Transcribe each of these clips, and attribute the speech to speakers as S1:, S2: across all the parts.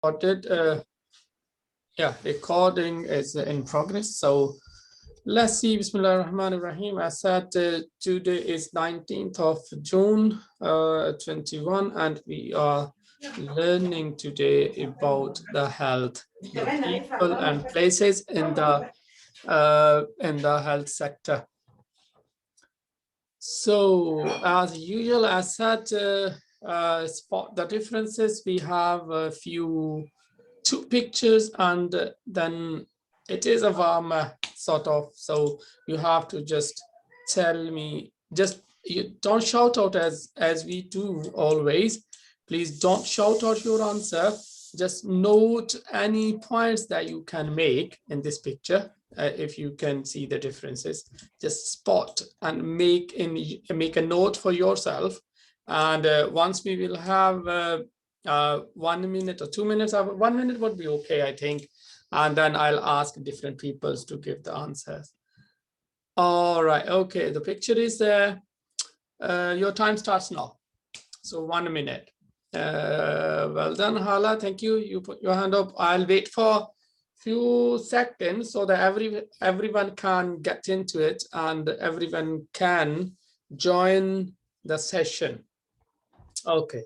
S1: recorded. Yeah, recording is in progress. So let's see. Bismillah ar-Rahman ar-Rahim. I said today is 19th of June 21, and we are learning today about the health, the people and places in the health sector. So as usual, I said spot the differences. We have a few two pictures, and then it is a warmer sort of, so you have to just tell me, just you don't shout out as we do always. Please don't shout out your answer, just note any points that you can make in this picture. If you can see the differences, just spot and make a note for yourself. And once we will have 1 minute or 2 minutes, 1 minute would be okay, I think. And then I'll ask different people to give the answers. All right, okay, the picture is there. Your time starts now. So 1 minute. Well done, Hala, thank you. You put your hand up. I'll wait for few seconds so that everyone can get into it and everyone can join the session. Okay.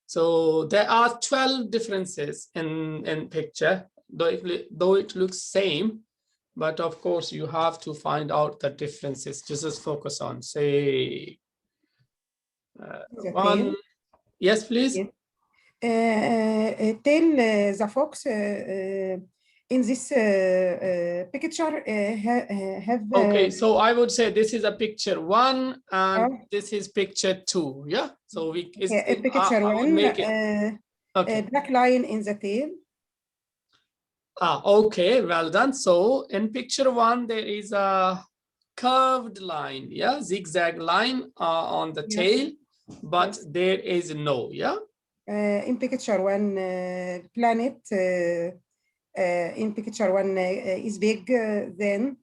S1: So there are 12 differences in picture, though it looks same, but of course you have to find out the differences. Just focus on, say, one. Yes, please.
S2: Tell the fox in this picture have.
S1: Okay, so I would say this is a picture 1 and this is picture 2. Yeah, so we
S2: picture 1
S1: make it. Okay.
S2: Black line in the tail.
S1: Okay, well done. So in picture 1 there is a curved line, yeah, zigzag line on the tail, but there is no, yeah.
S2: In picture 1 planet in picture 1 is big, then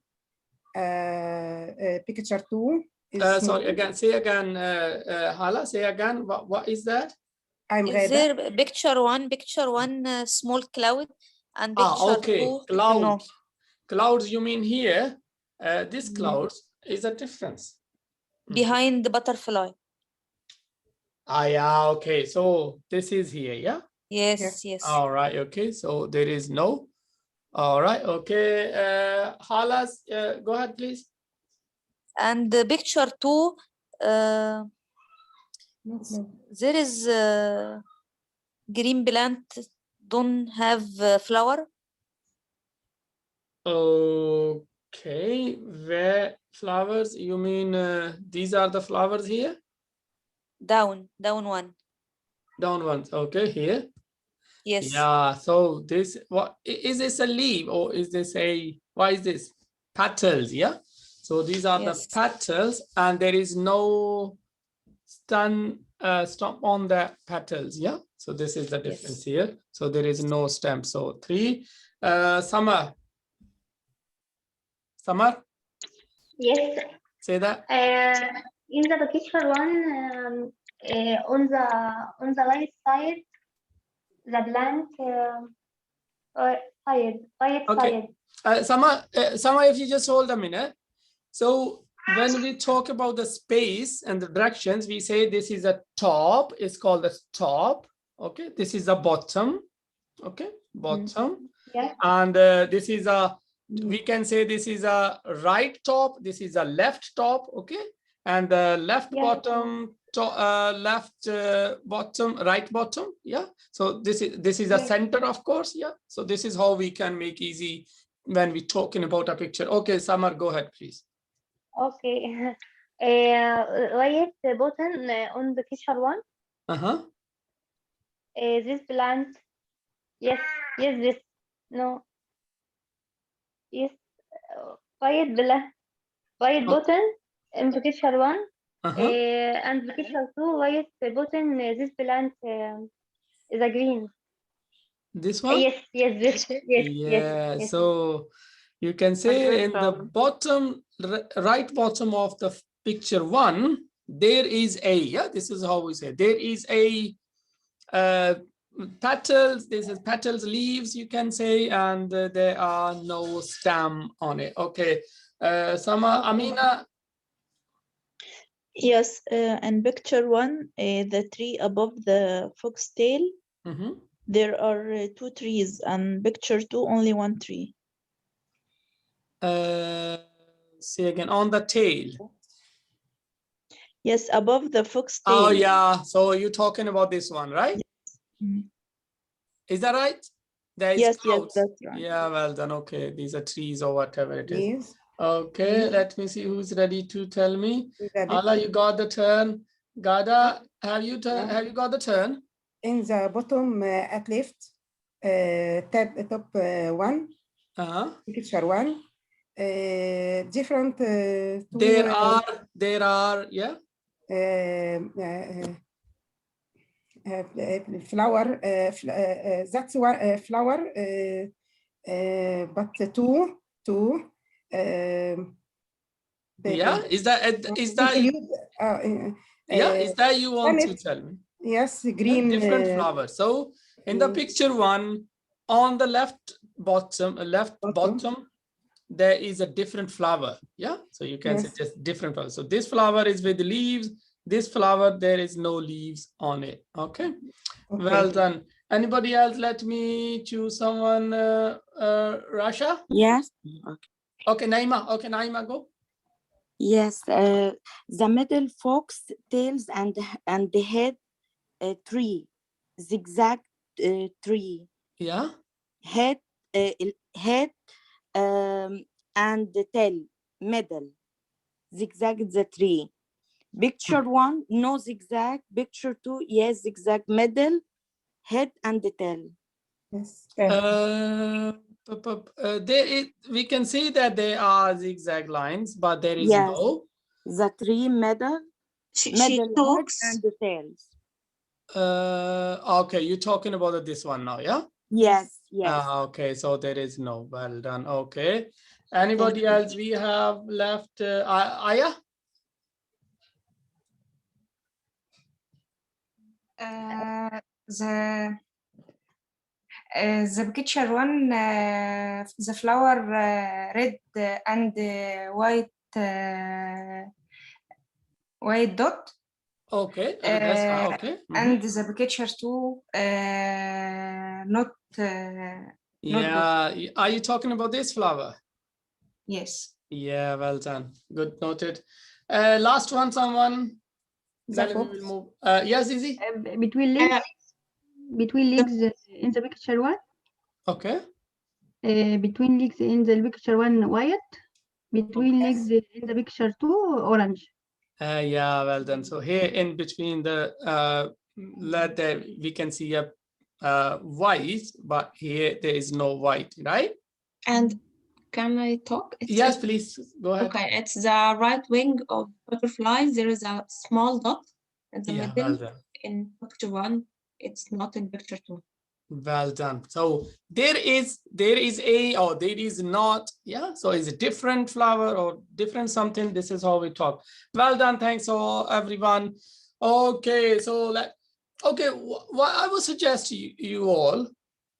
S2: picture 2 is
S1: sorry, again, say again, Hala, say again, what is that?
S3: Is there picture 1 small cloud and picture 2
S1: clouds.
S3: no.
S1: Clouds, you mean here? This clouds is a difference.
S3: Behind the butterfly.
S1: Yeah, okay, so this is here, yeah?
S3: Yes.
S1: All right, okay, so there is no. All right, okay, Hala, go ahead, please.
S3: And the picture 2, there is green plant don't have flower.
S1: Okay, where flowers, you mean these are the flowers here?
S3: Down one.
S1: Down ones, okay, here.
S3: Yes.
S1: Yeah, so this, what is this, a leaf or is this why is this? Petals, yeah? So these are the petals and there is no stump on the petals, yeah? So this is the difference here. So there is no stem. So 3. Summer.
S4: Yes.
S1: Say that.
S4: In the picture 1, on the right side, the plant side.
S1: Sama, if you just hold a minute. So when we talk about the space and the directions, we say this is a top. It's called the top. Okay, this is a bottom. Okay, bottom.
S4: Yeah.
S1: And this is a. We can say this is a right top. This is a left top. Okay, and the left bottom. Left bottom, right bottom, yeah. So this is a center, of course, yeah. So this is how we can make easy when we talking about a picture. Okay, Samar, go ahead, please.
S4: Okay, right button on the picture 1. This plant, yes, this, no, yes, right button in the picture 1. And the picture 2, right button, this plant is a green.
S1: This one?
S4: Yes.
S1: Yeah, so you can say in the bottom, right bottom of the picture 1, there is a, yeah, this is how we say, there is a petals. This is petals, leaves, you can say, and there are no stem on it. Okay. Sama, Amina.
S5: Yes, in picture 1, the tree above the foxtail, there are 2 trees, and picture 2, only 1 tree.
S1: Say again, on the tail.
S5: Yes, above the foxtail.
S1: Oh yeah, so you're talking about this one, right?
S5: Yes.
S1: Is that right? There is
S5: Yes,
S1: clouds.
S5: that's right.
S1: Yeah, well done. Okay, these are trees or whatever it is.
S2: Yes.
S1: Okay, let me see who's ready to tell me.
S2: Elizabeth.
S1: Allah, you got the turn. Gada, have you got the turn?
S2: In the bottom at left, top 1, picture 1, different.
S1: There are, yeah.
S2: Flower. That's one flower. But two.
S1: Yeah, is that yeah, is that you want to tell me?
S2: Yes, green.
S1: Different flowers. So in the picture 1, on the left bottom, there is a different flower. Yeah, so you can say just different flowers. So this flower is with leaves. This flower, there is no leaves on it. Okay. Well done. Anybody else? Let me choose someone. Rasha?
S6: Yes.
S1: Okay, Naima. Okay, Naima, go.
S6: Yes. The middle fox tails and the head tree, zigzag tree.
S1: Yeah.
S6: Head and the tail, middle, zigzag the tree. Picture 1, no zigzag. Picture 2, yes, zigzag, middle, head and the tail.
S2: Yes.
S1: We can see that there are zigzag lines, but there is no.
S6: The tree, middle, middle
S3: talks.
S6: head and the tails.
S1: Okay, you're talking about this one now, yeah?
S6: Yes.
S1: Okay, so there is no. Well done. Okay. Anybody else we have left? Aya?
S7: The picture 1, the flower red and white dot.
S1: Okay. Okay.
S7: And the picture 2, not.
S1: Yeah. Are you talking about this flower?
S7: Yes.
S1: Yeah. Well done. Good. Noted. Last one. Someone. Then we will move. Yes, Izzy.
S8: Between legs. Between legs in the picture 1.
S1: Okay.
S8: Between legs in the picture 1, white. Between legs in the picture 2, orange.
S1: Yeah, well done. So here in between the letter, we can see a white, but here there is no white, right?
S9: And can I talk?
S1: Yes, please go ahead.
S9: Okay, it's the right wing of butterfly. There is a small dot in the middle.
S1: Well done.
S9: In picture 1, it's not in picture 2.
S1: Well done. So there is a, or there is not. Yeah. So it's a different flower or different something. This is how we talk. Well done. Thanks all everyone. Okay. So what I would suggest you all,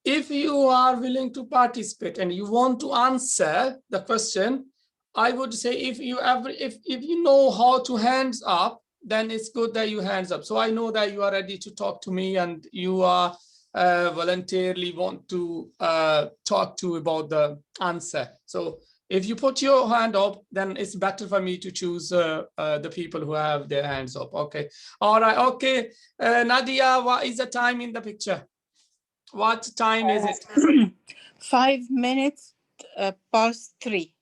S1: if you are willing to participate and you want to answer the question, I would say if you know how to hands up, then it's good that you hands up. So I know that you are ready to talk to me and you are voluntarily want to talk to about the answer. So if you put your hand up, then it's better for me to choose the people who have their hands up. Okay. All right. Okay. Nadia, what is the time in the picture? What time is it?
S10: 5 minutes past 3.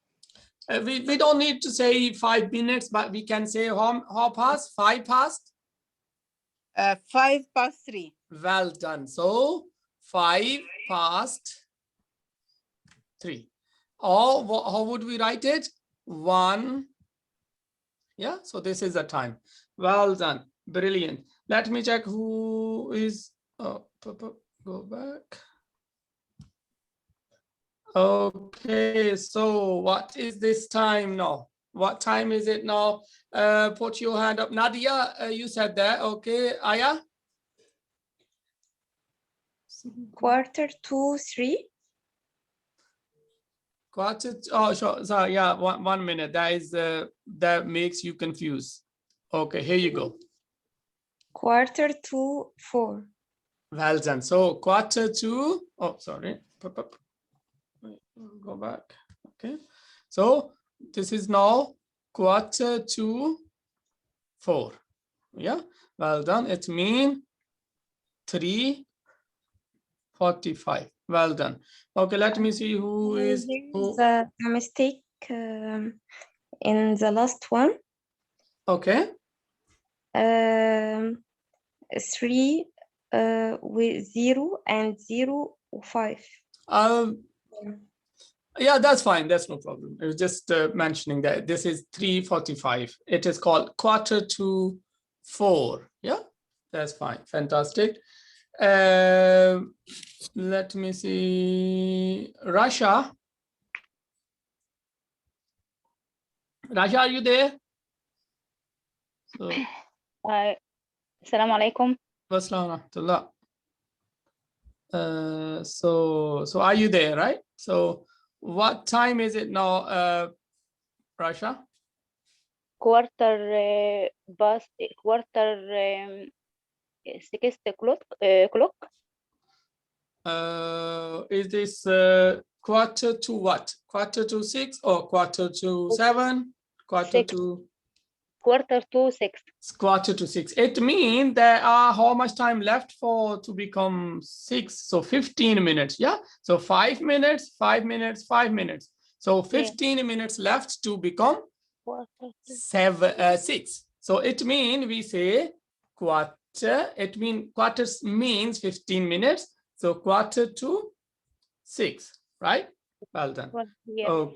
S1: We don't need to say 5 minutes, but we can say how past? 5 past?
S10: 5 past 3.
S1: Well done. So 5 past 3. Or how would we write it? 1. Yeah. So this is the time. Well done. Brilliant. Let me check who is. Go back. Okay. So what is this time now? What time is it now? Put your hand up. Nadia, you said that. Okay. Aya?
S9: Quarter to 3.
S1: Quarter. Oh, sure. Sorry. Yeah. One minute. That is that makes you confused. Okay. Here you go.
S9: Quarter to 4.
S1: Well done. So quarter to. Oh, sorry. Go back. Okay. So this is now quarter to 4. Yeah. Well done. It means 3:45. Well done. Okay. Let me see who is.
S9: There's a mistake in the last one.
S1: Okay.
S9: 3 with 0 and 0, 5.
S1: Yeah, that's fine. That's no problem. I was just mentioning that this is 3:45. It is called quarter to 4. Yeah, that's fine. Fantastic. Let me see. Rasha. Rasha, are you there? So,
S4: Assalamu alaikum.
S1: Wassalam. So are you there, right? So what time is it now, Rasha?
S4: Quarter 6 o'clock.
S1: Is this quarter to what? Quarter to 6 or quarter to 7? Quarter
S4: 6.
S1: to
S4: Quarter to 6.
S1: Quarter to 6. It means there are how much time left for to become 6? So 15 minutes. Yeah. So 5 minutes, 5 minutes, 5 minutes. So 15 minutes left to become 6. So it means we say quarter. It means quarters means 15 minutes. So quarter to 6, right? Well done.
S4: Yeah.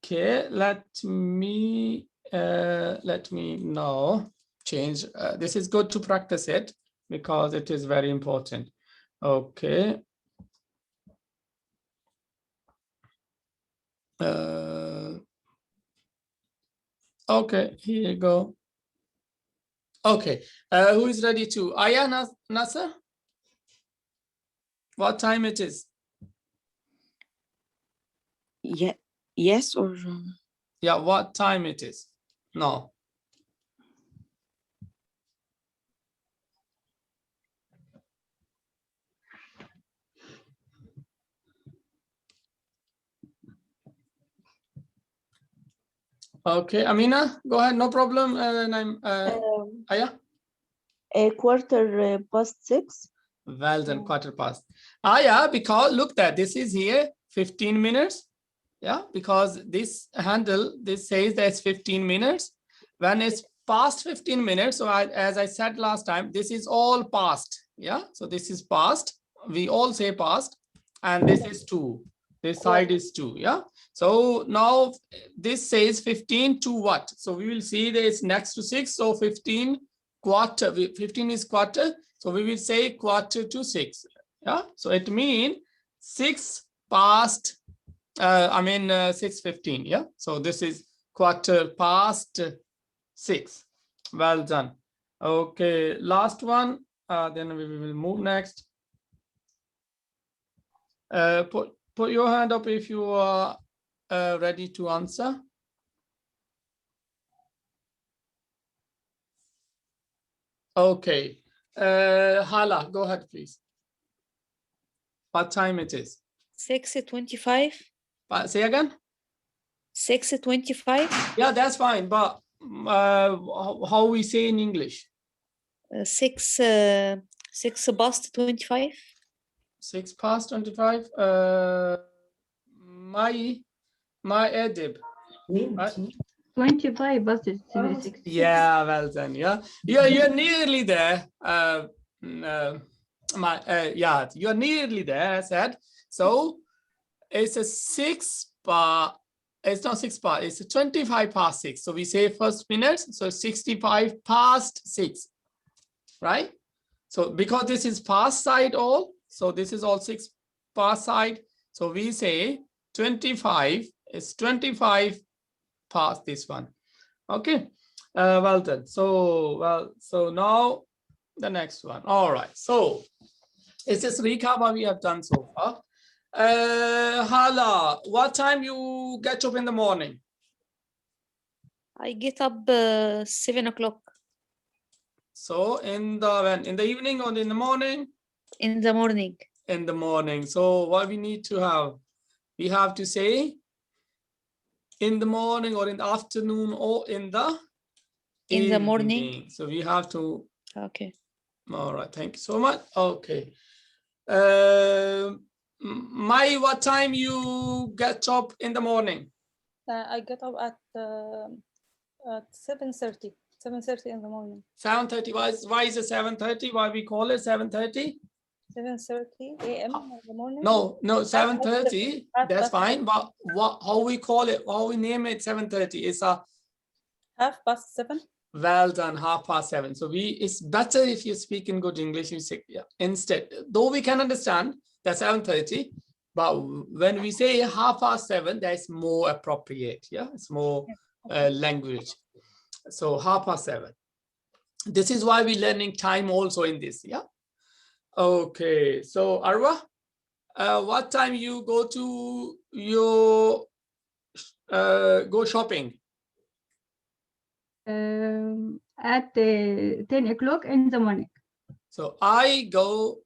S1: Okay, let me now change. This is good to practice it because it is very important. Okay. Okay, here you go. Okay, who is ready to? Aya Nasser? What time it is?
S6: Yeah. Yes or
S1: yeah, what time it is? No. Okay, Amina, go ahead, no problem. And I'm Aya.
S5: A quarter past 6.
S1: Well done, quarter past. Aya, because look that this is here 15 minutes. Yeah, because this handle, this says that's 15 minutes. When it's past 15 minutes, so as I said last time, this is all past. Yeah, so this is past. We all say past, and this is 2. This side is 2. Yeah, so now this says 15 to what? So we will see that it's next to 6. So 15 quarter. 15 is quarter. So we will say quarter to 6. Yeah, so it means 6 past. 6:15. Yeah, so this is quarter past 6. Well done. Okay, last one. Then we will move next. Put your hand up if you are ready to answer. Okay, Hala, go ahead, please. What time it is?
S3: 6:25.
S1: Say again.
S3: 6:25.
S1: Yeah, that's fine. But how we say in English?
S3: 6 past 25.
S1: 6 past 25. My edib. Right?
S8: 25 past 6.
S1: Yeah, well done. Yeah, you're nearly there. Yeah, you're nearly there. I said so. It's a 6 past. It's not 6 past. It's a 25 past 6. So we say first minutes. So 65 past 6, right? So because this is past side all, so this is all 6 past side. So we say 25 is 25 past this one. Okay. Well done. So now the next one. All right. So It's just recap what we have done so far. Hala, what time you get up in the morning?
S3: I get up 7 o'clock
S1: So in the evening or in the morning?
S3: in the morning.
S1: In the morning. So what we need to have? We have to say in the morning or in the afternoon or in the
S3: morning.
S1: evening. So we have to.
S3: Okay.
S1: All right. Thank you so much. Okay. What time you get up in the morning?
S11: I get up at 7:30. 7:30 in the morning.
S1: 7:30. Why is it 7:30? Why we call it 7:30?
S11: 7:30 a.m. in the morning.
S1: No, 7:30. That's fine. But how we call it? How we name it? 7:30. It's a
S11: 7:30.
S1: Well done, 7:30. So it's better if you speak in good English. You say instead. Though we can understand that 7:30, but when we say 7:30, that's more appropriate. Yeah, it's more language. So 7:30. This is why we're learning time also in this. Yeah. Okay. So Arwa, what time you go to your go shopping?
S8: At 10 o'clock in the morning.
S1: So I go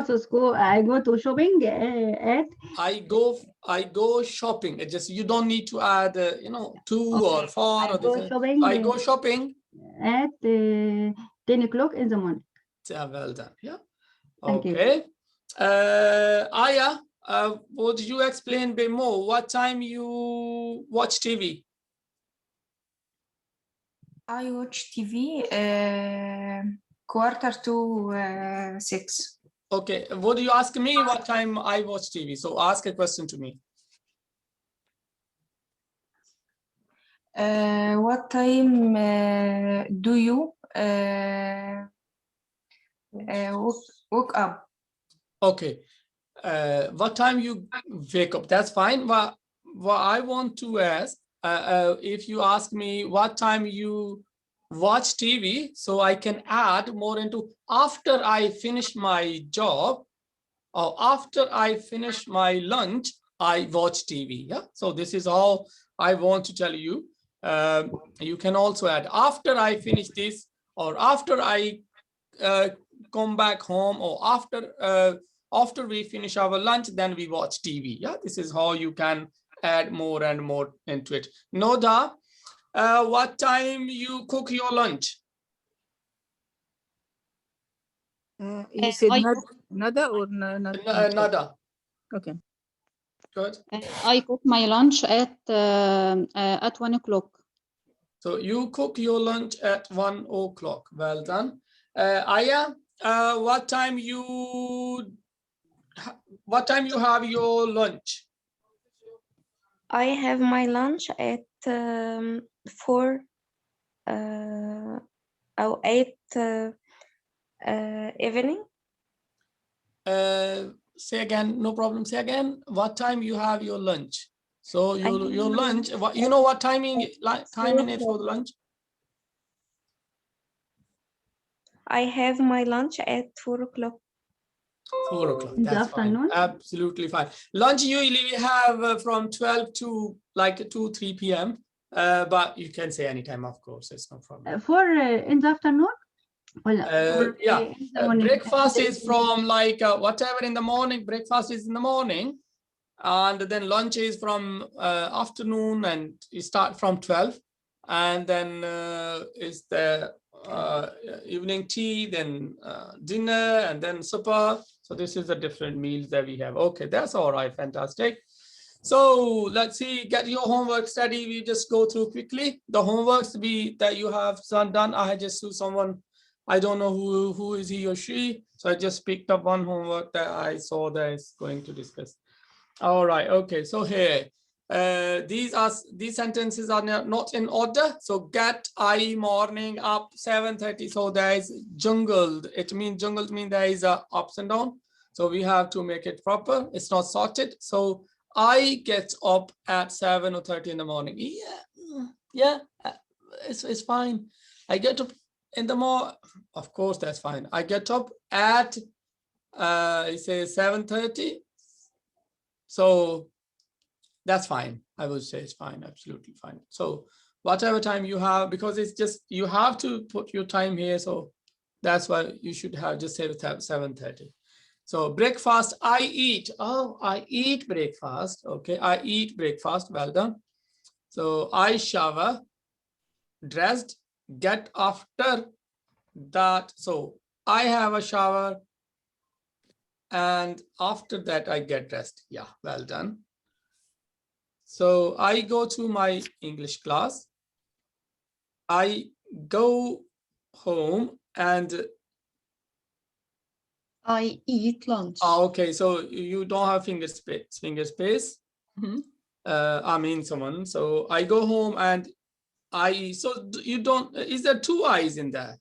S8: to school. I go to shopping at.
S1: I go shopping. It just you don't need to add 2 or 4 or this. I go shopping
S8: at 10 o'clock in the morning.
S1: Yeah, well done. Yeah.
S8: Thank
S1: okay. Aya, would you explain a bit more? What time you watch TV?
S7: I watch TV 5:45.
S1: Okay. Would you ask me what time I watch TV? So ask a question to me.
S7: What time do you woke up?
S1: Okay. What time you wake up? That's fine. What I want to ask, if you ask me what time you watch TV, so I can add more into after I finish my job or after I finish my lunch, I watch TV. Yeah. So this is all I want to tell you. You can also add after I finish this or after I come back home or after we finish our lunch, then we watch TV. Yeah, this is how you can add more and more into it. Noda, what time you cook your lunch?
S10: You said nada or nada?
S1: Nada.
S10: Okay.
S1: Good.
S9: I cook my lunch at 1 o'clock.
S1: So you cook your lunch at 1 o'clock. Well done. Aya, what time you have your lunch?
S12: I have my lunch at 4 or 8 evening.
S1: Say again, no problem. Say again. What time you have your lunch? So your lunch. What timing it for the lunch?
S12: I have my lunch at 4 o'clock.
S1: 4 o'clock. That's fine. Absolutely fine. Lunch usually we have from 12 to like 2-3 p.m. But you can say anytime, of course. It's no problem.
S8: In the afternoon?
S1: Yeah. Breakfast is from like whatever in the morning. Breakfast is in the morning. And then lunch is from afternoon and you start from 12. And then is the evening tea, then dinner, and then supper. So this is the different meals that we have. Okay, that's all right. Fantastic. So let's see, get your homework study. We just go through quickly. The homeworks that you have done. I had just someone, I don't know who is he or she. So I just picked up one homework that I saw that is going to discuss. All right. Okay. So here, these sentences are not in order. So get I morning up 7:30. So there is jungled. It means jungled means there is a ups and down. So we have to make it proper. It's not sorted. So I get up at 7:30 in the morning. Yeah, it's fine. I get up in the morning. Of course, that's fine. I get up at It says 7:30. So that's fine. I would say it's fine, absolutely fine. So whatever time you have, because it's just, you have to put your time here. So that's why you should have just say 7:30. So breakfast, I eat. Oh, I eat breakfast. Okay, I eat breakfast. Well done. So I shower, dressed, get after that. So I have a shower and after that I get dressed. Yeah, well done. So I go to my English class. I go home and
S9: I eat lunch.
S1: okay, so you don't have finger space. I mean someone. So I go home and so you don't, is there two I's in there?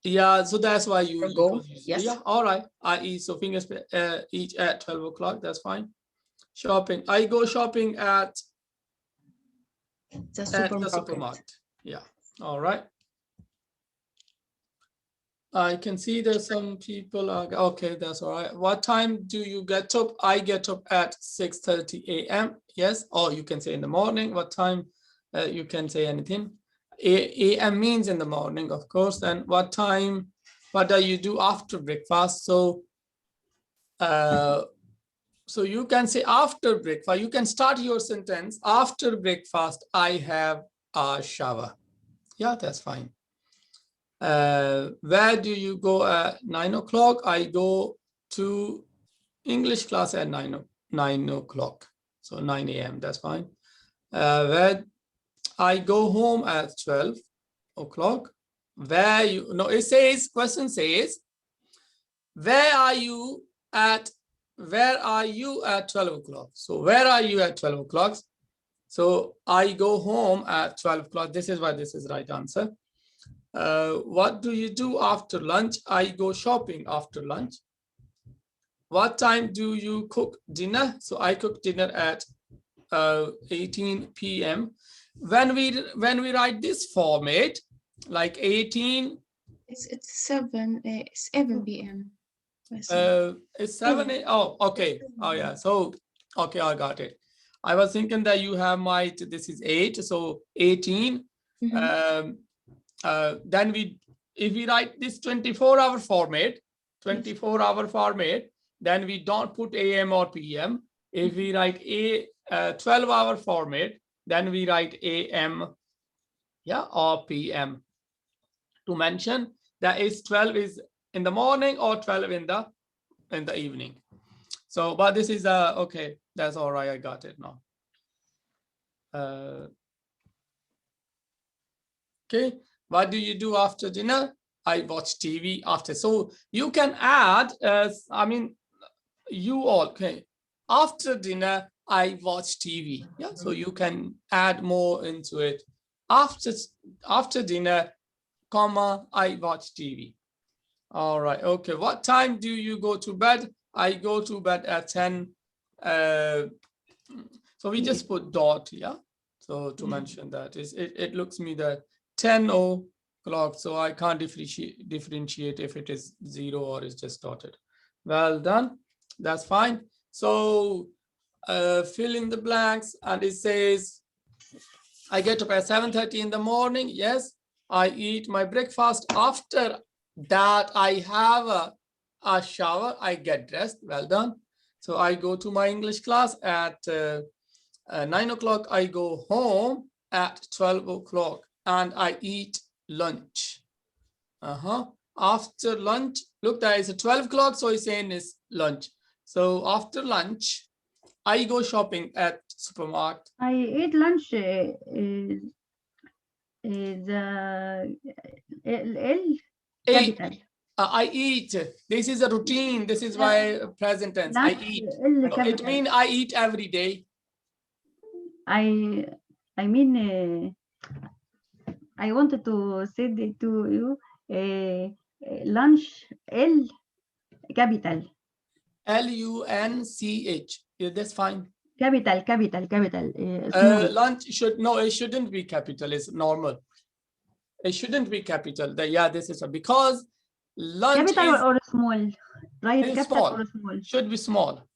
S1: Yeah, so that's why you
S9: go. Yes.
S1: Yeah, all right. I eat, so finger space each at 12 o'clock. That's fine. Shopping. I go shopping at
S9: the
S1: supermarket. Yeah. All right. I can see there's some people are okay. That's all right. What time do you get up? I get up at 6:30 a.m. Yes. Or you can say in the morning. What time? You can say anything. A.m. means in the morning, of course. And what time? What do you do after breakfast? So, so you can say after breakfast. You can start your sentence after breakfast. I have a shower. Yeah, that's fine. Where do you go at 9 o'clock? I go to English class at 9 o'clock. So 9 a.m. That's fine. Where I go home at 12 o'clock. Where you, no, it says, question says, where are you at 12 o'clock? So where are you at 12 o'clock? So I go home at 12 o'clock. This is why this is right answer. What do you do after lunch? I go shopping after lunch. What time do you cook dinner? So I cook dinner at 18 p.m. When we write this format, like 18,
S9: it's 7 p.m.
S1: it's 7 a.m. Oh, okay. Oh yeah. So okay, I got it. I was thinking that you have this is 8, so 18. Then if we write this 24-hour format, then we don't put AM or PM. If we write a 12-hour format, then we write AM, yeah, or PM. To mention that is 12 is in the morning or 12 in the evening. So, but this is okay. That's all right. I got it now. Okay. What do you do after dinner? I watch TV after. So you can add, I mean, you all, okay. After dinner, I watch TV. Yeah, so you can add more into it. After dinner, comma, I watch TV. All right, okay. What time do you go to bed? I go to bed at 10. So we just put dot, yeah. So to mention that it looks me that 10 o'clock, so I can't differentiate if it is 0 or it's just dotted. Well done, that's fine. So fill in the blanks, and it says I get up at 7:30 in the morning. Yes, I eat my breakfast. After that, I have a shower, I get dressed. Well done. So I go to my English class at 9 o'clock. I go home at 12 o'clock and I eat lunch. After lunch, look, there is a 12 o'clock, so he's saying is lunch. So after lunch, I go shopping at supermarket.
S8: I eat lunch capital.
S1: I eat. This is a routine. This is why present tense. I eat. It means I eat every day.
S8: I mean, I wanted to say to you lunch capital.
S1: LUNCH. Yeah, that's fine.
S8: Capital.
S1: Lunch it shouldn't be capital. It's normal. It shouldn't be capital. Yeah, this is because Lunch
S8: Capital
S1: is
S8: or small? Right,
S1: it's
S8: capital
S1: small.
S8: or small?
S1: Should be small.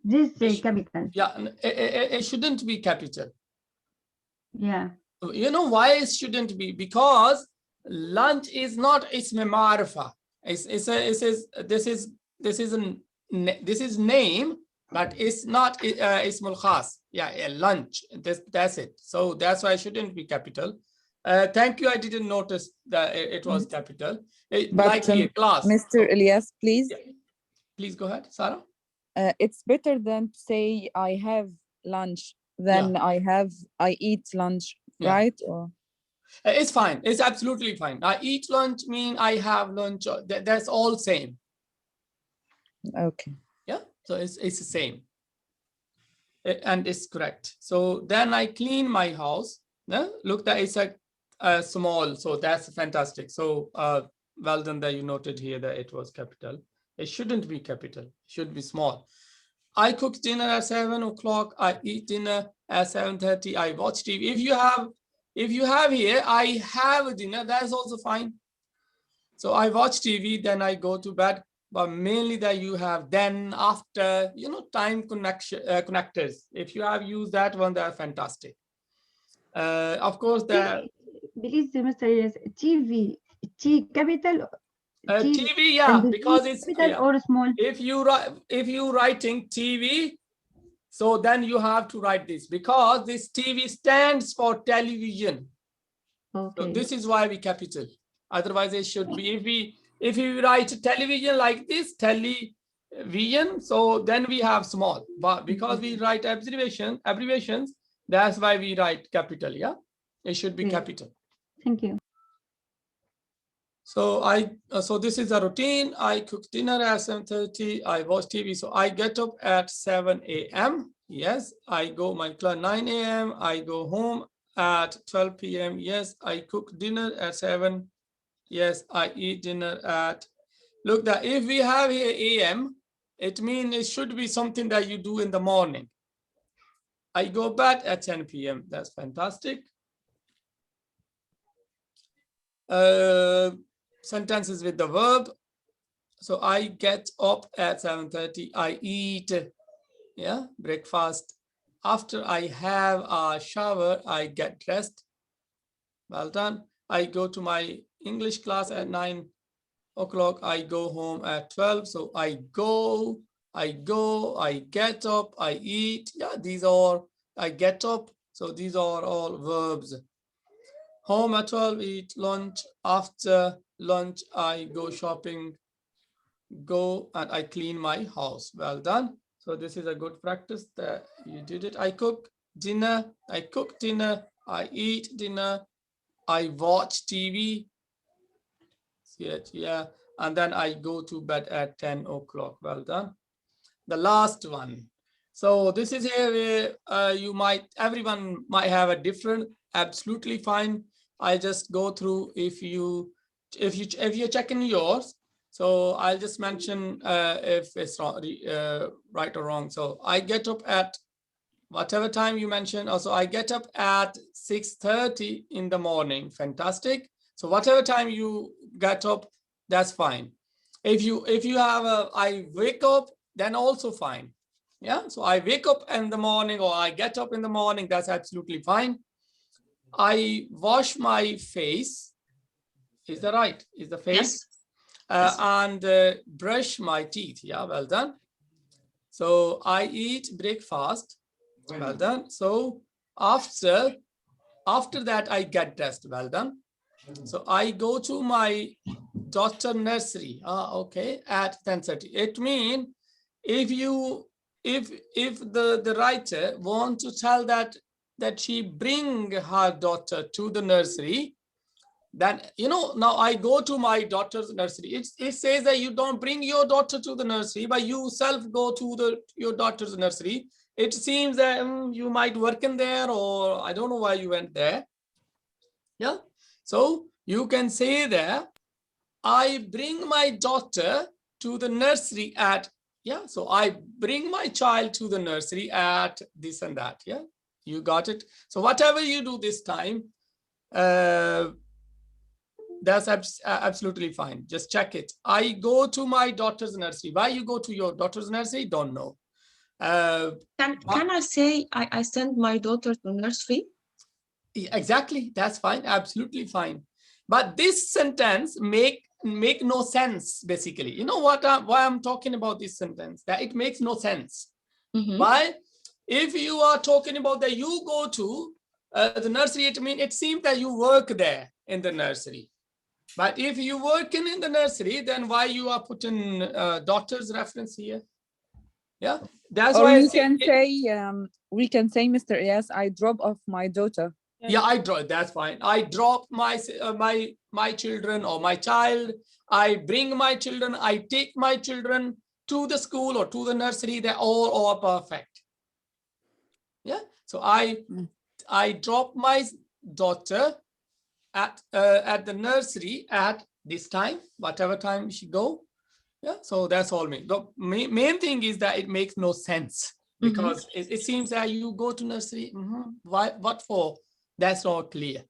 S8: This capital.
S1: Yeah, it shouldn't be capital.
S8: Yeah.
S1: You know why it shouldn't be? Because lunch is not ism ma'rifa. This is name, but it's not ismul khas. Yeah, lunch. That's it. So that's why it shouldn't be capital. Thank you. I didn't notice that it was capital. Like here, class.
S13: Mr. Elias, please.
S1: Yeah. Please go ahead, Sarah.
S13: It's better than to say I have lunch than I eat lunch, right? Or
S1: it's fine. It's absolutely fine. I eat lunch mean I have lunch. That's all same.
S13: Okay.
S1: Yeah. So it's the same. And it's correct. So then I clean my house. Yeah? Look, that is a small. So that's fantastic. So well done that you noted here that it was capital. It shouldn't be capital. It should be small. I cook dinner at 7 o'clock. I eat dinner at 7:30. I watch TV. If you have here, I have a dinner, that's also fine. So I watch TV, then I go to bed. But mainly that you have then, after, time connectors. If you have used that one, they're fantastic. Of course,
S8: Please, Mr. TV, T capital.
S1: TV, yeah, because it's
S8: capital or small.
S1: If you writing TV, so then you have to write this, because this TV stands for television. Okay. So this is why we capital. Otherwise, it should be if we write television like this, television, so then we have small. But because we write abbreviations, that's why we write capital. Yeah, it should be capital.
S8: Thank you.
S1: So so this is a routine. I cook dinner at 7:30. I watch TV. So I get up at 7 a.m. Yes, I go my class 9 a.m. I go home at 12 p.m. Yes, I cook dinner at 7. Yes, I eat dinner at. Look, that if we have here a.m., it means it should be something that you do in the morning. I go back at 10 p.m. That's fantastic. Sentences with the verb. So I get up at 7:30. I eat, breakfast. After I have a shower, I get dressed. Well done. I go to my English class at 9 o'clock. I go home at 12. So I get up, I eat. Yeah, these are, I get up. So these are all verbs. Home at 12, eat lunch. After lunch, I go shopping, and I clean my house. Well done. So this is a good practice that you did it. I cook dinner. I cook dinner. I eat dinner. I watch TV. Yeah. And then I go to bed at 10 o'clock. Well done. The last one. So this is here where everyone might have a different, absolutely fine. I just go through if you're checking yours. So I'll just mention if it's wrong, right or wrong. So I get up at whatever time you mentioned. Also, I get up at 6:30 in the morning. Fantastic. So whatever time you get up, that's fine. If you have I wake up, then also fine. Yeah. So I wake up in the morning, or I get up in the morning. That's absolutely fine. I wash my face. Is that right? Is the face? Yes. And brush my teeth. Yeah, well done. So I eat breakfast. Well done. So after that, I get dressed. Well done. So I go to my daughter nursery. Okay, at 10:30. It means if the writer want to tell that she bring her daughter to the nursery, then now I go to my daughter's nursery. It says that you don't bring your daughter to the nursery, but you self go to your daughter's nursery. It seems that you might work in there, or I don't know why you went there. Yeah. So you can say that I bring my daughter to the nursery at, so I bring my child to the nursery at this and that. Yeah, you got it. So whatever you do this time, that's absolutely fine. Just check it. I go to my daughter's nursery. Why you go to your daughter's nursery? Don't know.
S9: Can I say I send my daughter to nursery?
S1: Exactly. That's fine. Absolutely fine. But this sentence make no sense, basically. You know what? Why I'm talking about this sentence? That it makes no sense. Why? If you are talking about that you go to the nursery, it seems that you work there in the nursery. But if you working in the nursery, then why you are putting daughter's reference here? Yeah, that's why
S13: we can say, Mr. Iyas, I drop off my daughter.
S1: Yeah, I drop. That's fine. I drop my my children or my child. I bring my children. I take my children to the school or to the nursery. They're all perfect. Yeah. So I drop my daughter at the nursery at this time, whatever time she go. Yeah. So that's all me. The main thing is that it makes no sense because it seems that you go to nursery. Why? What for? That's not clear.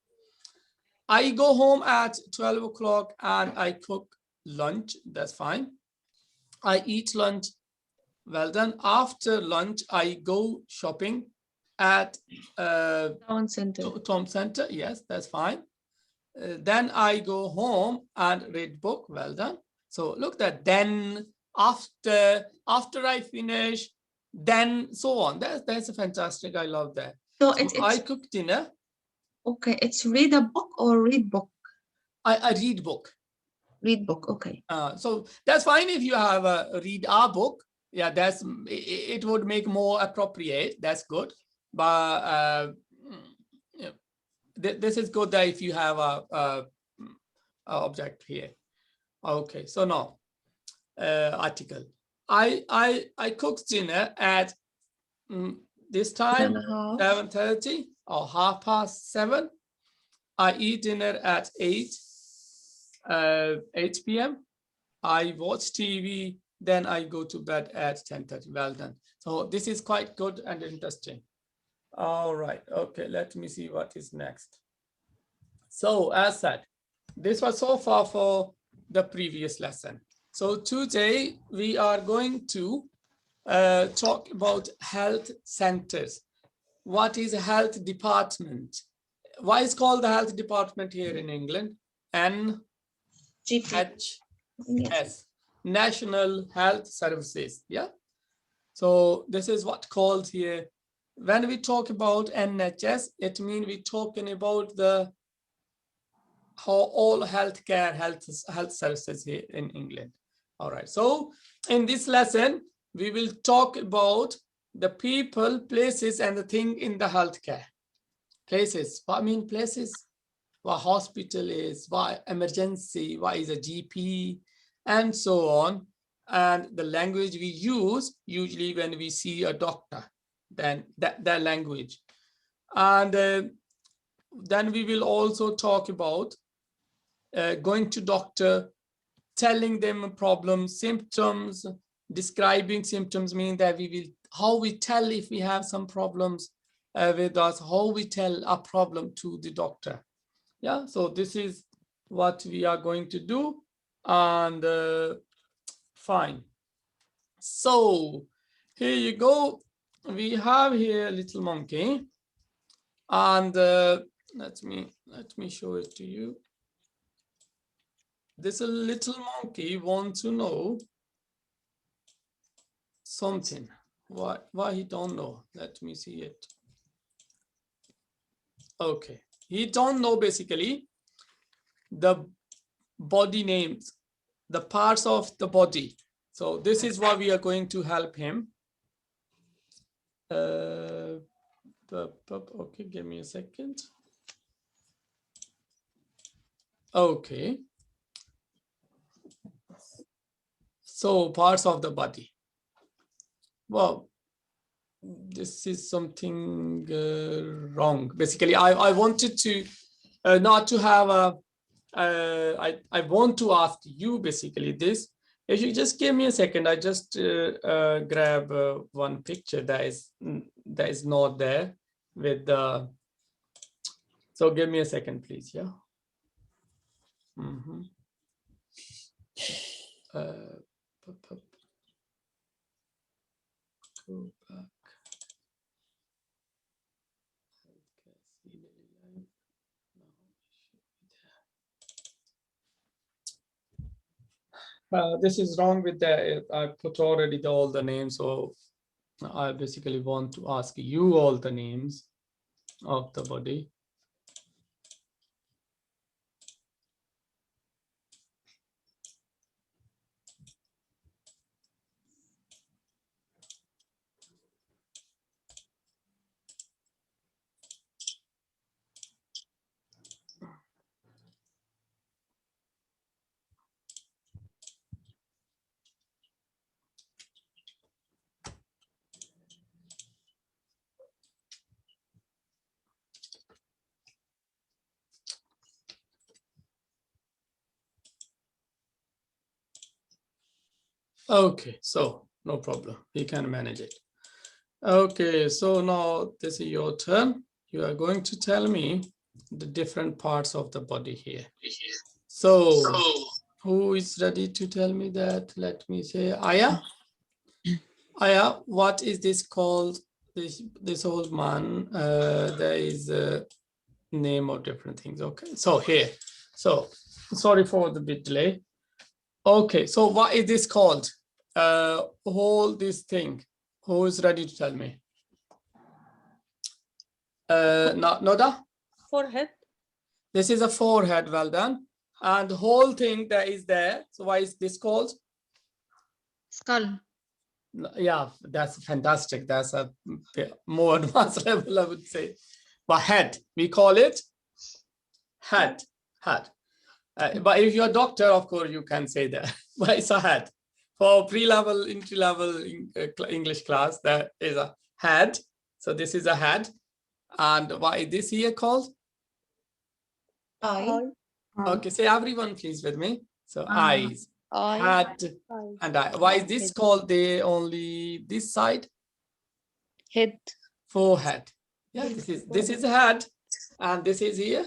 S1: I go home at 12 o'clock and I cook lunch. That's fine. I eat lunch. Well done. After lunch, I go shopping at
S9: Town center.
S1: Tom Center. Yes, that's fine. Then I go home and read book. Well done. So look at then, after I finish, then so on. That's fantastic. I love that.
S9: So
S1: I cook dinner.
S9: Okay, it's read a book or read book?
S1: I read book.
S9: Read book, okay.
S1: So that's fine if you have a read our book. Yeah, it would make more appropriate. That's good. But yeah, this is good that if you have a object here. Okay, so now article. I cook dinner at this time 7:30 or 7:30. I eat dinner at 8 p.m. I watch TV, then I go to bed at 10:30. Well done. So this is quite good and interesting. All right. Okay, let me see what is next. So as said, this was so far for the previous lesson. So today we are going to talk about health centers. What is a health department? Why is called the health department here in England? NHS, National Health Services. Yeah. So this is what called here. When we talk about NHS, it means we're talking about how all health services here in England. All right. So in this lesson, we will talk about the people, places, and the thing in the healthcare. Places. What I mean places? What hospital is? What emergency? What is a GP? And so on. And the language we use usually when we see a doctor, then that language. And then we will also talk about going to doctor, telling them problems, symptoms, describing symptoms, meaning that how we tell if we have some problems with us, how we tell a problem to the doctor. Yeah, so this is what we are going to do. And fine. So here you go. We have here a little monkey. And let me show it to you. This little monkey wants to know something. Why he don't know? Let me see it. Okay, he don't know basically the body names, the parts of the body. So this is why we are going to help him. Okay, give me a second. Okay. So parts of the body. Well, this is something wrong. Basically, I wanted to not to have a. I want to ask you basically this. If you just give me a second, I just grab one picture that is not there with the. So give me a second, please. Yeah. Go back. This is wrong with the, I put already all the names, so I basically want to ask you all the names of the body. Okay, so no problem, we can manage it. Okay, so now this is your turn. You are going to tell me the different parts of the body here. So who is ready to tell me that? Let me say Aya. Aya, what is this called? This old man, there is a name of different things. Okay, so here, so sorry for the bit delay. Okay, so what is this called? Hold this thing. Who is ready to tell me? Noda?
S11: Forehead.
S1: This is a forehead, well done. And the whole thing that is there, so why is this called?
S9: Skull.
S1: Yeah, that's fantastic. That's a more advanced level, I would say. But head, we call it head. But if you're a doctor, of course, you can say that. But it's a head. For pre-level, entry-level English class, there is a head. So this is a head. And what is this here called?
S9: Eye.
S1: Okay, say everyone please with me. So eyes, head, and eye. Why is this called the only this side?
S3: Head.
S1: Forehead. Yeah, this is head, and this is here?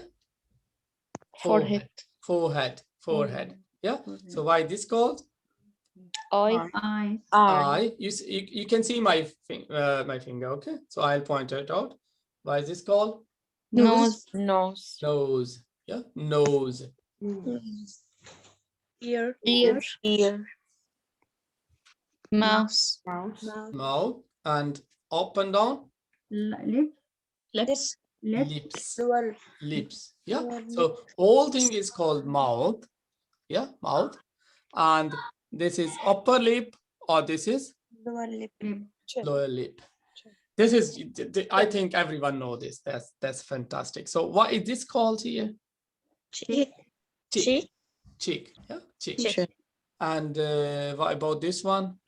S3: Forehead.
S1: Forehead. Yeah. So why this called?
S3: Eye.
S1: Eye. You can see my finger. Okay. So I'll point it out. Why is this called?
S3: Nose.
S1: Nose. Yeah. Nose.
S11: Ear.
S3: Mouth.
S1: And up and down.
S8: Lips.
S1: Lips. Yeah. So whole thing is called mouth. Yeah. Mouth. And this is upper lip, or this is lower lip. This is, I think everyone know this. That's fantastic. So what is this called here?
S3: Cheek.
S1: Cheek. Yeah. Cheek. And what about this one?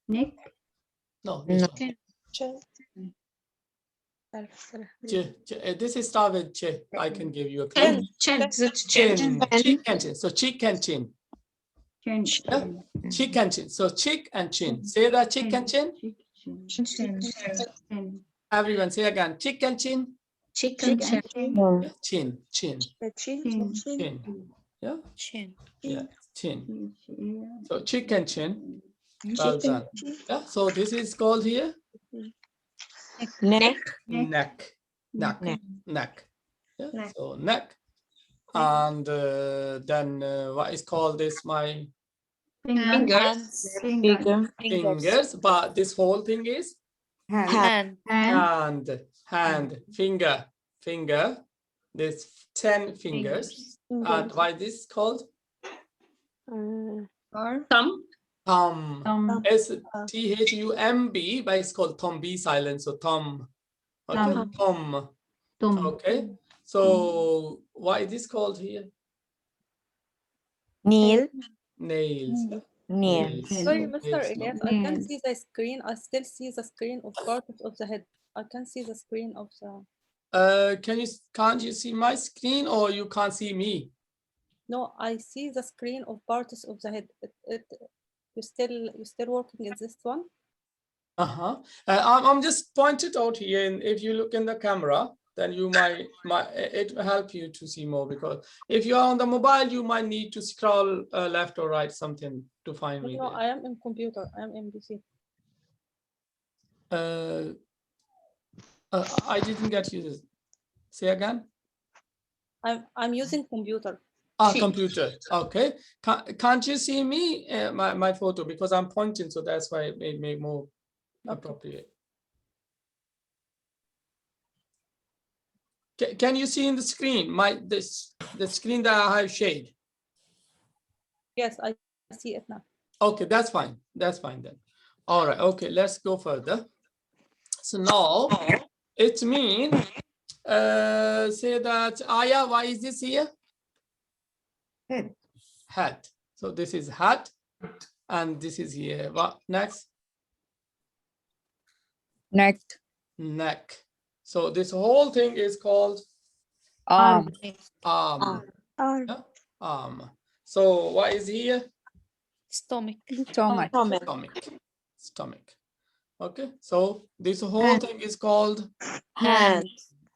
S8: Neck.
S1: No. This one. This is start with ch. I can give you a clue.
S9: Chin.
S1: Chin. So cheek and chin.
S8: Chin.
S1: Yeah? Cheek and chin. So cheek and chin. Say that, cheek and chin. Everyone say again. Cheek and chin.
S9: Chicken.
S1: Yeah. Chin. Yeah.
S3: Chin.
S1: Yeah. Chin. So cheek and chin. Well done. Yeah. So this is called here.
S3: Neck.
S1: Yeah. So neck. And then what is called this? My fingers. But this whole thing is
S3: Hand.
S1: Finger. There's 10 fingers. And why this is called?
S9: Thumb.
S1: S-T-H-U-M-B, but it's called thumb. B silent, so thumb. Okay, thumb. Okay, so why is this called here?
S6: Nails.
S11: Sorry, Mr. Elias, I can see the screen. I still see the screen of part of the head. I can see the screen of the.
S1: Can't you see my screen, or you can't see me?
S11: No, I see the screen of parts of the head. You still working in this one?
S1: I'm just pointed out here, and if you look in the camera, then you might it will help you to see more, because if you are on the mobile, you might need to scroll left or right something to find me.
S11: No, I am in computer. I am in PC.
S1: I didn't get you. Say again.
S11: I'm using computer.
S1: Computer. Okay. Can't you see me, my photo, because I'm pointing, so that's why it made me more appropriate. Can you see in the screen the screen that I have shared?
S11: Yes, I see it now.
S1: Okay, that's fine. That's fine then. All right. Okay, let's go further. So now it means say that Aya, why is this here?
S2: Head.
S1: Head. So this is head, and this is here. What next?
S13: Neck.
S1: Neck. So this whole thing is called
S13: Arm.
S1: arm. Yeah? Arm. So what is here?
S3: Stomach.
S1: Stomach. Okay. So this whole thing is called
S6: Hand.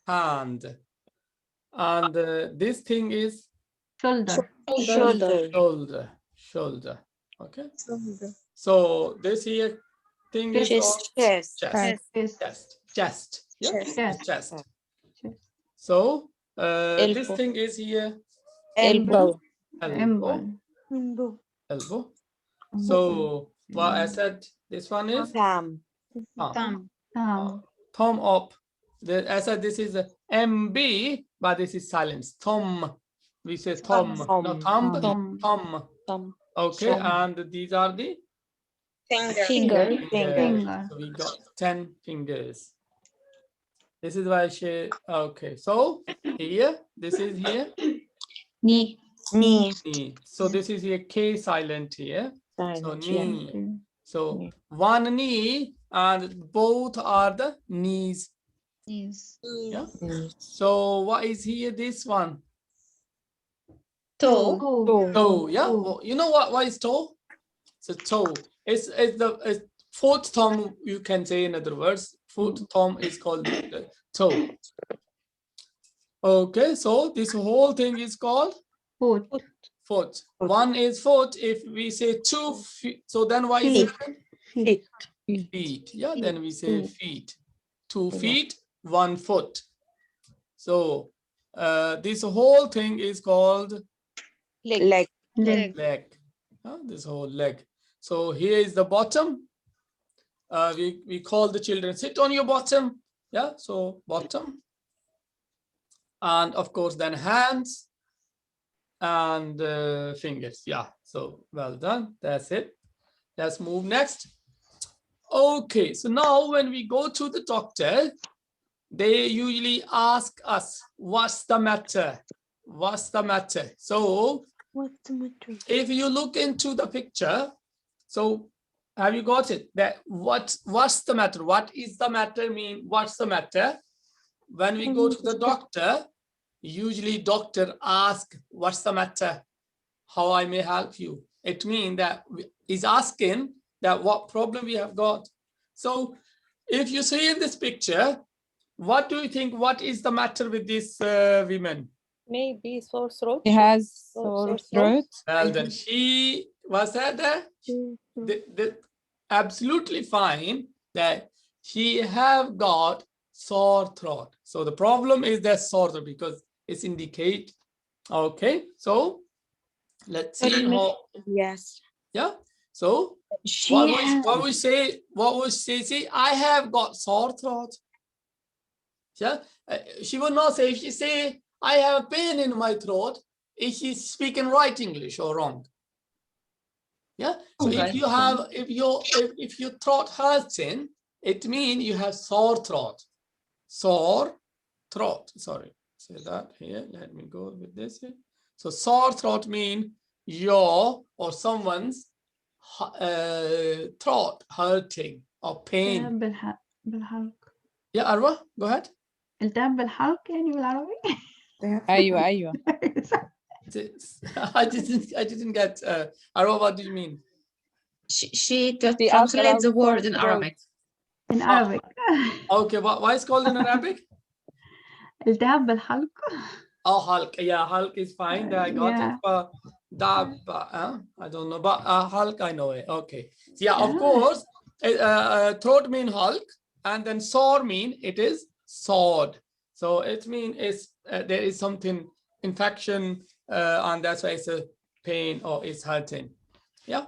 S1: hand. And this thing is
S8: Shoulder.
S1: Shoulder. Okay. So this here thing is called
S6: Chest.
S1: chest. Yeah.
S8: Chest.
S1: So this thing is here
S6: Elbow.
S1: Elbow. So what I said, this one is
S6: Thumb.
S1: thumb up. I said this is a MB, but this is silence. Thumb. We say thumb, not thumb. Thumb. Okay, and these are the
S6: Finger.
S1: So we got 10 fingers. This is why I share. Okay, so here, this is here.
S3: Knee.
S1: So this is here K silent here. So knee.
S6: Yeah.
S1: So one knee and both are the knees. Yeah. So what is here? This one. Toe. Yeah. Well, you know what is toe? It's a toe. It's the fourth thumb, you can say, in other words. Fourth thumb is called the toe. Okay, so this whole thing is called foot. One is foot. If we say 2 feet, so then why is it feet? Yeah, then we say feet. 2 feet, 1 foot. So this whole thing is called
S6: Leg.
S1: This whole leg. So here is the bottom. We call the children, sit on your bottom. Yeah, so bottom. And of course, then hands and fingers. Yeah, so well done. That's it. Let's move next. Okay, so now when we go to the doctor, they usually ask us, what's the matter? What's the matter? So if you look into the picture, so have you got it? That what's the matter? What is the matter mean? What's the matter? When we go to the doctor, usually doctor ask, what's the matter? How I may help you? It means that he's asking that what problem we have got. So if you see in this picture, what do you think? What is the matter with this woman?
S11: Maybe sore throat.
S13: He has sore throat.
S1: Well, then she was that absolutely fine that she have got sore throat. So the problem is that sore throat because it's indicate. Okay, so let's see how.
S6: Yes.
S1: Yeah. So what we say? See, I have got sore throat. Yeah. She would not say, if she say I have pain in my throat, is she speaking right English or wrong? Yeah. So if you have, if your throat hurting, it means you have sore throat. Sore throat. Sorry. Say that here. Let me go with this here. So sore throat means your or someone's throat hurting or pain. Yeah, Arwa, go ahead.
S8: التهاب بالحلق يعني بالعربي.
S13: ايوه
S1: I didn't get Arwa, what do you mean?
S9: She translates the word in Arabic.
S8: In Arabic.
S1: Okay, why is called in Arabic?
S8: التهاب بالحلق.
S1: Oh, Hulk. Yeah, Hulk is fine. I got it.
S8: Yeah.
S1: But I don't know. But Hulk, I know it. Okay. Yeah, of
S8: Yeah.
S1: course. Throat mean Hulk, and then sore mean it is sword. So it means it's there is something infection, and that's why it's a pain or it's hurting. Yeah.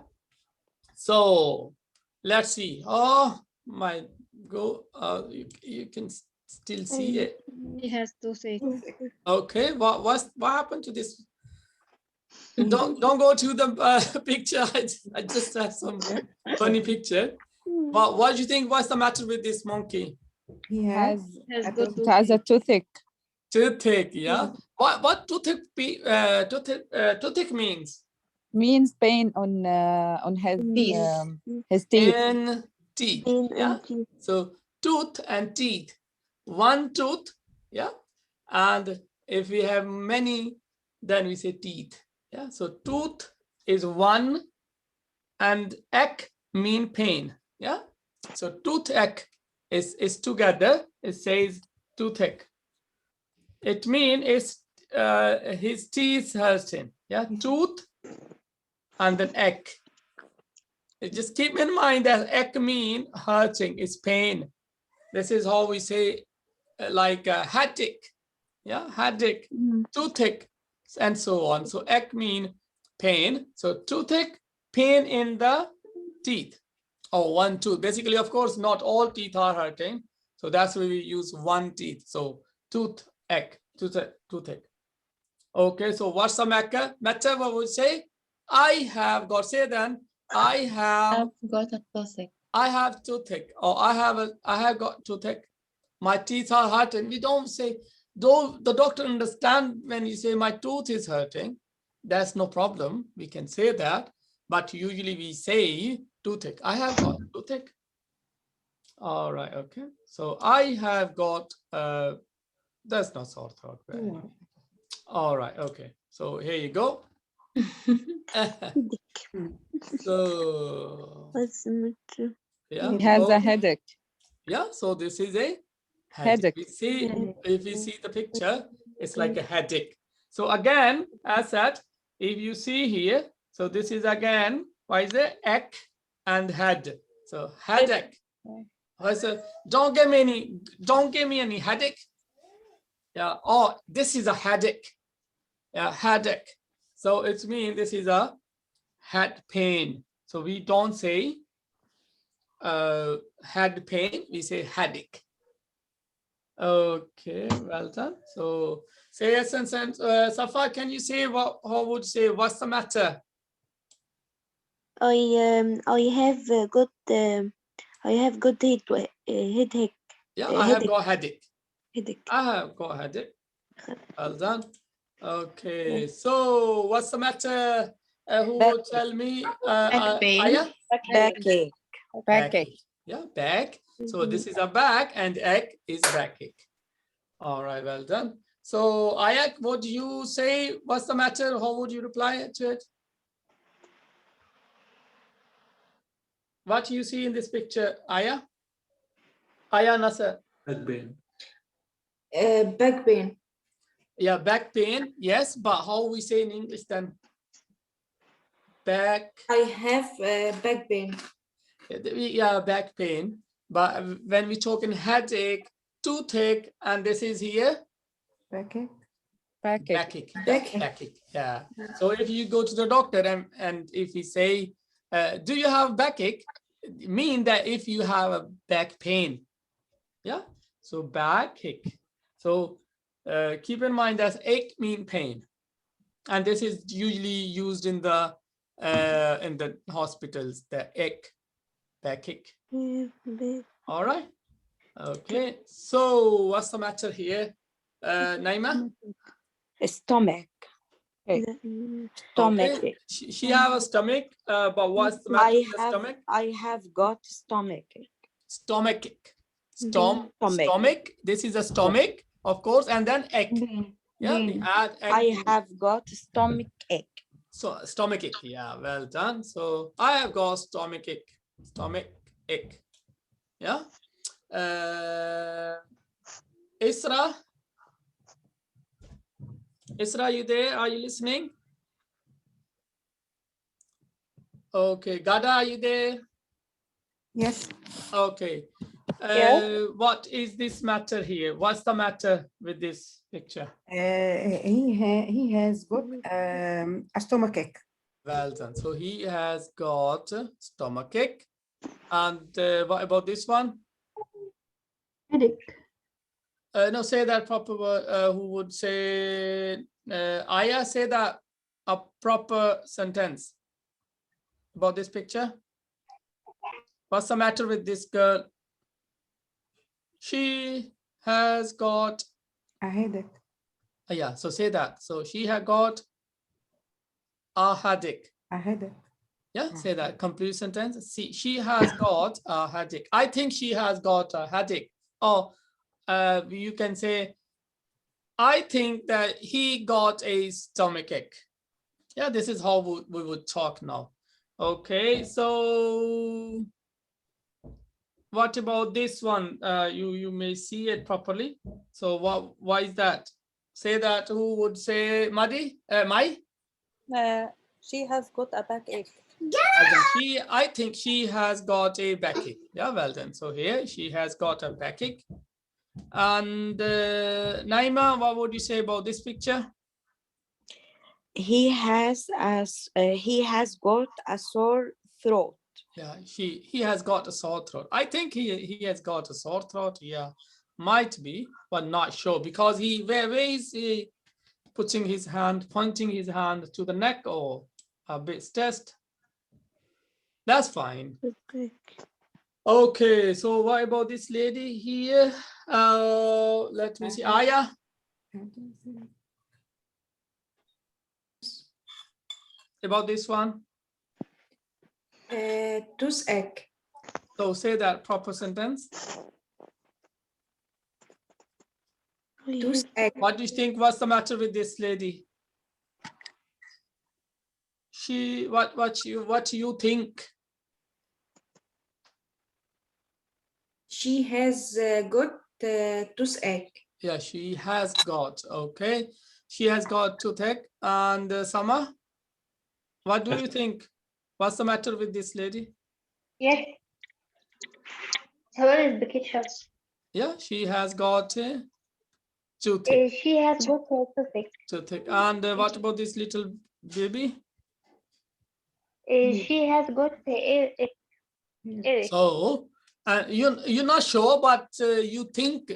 S1: So let's see. Oh my go. You can still see it.
S14: He has toothache.
S1: Okay, what happened to this? Don't go to the picture. I just have some funny picture. What do you think? What's the matter with this monkey?
S6: He
S14: has got
S13: It has a toothache.
S1: Toothache, yeah. What toothache means?
S13: Means pain on his teeth.
S1: In teeth, yeah. So tooth and teeth, one tooth, yeah. And if we have many, then we say teeth, yeah. So tooth is one, and ache mean pain, yeah. So toothache is together. It says toothache. It means it's his teeth hurting, yeah. Tooth and then ache. Just keep in mind that ache mean hurting, is pain. This is how we say like a headache, yeah, headache, toothache, and so on. So ache mean pain. So toothache, pain in the teeth, or one tooth. Basically, of course, not all teeth are hurting. So that's why we use one teeth. So toothache, toothache. Okay, so what's the matter? What would say? I have got, say then, I have
S14: got a toothache.
S1: I have toothache, or I have got toothache. My teeth are hurting. We don't say, though the doctor understand when you say my tooth is hurting, that's no problem. We can say that, but usually we say toothache. I have got toothache. All right, okay. So I have got, that's not sore throat. Right? All right, okay. So here you go. So yeah,
S13: He has a headache.
S1: Yeah, so this is a
S13: Headache.
S1: If you see the picture, it's like a headache. So again, as said, if you see here, so this is again, why is it ache and head? So headache. So don't give me any headache. Yeah. Oh, this is a headache. Yeah, headache. So it means this is a head pain. So we don't say head pain, we say headache. Okay, well done. So say yes and Safa, can you say how would say what's the matter?
S12: I have got headache.
S1: Yeah, I have got headache.
S12: Headache.
S1: I have got headache. Well done. Okay, so what's the matter? Who would tell me?
S6: Back pain.
S1: Aya?
S6: Backache.
S13: Backache.
S1: Yeah, back. So this is a back and ache is backache. All right, well done. So Ayak, what do you say? What's the matter? How would you reply to it? What do you see in this picture, Aya? Aya Nasser.
S15: Back pain.
S7: Back pain.
S1: Yeah, back pain. Yes, but how we say in English then? Back.
S7: I have back pain.
S1: Yeah, back pain. But when we talk in headache, toothache, and this is here.
S6: Backache.
S1: Backache. Backache. Yeah. So if you go to the doctor and if he say, do you have backache? Mean that if you have a back pain. Yeah. So backache. So keep in mind that ache mean pain, and this is usually used in the hospitals. The ache, backache. All right. Okay. So what's the matter here, Naima?
S6: Stomach. Stomach.
S1: Okay. She have a stomach, but what's the matter with the stomach?
S6: I have got stomach.
S1: Stomach. Stomach. This is a stomach, of course, and then ache. Yeah, we add ache.
S6: I have got stomach ache.
S1: So stomach ache. Yeah, well done. So I have got stomach ache. Stomach ache. Yeah. Isra, Isra, are you there? Are you listening? Okay, Gada, are you there?
S2: Yes.
S1: Okay. What is this matter here? What's the matter with this picture?
S2: He has got a stomachache.
S1: Well done. So he has got stomachache. And what about this one?
S8: Headache.
S1: No, say that proper word. Who would say? Aya, say that a proper sentence about this picture. What's the matter with this girl? She has got
S2: a headache.
S1: Yeah, so say that. So she had got a headache.
S2: A headache.
S1: Yeah, say that. Complete sentence. See, she has got a headache. I think she has got a headache. Or you can say, I think that he got a stomachache. Yeah, this is how we would talk now. Okay, so what about this one? You may see it properly. So why is that? Say that. Who would say Madi? Mai?
S11: She has got a backache.
S1: I think she has got a backache. Yeah, well done. So here she has got a backache. And Naima, what would you say about this picture?
S6: He has got a sore throat.
S1: Yeah, he has got a sore throat. I think he has got a sore throat. Yeah, might be, but not sure because where is he putting his hand, pointing his hand to the neck or a bit chest? That's fine. Okay, so what about this lady here? Let me see. Aya. About this one.
S7: Toothache.
S1: So say that proper sentence.
S7: Toothache.
S1: What do you think? What's the matter with this lady? What you think?
S7: She has got toothache.
S1: Yeah, she has got. Okay, she has got toothache. And Sama, what do you think? What's the matter with this lady?
S15: Yes. What is the picture?
S1: Yeah, she has got a toothache.
S15: She has got a toothache.
S1: Toothache. And what about this little baby?
S15: She has got a earache.
S1: So you're not sure, but you think,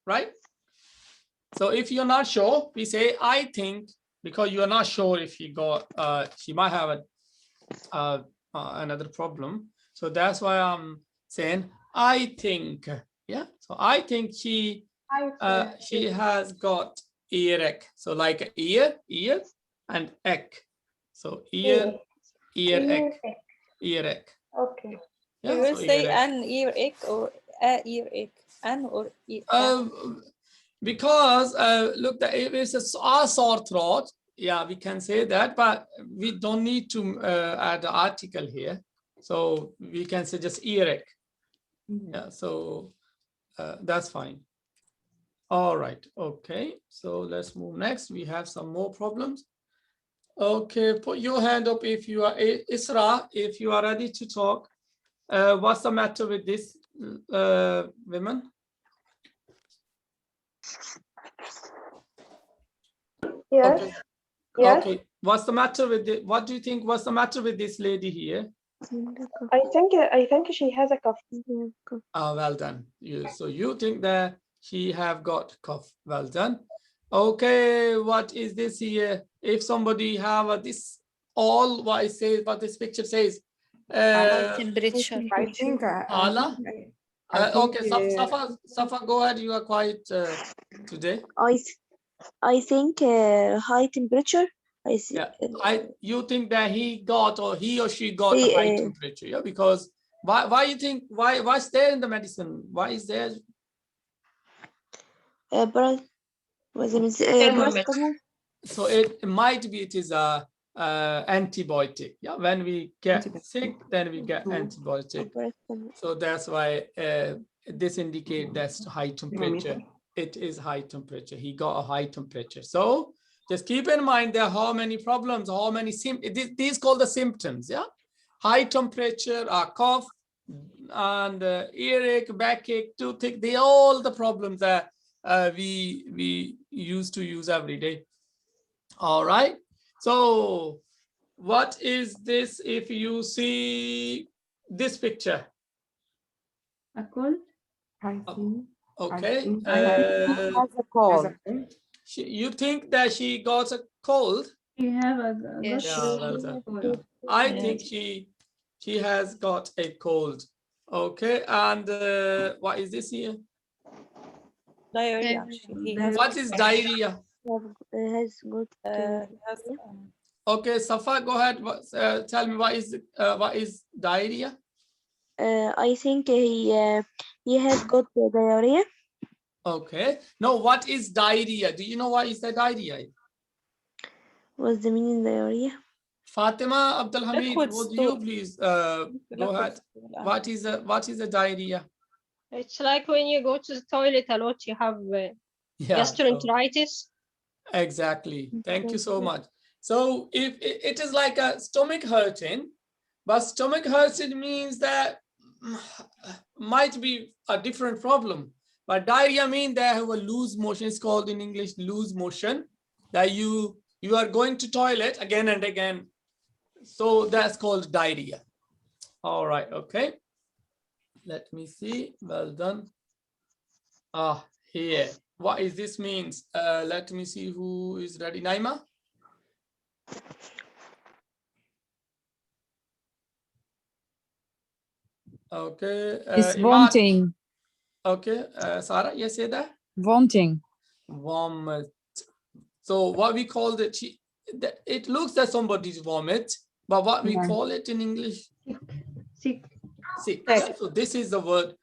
S1: right? So if you're not sure, we say I think, because you're not sure if she might have another problem. So that's why I'm saying I think. Yeah. So I think she has got earache. So like ear and ache. So earache.
S15: Okay.
S11: Yeah, you will
S1: so
S11: say
S1: earache.
S11: an earache or a earache. An or ear.
S1: Because look, if it's a sore throat, yeah, we can say that, but we don't need to add the article here. So we can say just earache. Yeah, so that's fine. All right, okay, so let's move next. We have some more problems. Okay, put your hand up if you are, Isra, if you are ready to talk. What's the matter with this women?
S15: Yes.
S1: Okay.
S15: Yes.
S1: Okay. What's the matter with it? What do you think? What's the matter with this lady here?
S15: I think she has a cough.
S1: Well done. So you think that she have got cough. Well done. Okay. What is this here? If somebody have this, all what I say, what this picture says.
S3: Temperature.
S2: I think.
S1: Allah. Okay. Safa, go ahead. You are quiet today.
S5: I think high temperature.
S1: Yeah, you think that he or she got a high temperature? Yeah, because why you think what's there in the medicine? Why is there? So it might be it is a antibiotic. Yeah, when we get sick, then we get antibiotic. So that's why this indicates that's high temperature. It is high temperature. He got a high temperature. So Just keep in mind there are how many problems, how many these called the symptoms, yeah? High temperature, cough, and earache, backache, toothache, they all the problems that we used to use every day. All right. So what is this if you see this picture?
S8: A cold.
S1: Okay.
S6: Has a cold.
S1: You think that she got a cold?
S8: She have a
S3: Yes.
S1: I think she has got a cold. Okay, and what is this here?
S11: Diarrhea.
S1: What is diarrhea?
S6: Has good.
S1: Okay, Safa, go ahead. Tell me what is diarrhea?
S12: I think he has got diarrhea.
S1: Okay. No, what is diarrhea? Do you know what is the diarrhea?
S12: What's the meaning diarrhea?
S1: Fatima Abdul Hamid,
S11: Liquid
S1: would
S11: stool.
S1: you please go ahead? What is a diarrhea?
S14: It's like when you go to the toilet a lot, you have gastroenteritis.
S1: Exactly. Thank you so much. So if it is like a stomach hurting, but stomach hurting means that might be a different problem. But diarrhea means they have a loose motion. It's called in English loose motion. That you are going to toilet again and again. So that's called diarrhea. All right. Okay. Let me see. Well done. Here. What is this means? Let me see who is ready. Naima? Okay.
S13: It's
S1: Imad?
S13: vomiting.
S1: Okay. Sarah, yes, say that?
S13: Vomiting.
S1: Vomit. So what we call it looks like somebody's vomit, but what we call it in English?
S8: Sick.
S1: Sick. Yeah, so this is the word.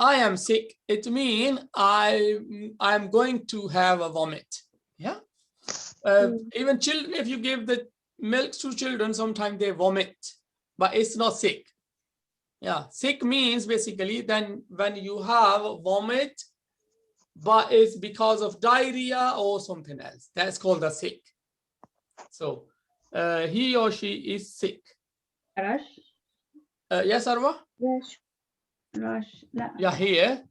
S1: I am sick. It means I'm going to have a vomit. Yeah. Even children, if you give the milk to children, sometimes they vomit, but it's not sick. Yeah. Sick means basically then when you have a vomit, but it's because of diarrhea or something else. That's called a sick. So he or she is sick.
S8: Rush.
S1: Yes, Arwa?
S12: Yes.
S8: Rush. لا.
S1: Yeah, here.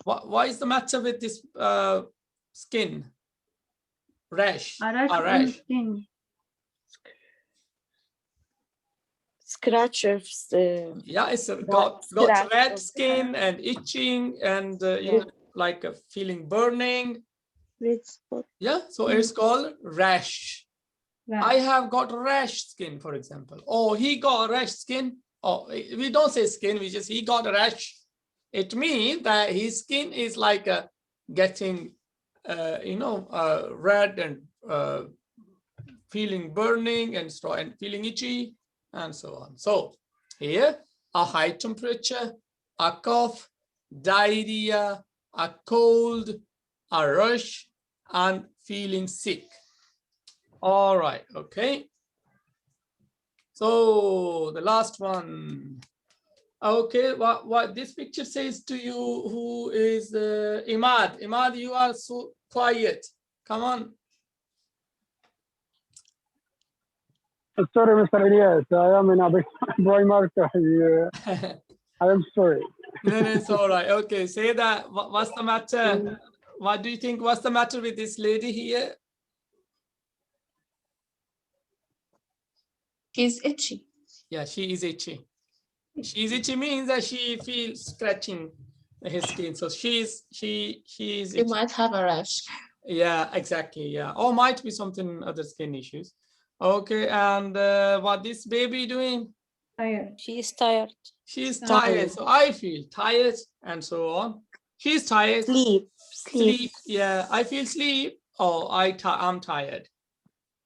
S1: What is the matter with this skin? Rash.
S8: A rash
S1: A
S8: on
S1: rash.
S8: skin.
S6: Scratches.
S1: Yeah, it's got red
S6: of
S1: skin and itching and like a feeling burning.
S12: Red spot.
S1: Yeah, so it's called rash. I have got rash skin, for example. Oh, he got rash skin. Oh, we don't say skin, we just he got a rash. It means that his skin is like getting, red and feeling burning and feeling itchy and so on. So here, a high temperature, a cough, diarrhea, a cold, a rush, and feeling sick. All right, okay. So the last one. Okay, what this picture says to you, who is Imad? Imad, you are so quiet. Come on.
S16: Sorry, Mr. Elias, I am in a big Primark. I am sorry.
S1: No, it's all right. Okay, say that. What's the matter? What do you think? What's the matter with this lady here?
S9: She's itchy.
S1: Yeah, she is itchy. She's itchy means that she feels scratching his skin. So she is
S14: You might have a rash.
S1: Yeah, exactly. Yeah. Or might be something other skin issues. Okay, and what this baby doing?
S8: Tired.
S3: She is tired.
S1: She's tired. So I feel tired and so on. She's tired. Sleep. Yeah, I feel sleep. Oh, I'm tired.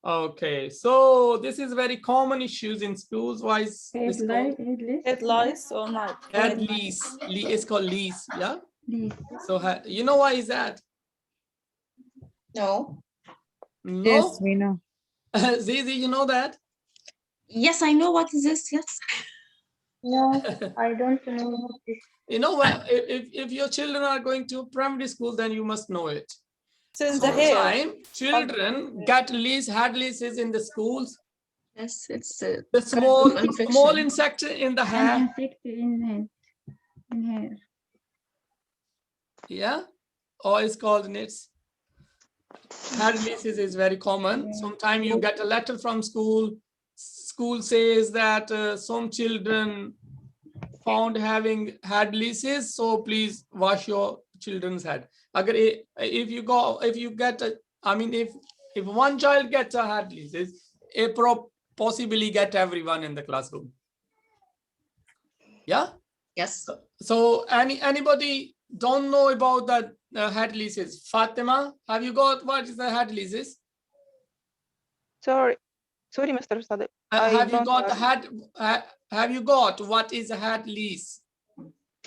S1: Okay, so this is very common issues in schools. Why is this called?
S11: Head lice or night?
S1: Head lice. It's called lice. Yeah. So you know why is that?
S9: No.
S1: No.
S13: Yes, we know.
S1: Zizi, you know that?
S9: Yes, I know what is this. Yes.
S12: No, I don't know what this.
S1: You know, if your children are going to primary school, then you must know it.
S11: in the hair.
S1: Sometimes children get had leases in the schools.
S9: Yes, it's
S1: The small
S9: infection.
S1: insect in the
S8: An
S1: hair.
S8: insect in hair.
S1: Yeah, or it's called nits. Had leases is very common. Sometimes you get a letter from school. School says that some children found having had leases, so please wash your children's head. If one child gets a had leases, it possibly get everyone in the classroom. Yeah.
S9: Yes.
S1: So anybody don't know about that had leases? Fatima, have you got what is the had leases?
S15: Sorry, Mr. Sadiq.
S1: Have you got what is a had lease?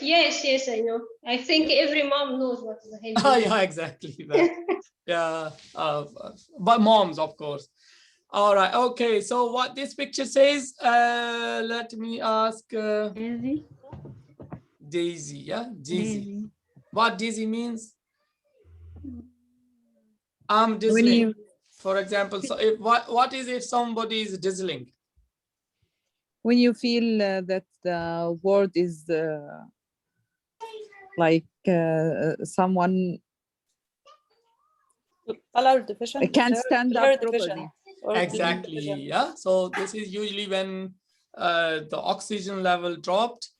S14: Yes, I know. I think every mom knows what is a head
S1: Oh,
S14: lease.
S1: yeah, exactly. Yeah, but moms, of course. All right. Okay. So what this picture says, let me ask.
S8: Daisy.
S1: Daisy. Yeah, Daisy.
S8: Daisy.
S1: What Daisy means? I'm dizzling. For example, so if what is if somebody is dizzling?
S13: When you feel that the word is like someone
S11: color division
S13: can't stand up properly.
S1: Exactly. Yeah. So this is usually when the oxygen level dropped,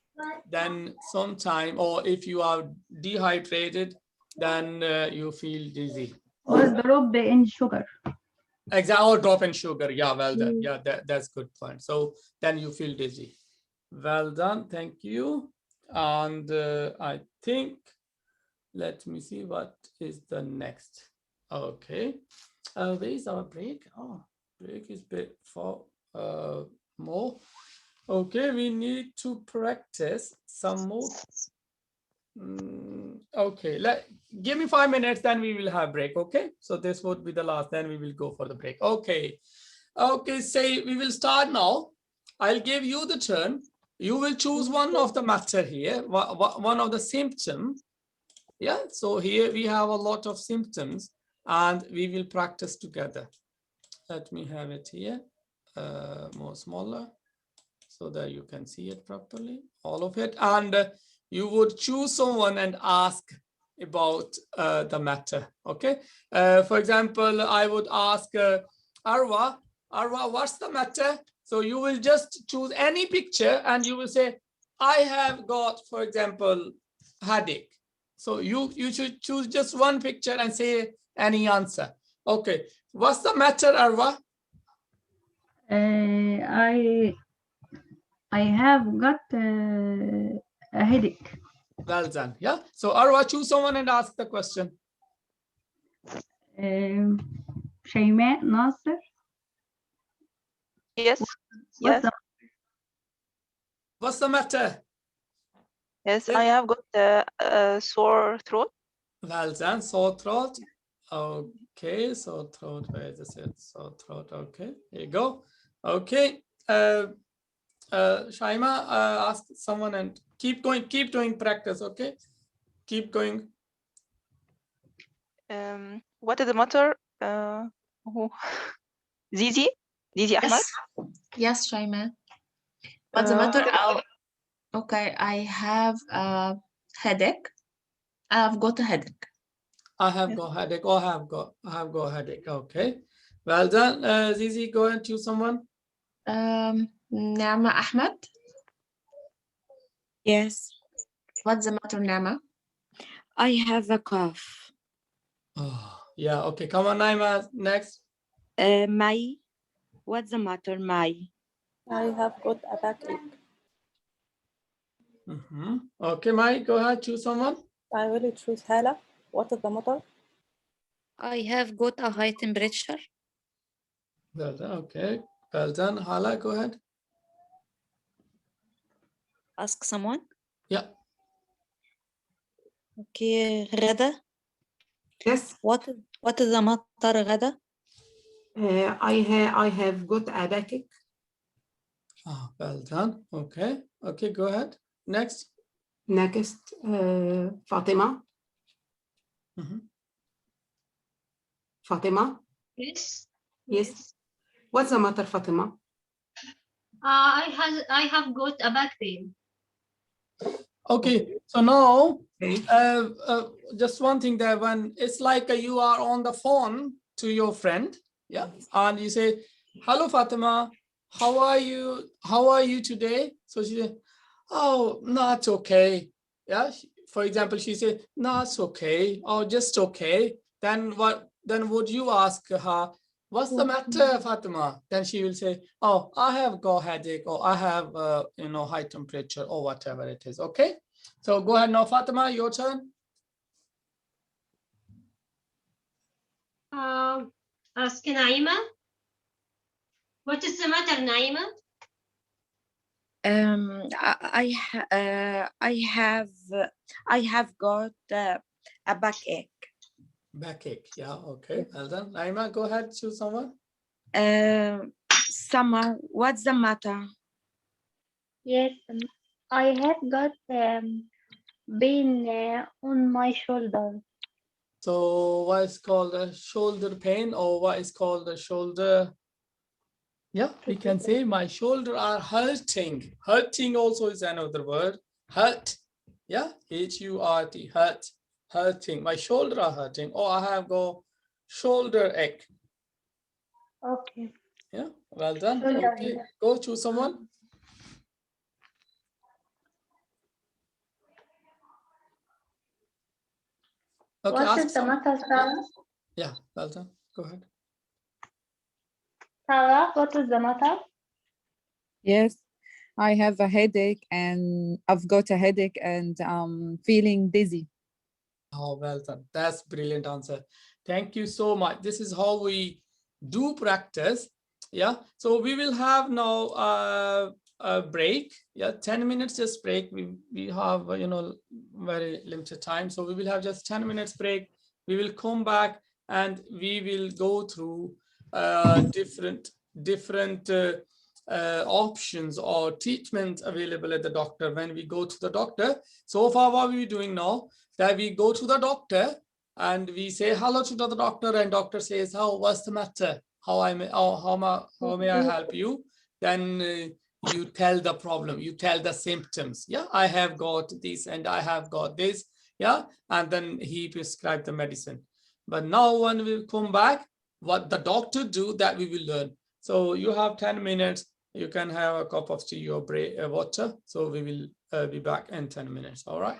S1: then sometime, or if you are dehydrated, then you feel dizzy.
S8: Or drop in sugar.
S1: Exactly. Or drop in sugar. Yeah. Well done. Yeah. That's good point. So then you feel dizzy. Well done. Thank you. And I think, let me see what is the next. Okay. Where is our break? Oh, break is bit for more. Okay, we need to practice some more. Okay, give me 5 minutes, then we will have break. Okay, so this would be the last, then we will go for the break. Okay, say we will start now. I'll give you the turn. You will choose one of the matter here, one of the symptom. Yeah, so here we have a lot of symptoms and we will practice together. Let me have it here, more smaller, so that you can see it properly, all of it. And you would choose someone and ask about the matter, okay? For example, I would ask Arwa, what's the matter? So you will just choose any picture and you will say, I have got, for example, headache. So you should choose just one picture and say any answer. Okay, what's the matter, Arwa?
S8: I have got a headache.
S1: Well done. Yeah. So Arwa, choose someone and ask the question.
S8: Shayma Nasser.
S15: Yes.
S1: What's the matter?
S15: Yes, I have got a sore throat.
S1: Well done. Sore throat. Okay. Sore throat. Where is it? Sore throat. Okay. Here you go. Okay. Shaima, ask someone and keep going. Keep doing practice. Okay. Keep going.
S15: What is the matter? Zizi Ahmad.
S9: Yes, Shaima. What's the matter? Okay, I have a headache. I've got a headache.
S1: I have got headache. Or I have got headache. Okay. Well done. Zizi, go and choose someone.
S9: Nama Ahmed.
S6: Yes.
S9: What's the matter, Nama?
S6: I have a cough.
S1: Oh, yeah. Okay. Come on, Naima. Next.
S6: Mai. What's the matter, Mai?
S11: I have got a backache.
S1: Okay, Mai, go ahead. Choose someone.
S11: I will choose Hala. What is the matter?
S3: I have got a high temperature.
S1: Well done. Okay. Well done. Hala, go ahead.
S3: Ask someone.
S1: Yeah.
S3: Okay, Ghada.
S2: Yes.
S3: What is the matter, Ghada?
S2: I have got a backache.
S1: Oh, well done. Okay. Okay, go ahead. Next.
S2: Next, Fatima.
S17: Fatima?
S14: Yes.
S17: Yes. What's the matter, Fatima?
S14: I have got a back pain.
S1: Okay, so now just one thing there, when it's like you are on the phone to your friend, yeah, and you say, hello Fatima, how are you today? So she said, oh, no, it's okay. Yeah, for example, she said, no, it's okay, or just okay. Then would you ask her, what's the matter, Fatima? Then she will say, oh, I have got headache, or I have high temperature, or whatever it is. Okay, so go ahead now, Fatima, your turn.
S14: Ask Naima. What is the matter, Naima?
S6: I have got a backache.
S1: Backache, yeah, okay. Well done. Naima, go ahead, choose someone.
S6: Summer, what's the matter?
S18: Yes, I have got pain on my shoulder.
S1: So what is called a shoulder pain, or what is called a shoulder? Yeah, we can say my shoulder are hurting. Hurting also is another word. Hurt. Yeah, H-U-R-T, hurt. Hurting. My shoulder are hurting. Oh, I have got shoulder ache.
S18: Okay.
S1: Yeah, well done.
S18: Shoulder
S1: Okay,
S18: ache.
S1: go choose someone. Okay,
S18: What
S1: ask
S18: is the
S1: someone.
S18: matter, Sarah?
S1: Yeah, well done. Go ahead.
S18: Sarah, what is the matter?
S13: Yes, I have a headache and I've got a headache and feeling dizzy.
S1: Oh, well done. That's brilliant answer. Thank you so much. This is how we do practice. Yeah. So we will have now a break. Yeah, 10 minutes just break. We have very limited time, so we will have just 10 minutes break. We will come back and we will go through different options or treatment available at the doctor when we go to the doctor. So far, what we're doing now, that we go to the doctor and we say hello to the doctor, and doctor says, oh, what's the matter? How may I help you? Then you tell the problem, you tell the symptoms. Yeah, I have got this and I have got this. Yeah, and then he prescribed the medicine. But now when we come back, what the doctor do, that we will learn. So you have 10 minutes. You can have a cup of tea or water. So we will be back in 10 minutes. All right.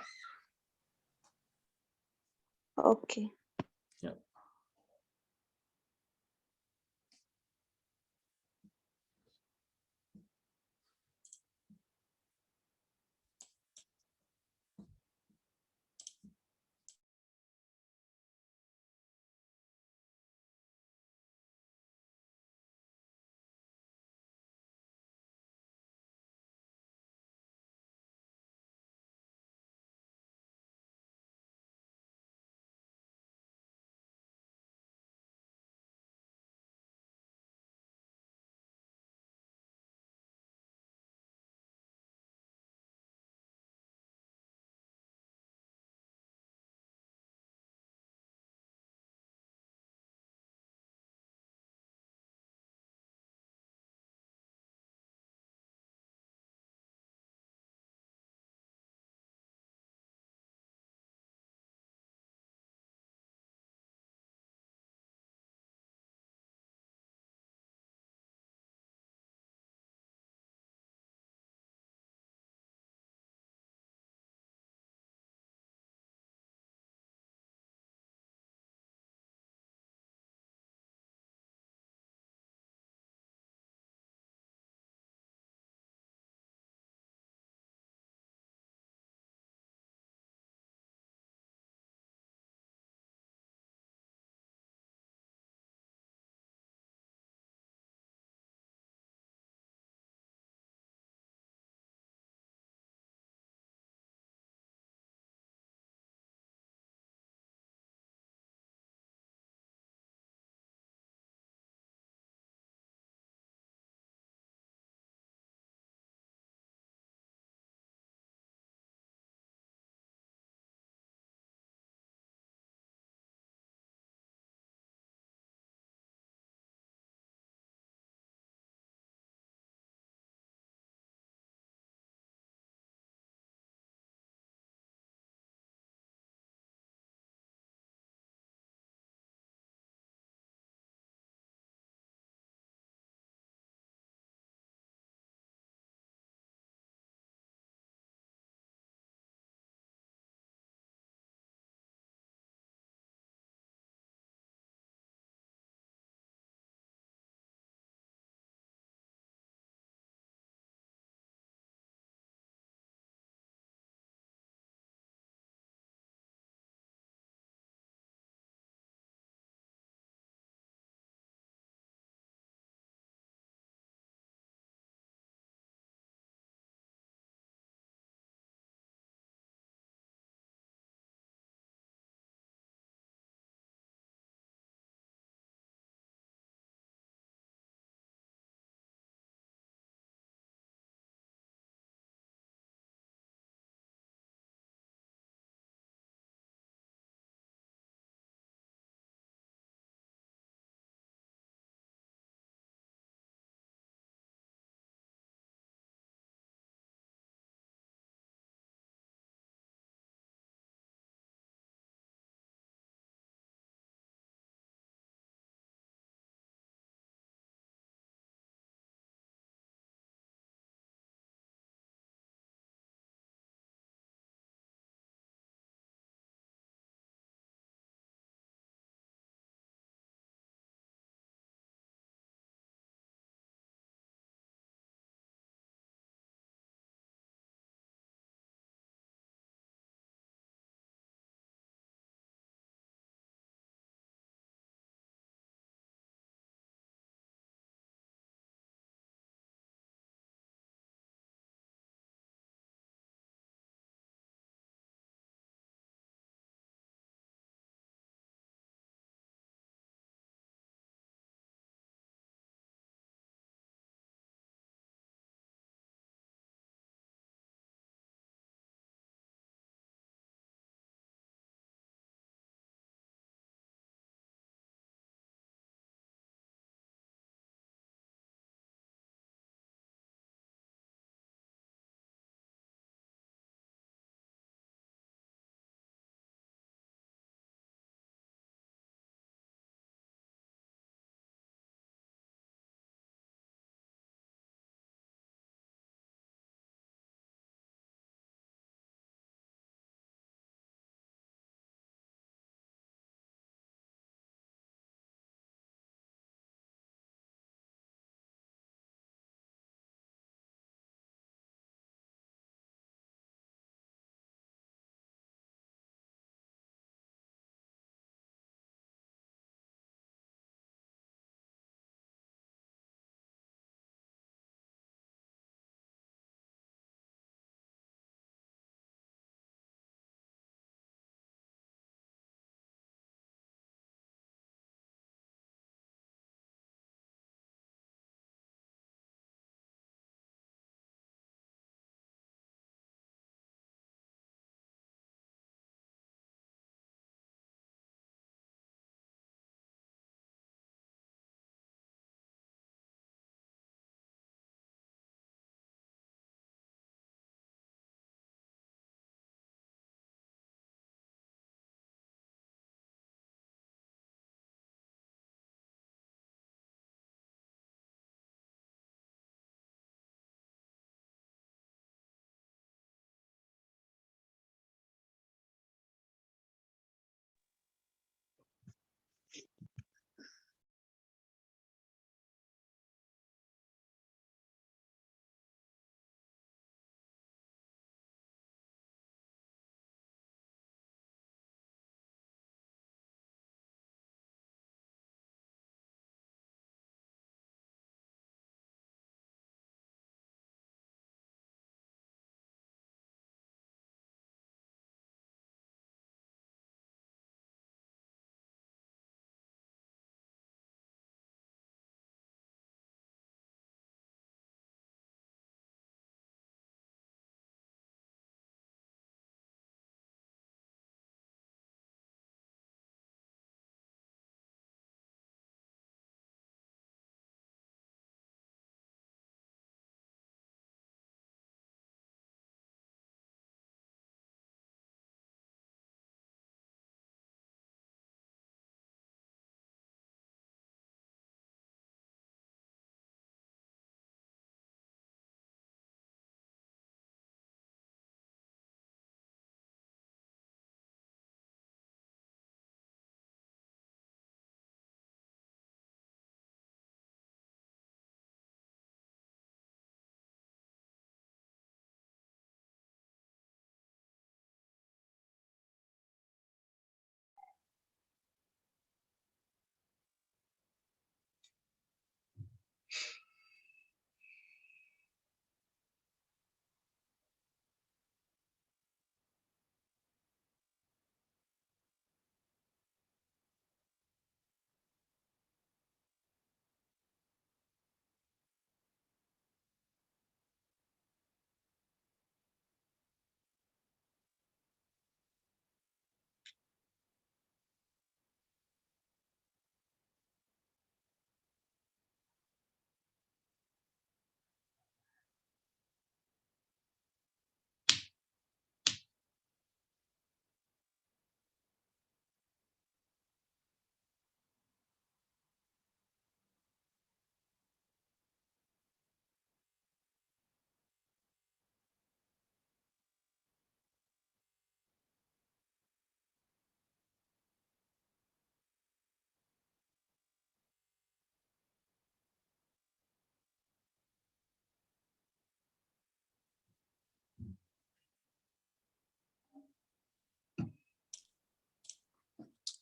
S18: Okay.
S1: Yeah.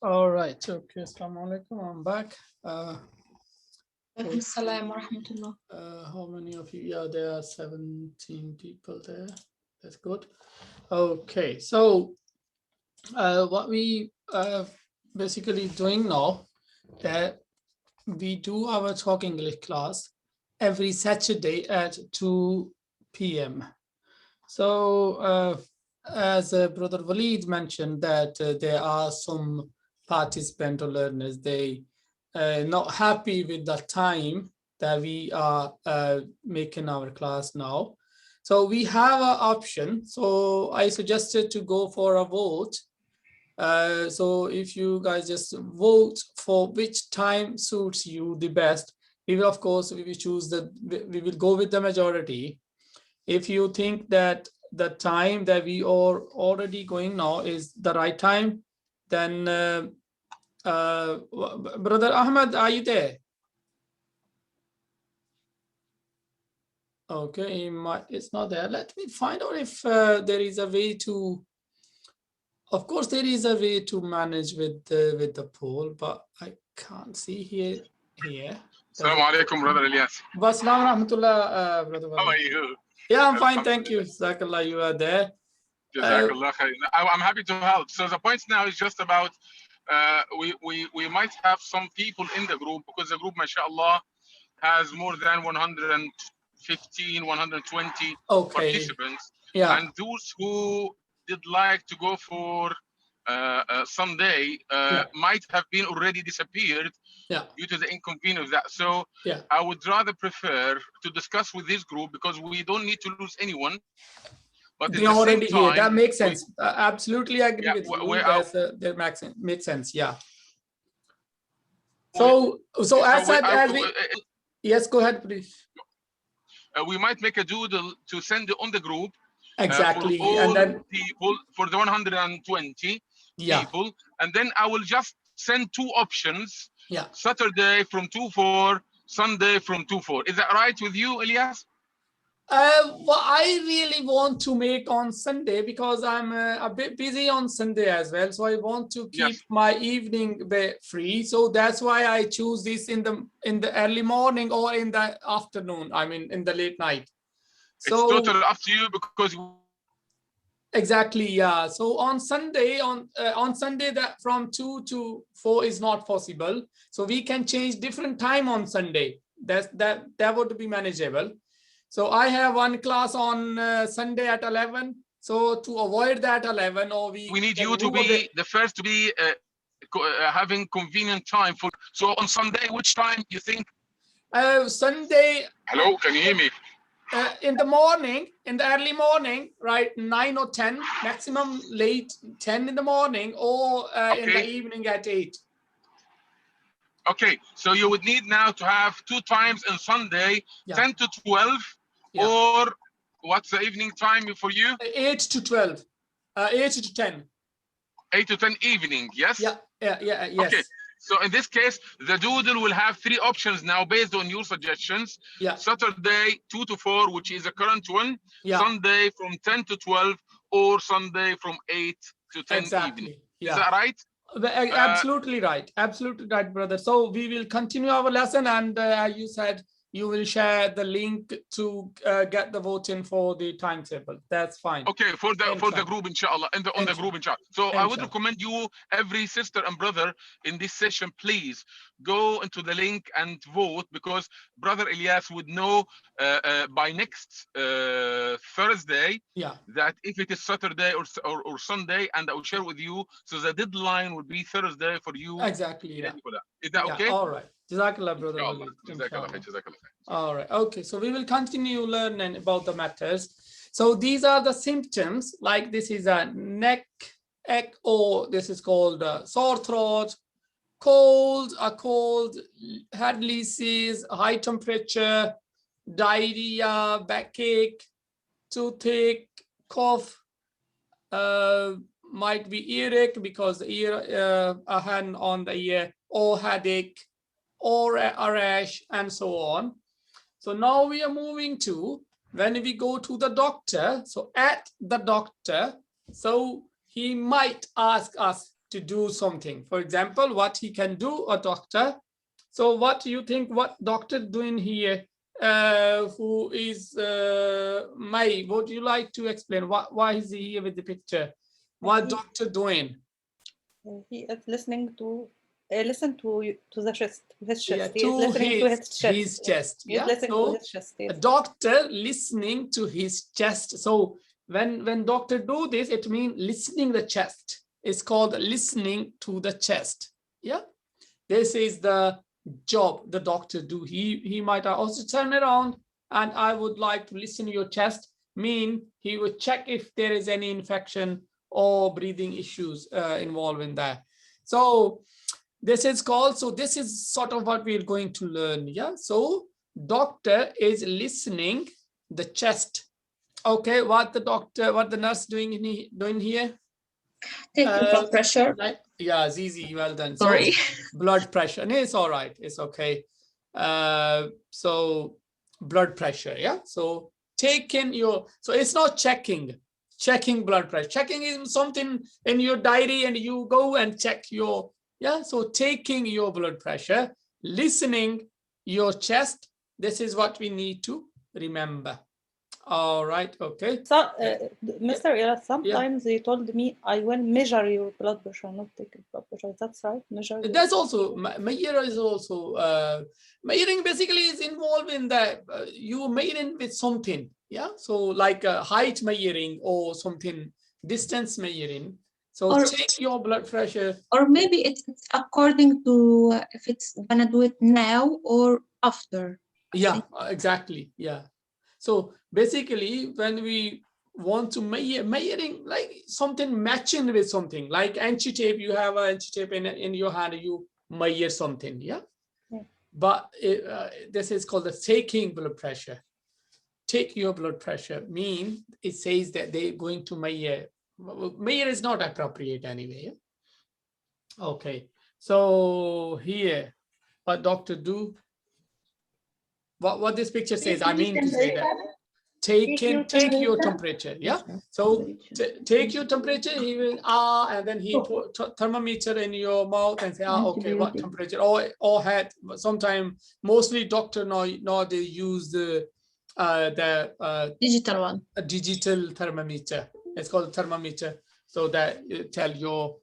S1: All right. Okay. Assalamu alaikum. I'm back.
S9: Assalam wa rahmatullah.
S1: How many of you? Yeah, there are 17 people there. That's good. Okay. So what we basically doing now that we do our talk English class every Saturday at 2 p.m. So as Brother Waleed mentioned that there are some participant or learners, they not happy with the time that we are making our class now. So we have an option. So I suggested to go for a vote. So if you guys just vote for which time suits you the best, we will, of course, we will choose we will go with the majority. If you think that the time that we are already going now is the right time, then Brother Ahmed, are you there? Okay, it's not there. Let me find out if there is a way to. Of course, there is a way to manage with the poll, but I can't see here.
S19: Assalamu alaikum, Brother Ilyas.
S1: Wassalamu rahmatullah, Brother Waleed.
S19: How are you?
S1: Yeah, I'm fine, thank you. Jazakallah, you are there.
S19: Jazakallah khair. I'm happy to help. So the point now is just about we might have some people in the group because the group, mashallah, has more than 115, 120 participants.
S1: Yeah.
S19: And those who did like to go for Sunday might have been already disappeared due to the inconvenience of that. So I would rather prefer to discuss with this group because we don't need to lose anyone. But
S1: They're already here. That makes sense. Absolutely agree with you. That makes sense. Yeah. So as we yes, go ahead, please.
S19: We might make a doodle to send on the group.
S1: Exactly.
S19: For all
S1: and then
S19: people, for the 120 people, and then I will just send two options.
S1: Yeah.
S19: Saturday from 2-4, Sunday from 2-4. Is that right with you, Ilyas?
S1: Well, I really want to make on Sunday because I'm a bit busy on Sunday as well. So I want to keep my evening free. So that's why I choose this in the early morning or in the afternoon. I mean, in the late night. So
S19: it's totally up to you because
S1: exactly, yeah. So on Sunday, on Sunday that from 2 to 4 is not possible. So we can change different time on Sunday. That would be manageable. So I have one class on Sunday at 11. So to avoid that 11, or we
S19: need you to be the first to be having convenient time for. So on Sunday, which time you think?
S1: Sunday.
S19: Hello, can you hear me?
S1: In the morning, in the early morning, right, 9 or 10, maximum late 10 in the morning, or in the evening at 8.
S19: Okay, so you would need now to have two times on Sunday, 10 to 12, or what's the evening time for you?
S1: 8 to 12, 8 to 10.
S19: 8 to 10 evening, yes?
S1: Yeah, yes.
S19: Okay, so in this case, the doodle will have three options now based on your suggestions.
S1: Yeah.
S19: Saturday 2 to 4, which is the current one.
S1: Yeah.
S19: Sunday from 10 to 12, or Sunday from 8 to 10 evening.
S1: Yeah.
S19: Is that right?
S1: Absolutely right. Absolutely right, brother. So we will continue our lesson, and you said you will share the link to get the voting for the timetable. That's fine.
S19: Okay, for the group, inshallah, on the group, inshallah. So I would recommend you, every sister and brother in this session, please go into the link and vote, because Brother Ilyas would know by next Thursday that if it is Saturday or Sunday, and I will share with you. So the deadline would be Thursday for you.
S1: Exactly. Yeah.
S19: Is that okay?
S1: All right. Jazakallah, brother. All right. Okay. So we will continue learning about the matters. So these are the symptoms. Like this is a neck ache, or this is called sore throat, cold, head leases, high temperature, diarrhea, backache, toothache, cough, might be earache because the ear, a hand on the ear, or headache, or a rash, and so on. So now we are moving to when we go to the doctor. So at the doctor, so he might ask us to do something. For example, what he can do, a doctor. So what do you think what doctor doing here? Who is May? Would you like to explain? Why is he here with the picture? What doctor doing?
S11: He is listening to listen to the chest. His chest.
S1: Yeah,
S11: He is listening to his chest.
S1: His chest.
S11: He is
S1: Yeah.
S11: listening
S1: So
S11: to his chest. Yes.
S1: a doctor listening to his chest. So when doctor do this, it means listening the chest. It's called listening to the chest. Yeah. This is the job the doctor do. He might also turn around and I would like to listen to your chest. Mean he would check if there is any infection or breathing issues involved in that. So this is called, so this is sort of what we're going to learn. Yeah. So doctor is listening the chest. Okay. What the nurse doing here?
S9: Take your blood pressure.
S1: Yeah, Zizi, well done.
S9: Sorry.
S1: So, blood pressure. No, it's all right. It's okay. So blood pressure. Yeah. So taking your, so it's not checking blood pressure. Checking is something in your diary and you go and check your, yeah. So taking your blood pressure, listening your chest. This is what we need to remember. All right. Okay.
S11: So, Mr. Ira, sometimes they told me I will measure your blood pressure, not take your blood pressure. That's right. Measure.
S1: That's also measure is also measuring basically is involved in that you measuring with something. Yeah. So like height measuring or something, distance measuring. So
S9: Or-
S1: take your blood pressure.
S9: Or maybe it's according to if it's gonna do it now or after.
S1: Yeah, exactly. Yeah. So basically, when we want to measuring like something matching with something, like anti-tape, you have an anti-tape in your hand, you measure something. Yeah. But this is called the taking blood pressure. Take your blood pressure mean it says that they're going to measure. Measure is not appropriate anyway. Yeah? Okay. So here, what doctor do? What this picture says, I mean to say that take your temperature. Yeah. So take your temperature. He will and then he put thermometer in your mouth and say okay, what temperature or had sometimes mostly doctor now they use the
S9: digital one,
S1: a digital thermometer. It's called thermometer, so that it tell your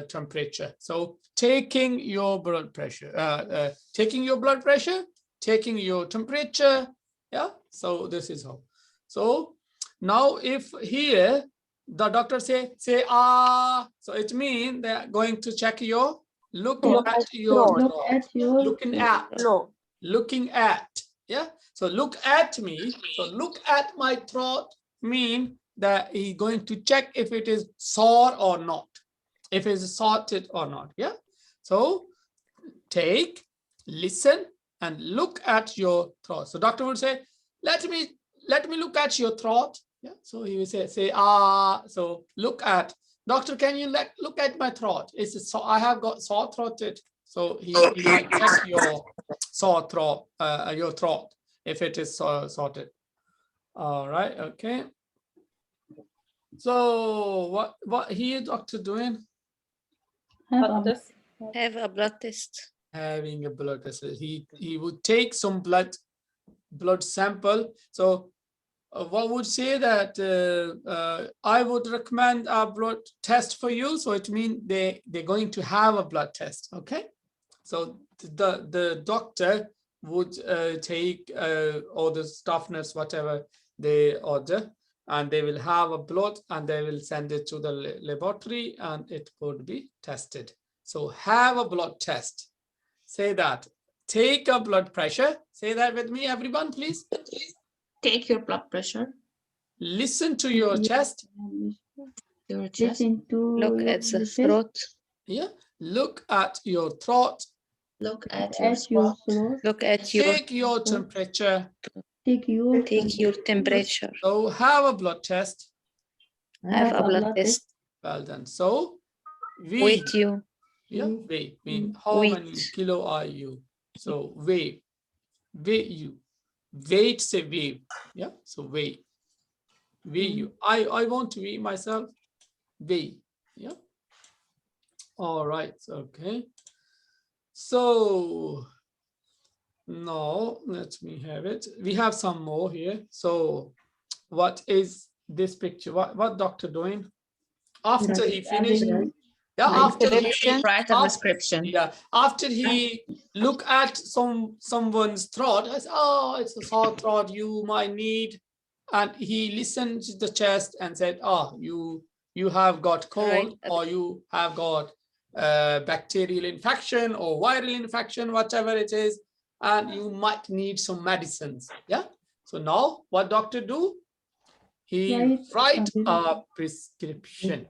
S1: temperature. So taking your blood pressure, taking your blood pressure, taking your temperature. Yeah. So this is how. So now if here the doctor say so it means they're going to check your looking at yeah. So look at me. So look at my throat mean that he's going to check if it is sore or not, if it's sorted or not. Yeah. So take, listen, and look at your throat. So doctor would say, let me look at your throat. Yeah. So he will say so look at, doctor, can you look at my throat? So I have got sore throated. So he might check your sore throat, your throat, if it is sorted. All right. Okay. So what here doctor doing?
S3: Have a blood test.
S1: Having a blood test. He would take some blood sample. So what would say that I would recommend a blood test for you. So it means they're going to have a blood test. Okay. So the doctor would take or the staff nurse, whatever they order, and they will have a blood and they will send it to the laboratory and it could be tested. So have a blood test. Say that. Take a blood pressure. Say that with me, everyone, please.
S9: Take your blood pressure.
S1: Listen to your chest.
S9: Your chest.
S3: Look at the throat.
S1: Yeah. Look at your throat.
S9: Look at your throat.
S3: Look at your.
S1: Take your temperature.
S8: Take
S3: your temperature.
S1: So have a blood test.
S3: Have a blood test.
S1: Well done. So
S3: weight you.
S1: Yeah, weight mean how many kilo are you? So weight you. Weight say weight. Yeah. So weigh you. I want to weigh myself. Weigh. Yeah. All right, okay. So now let me have it. We have some more here. So what is this picture? What doctor doing? After he finished, yeah, after he
S9: Write a prescription.
S1: Yeah, after he look at someone's throat, I said, oh, it's a sore throat, you might need, and he listened to the chest and said, oh, you have got cold, or you have got bacterial infection or viral infection, whatever it is, and you might need some medicines. Yeah. So now what doctor do? He write a prescription.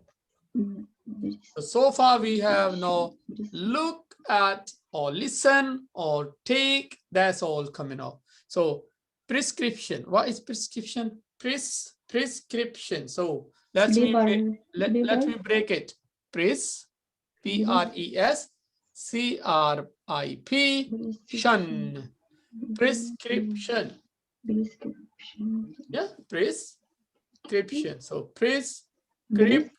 S1: So far we have no look at or listen or take, that's all coming up. So prescription, what is prescription? Prescription. So let me break it. Prescription. Prescription. Yeah, prescription. So prescription.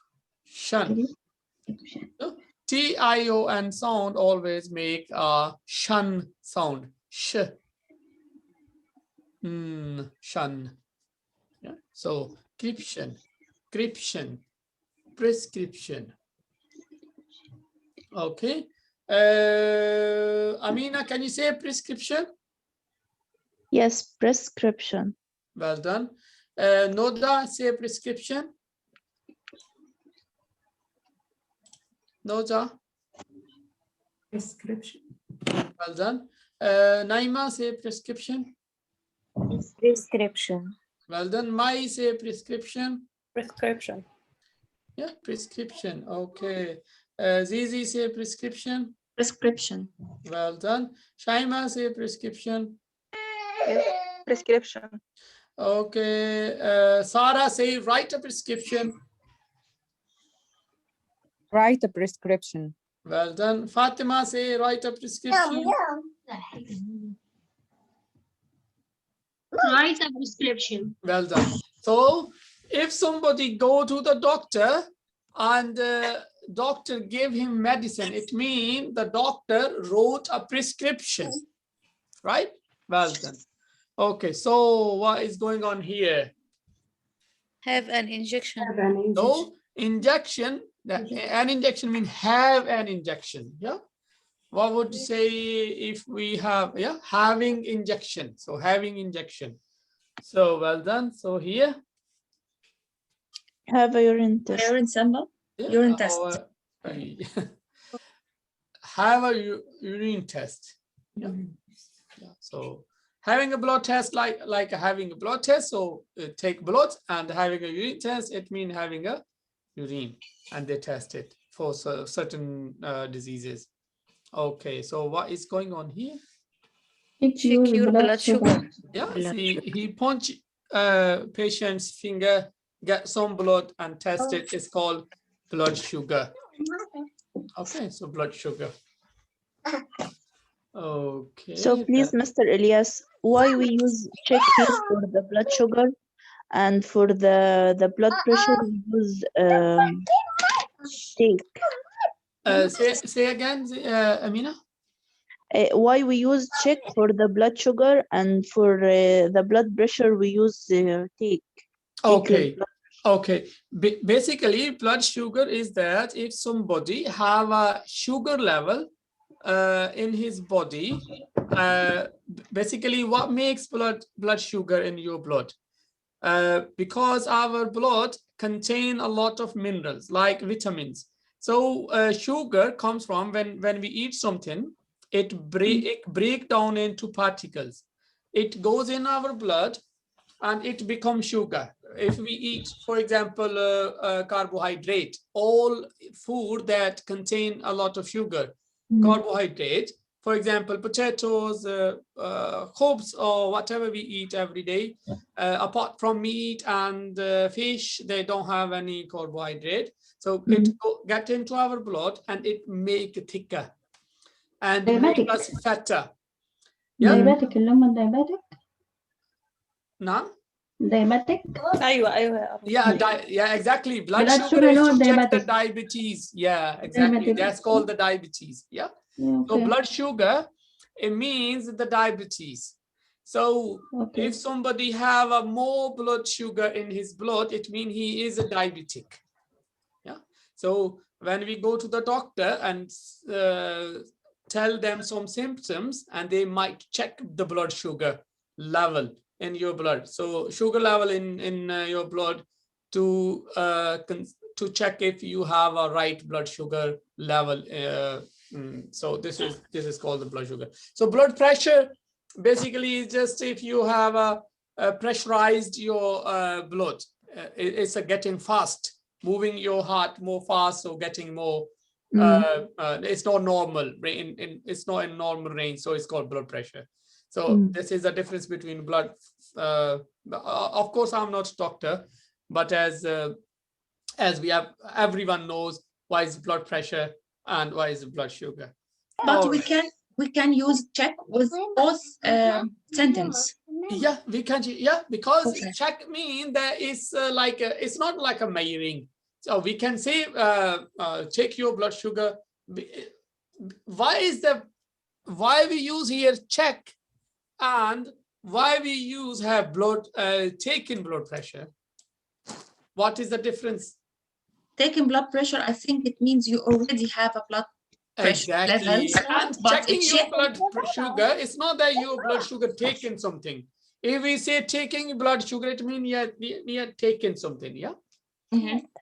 S1: So, T-I-O-N sound always make a shun sound. Sh. Shun. Yeah. So prescription. Okay. Amina, can you say prescription?
S5: Yes, prescription.
S1: Well done. Noda, say prescription. Noda.
S17: Prescription.
S1: Well done. Naima, say prescription.
S6: Prescription.
S1: Well done. Mai, say prescription.
S11: Prescription.
S1: Yeah, prescription. Okay. Zizi, say prescription.
S9: Prescription.
S1: Well done. Shaima, say prescription.
S15: Yes, prescription.
S1: Okay. Sarah, say write a prescription.
S13: Write a prescription.
S1: Well done. Fatima, say write a prescription.
S14: Write a prescription.
S1: Well done. So if somebody go to the doctor and doctor gave him medicine, it means the doctor wrote a prescription, right? Well done. Okay, so what is going on here?
S3: Have an injection.
S1: So injection, an injection means have an injection. Yeah. What would you say if we have, yeah, having injection? So having injection. So well done. So here.
S5: Have a urine test.
S9: Urine sample.
S1: Yeah,
S9: Urine test.
S1: Have a urine test. Yeah. Yeah. So having a blood test, like having a blood test. So take blood, and having a urine test, it means having a urine, and they test it for certain diseases. Okay, so what is going on here?
S3: Check your blood sugar.
S1: Yeah, see, he punch patient's finger, get some blood and test it. It's called blood sugar. Okay, so blood sugar. Okay.
S5: So please, Mr. Elias, why we use check here for the blood sugar, and for the blood pressure we use take.
S1: Say again, Amina.
S5: Why we use check for the blood sugar, and for the blood pressure we use take.
S1: Okay. Okay. Basically, blood sugar is that if somebody have a sugar level in his body, basically what makes blood sugar in your blood? Because our blood contain a lot of minerals like vitamins. So sugar comes from when we eat something, it break down into particles. It goes in our blood and it becomes sugar. If we eat, for example, carbohydrate, all food that contain a lot of sugar, carbohydrate, for example, potatoes, hopes, or whatever we eat every day, apart from meat and fish, they don't have any carbohydrate. So it get into our blood and it make thicker and make us fatter. Yeah.
S8: Diabetic اللي هم diabetic.
S1: نعم.
S8: diabetic.
S1: Yeah, exactly. Blood
S8: Blood
S1: sugar
S8: sugar
S1: is
S8: low,
S1: to check the
S8: diabetic.
S1: diabetes. Yeah, exactly.
S8: Diabetic.
S1: That's called the diabetes. Yeah. So
S8: Okay.
S1: blood sugar, it means the diabetes. So if somebody have a more blood sugar in his blood, it means he is a diabetic. Yeah. So when we go to the doctor and tell them some symptoms, and they might check the blood sugar level in your blood. So sugar level in your blood to check if you have a right blood sugar level. So this is called the blood sugar. So blood pressure basically is just if you have a pressurized your blood. It's a getting fast, moving your heart more fast, or getting more. It's not normal. It's not in normal range, so it's called blood pressure. So this is the difference between blood. Of course, I'm not a doctor, but as we have, everyone knows why is blood pressure and why is blood sugar.
S9: But we can use check with both sentence.
S1: Yeah, we can. Yeah, because check mean that it's it's not like a measuring. So we can say check your blood sugar. Why we use here check, and why we use have blood taken blood pressure? What is the difference?
S9: Taking blood pressure, I think it means you already have a blood pressure levels.
S1: And checking your blood sugar, it's not that your blood sugar taken something. If we say taking blood sugar, it means you're taking something, yeah?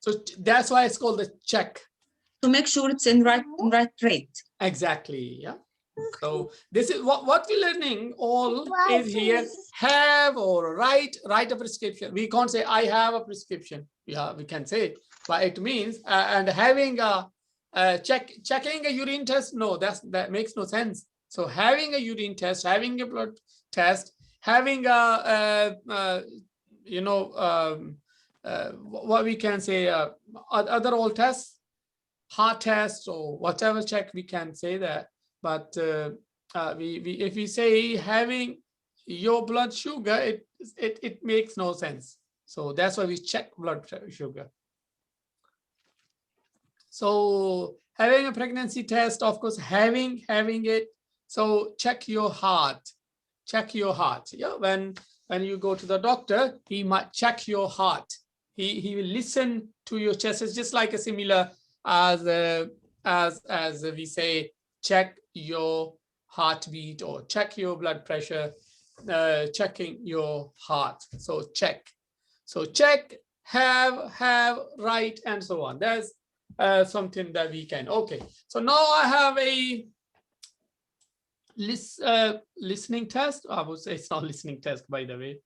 S1: So that's why it's called the check.
S9: To make sure it's in right rate.
S1: Exactly, yeah. So this is what we're learning all is here. Have or write a prescription. We can't say I have a prescription. Yeah, we can say it, but it means and having a checking a urine test. No, that makes no sense. So having a urine test, having a blood test, having a what we can say other all tests, heart tests or whatever check, we can say that. But if we say having your blood sugar, it makes no sense. So that's why we check blood sugar. So having a pregnancy test, of course, having it. So check your heart. Check your heart. Yeah, when you go to the doctor, he might check your heart. He will listen to your chest. It's just like a similar as we say, check your heartbeat or check your blood pressure, checking your heart. So check. So check, have, write, and so on. There's something that we can. Okay. So now I have a listening test. I would say it's not listening test, by the way.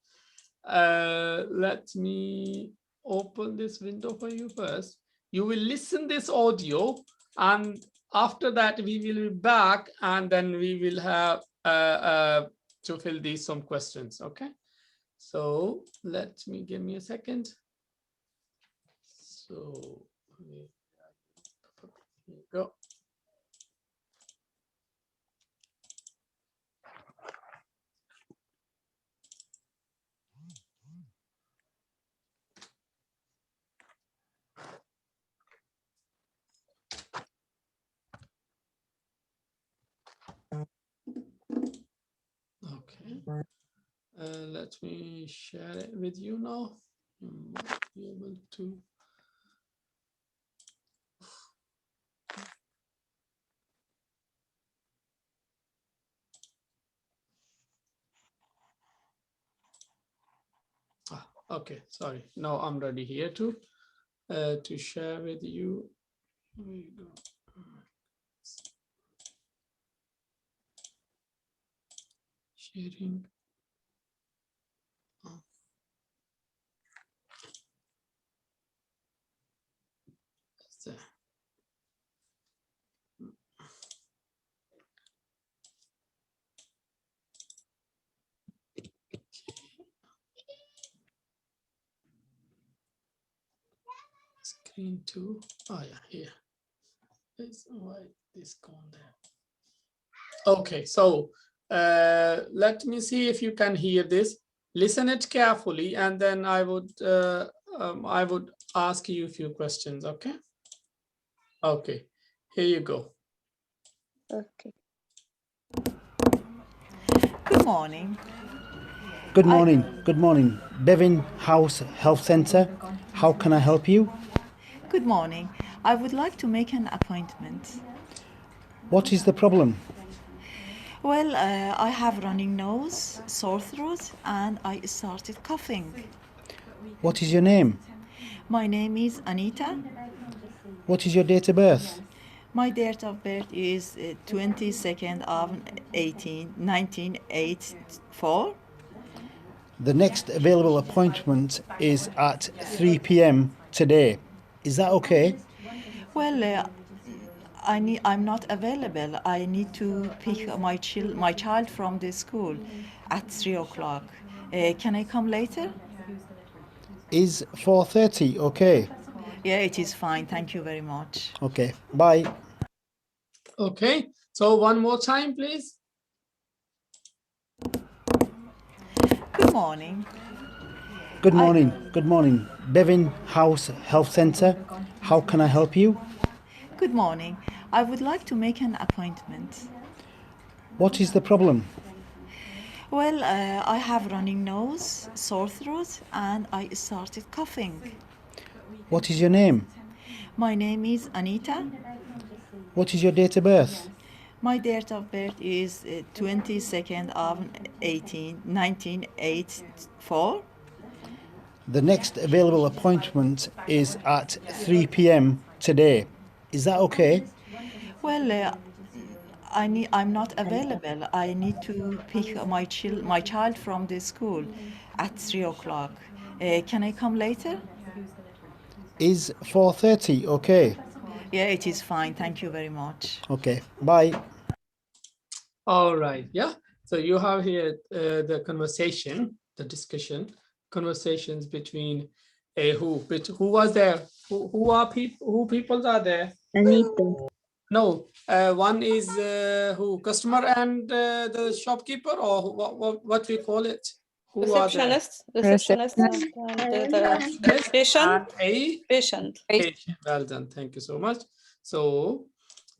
S1: Let me open this window for you first. You will listen this audio, and after that we will be back, and then we will have to fill these some questions. Okay. So give me a second. So here you go. Okay, let me share it with you now. You might be able to. Okay, sorry. Now I'm ready here to share with you. Here you go. Sharing. There. Screen 2. Oh yeah, here. Why this gone there? Okay, so let me see if you can hear this. listen it carefully, and then I would ask you a few questions. Okay. Okay. Here you go.
S20: Okay.
S21: Good morning.
S22: Good morning. Good morning. Bevan House Health Centre. How can I help you?
S21: Good morning. I would like to make an appointment.
S22: What is the problem?
S21: Well, I have running nose, sore throat, and I started coughing.
S22: What is your name?
S21: My name is Anita.
S22: What is your date of birth?
S21: My date of birth is 22nd of 1984.
S22: The next available appointment is at 3 p.m. today. Is that okay?
S21: Well, I'm not available. I need to pick my child from the school at 3 o'clock. Can I come later?
S22: Is 4:30 okay?
S21: Yeah, it is fine. Thank you very much.
S22: Okay, bye.
S1: Okay, so one more time, please.
S21: Good morning.
S22: Good morning. Good morning. Bevan House Health Centre. How can I help you?
S21: Good morning. I would like to make an appointment.
S22: What is the problem?
S21: Well, I have running nose, sore throat, and I started coughing.
S22: What is your name?
S21: My name is Anita.
S22: What is your date of birth?
S21: My date of birth is 22nd of 1984.
S22: The next available appointment is at 3 p.m. today. Is that okay?
S21: Well, I'm not available. I need to pick my child from the school at 3 o'clock. Can I come later?
S22: Is 4:30 okay?
S21: Yeah, it is fine. Thank you very much.
S22: Okay, bye.
S1: All right. Yeah. So you have here the conversation, the discussion, conversations between who was there? Who are people? Who people are there?
S5: Anita.
S1: No, one is who, customer and the shopkeeper, or what we call it? Who are there?
S11: Receptionist and the patient.
S1: And
S11: Patient.
S1: patient. Well done. Thank you so much. So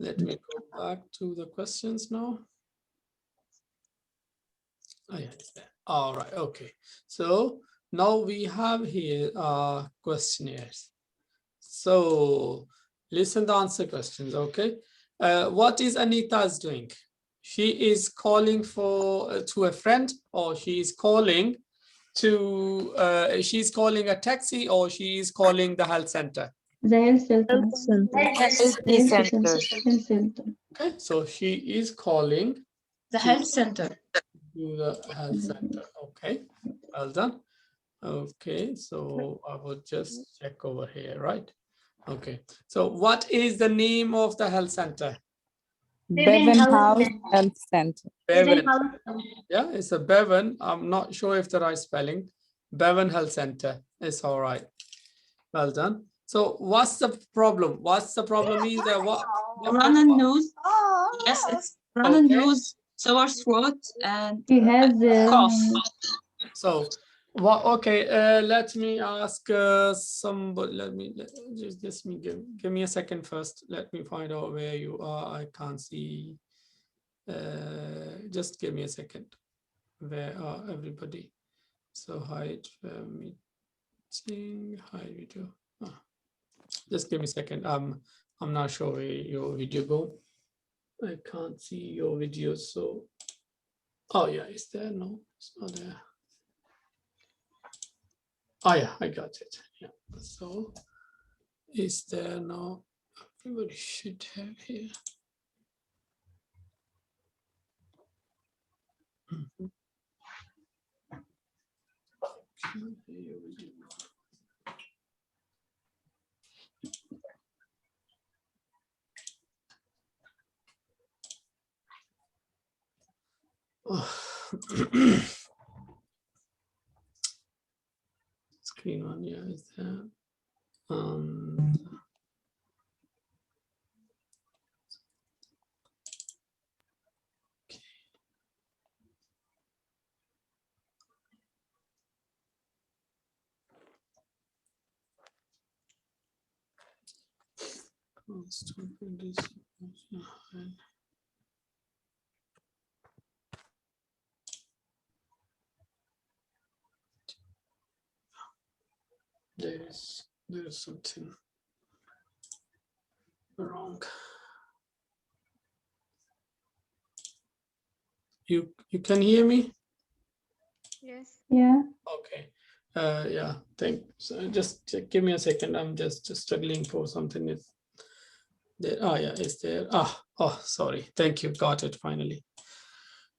S1: let me go back to the questions now. Oh, yeah, it's there. All right. Okay. So now we have here questionnaires. So listen to answer questions. Okay. What is Anita's doing? She is calling for to a friend, or she is calling to she's calling a taxi, or she is calling the health center.
S8: The health center.
S3: Health center.
S1: Okay, so she is calling
S9: The health center.
S1: to the health center. Okay, well done. Okay, so I will just check over here, right? Okay, so what is the name of the health center?
S13: Bevan House Health Center.
S1: Bevan. Yeah, it's a Bevan. I'm not sure if the right spelling. Bevan Health Center. It's all right. Well done. So what's the problem? What's the problem is that what
S9: Running nose. Yes, it's running nose, sore throat, and
S8: He has
S9: cough.
S1: So what? Okay, let me ask somebody. Just give me a second first. Let me find out where you are. I can't see. Just give me a second. Where are everybody? So hide meeting, hide video. Just give me a second. I'm not sure where your video go. I can't see your video. So, oh yeah, it's there. No, it's not there. Oh yeah, I got it. Yeah. So, is there now? Everybody should have here. Mhm. Screen on, yeah, is there? There's something wrong. You can hear me?
S8: Yes. Yeah.
S1: Okay. Yeah, thanks. Just give me a second. I'm just struggling for something. It's there. Oh yeah, it's there. Oh, sorry. Thank you. Got it finally.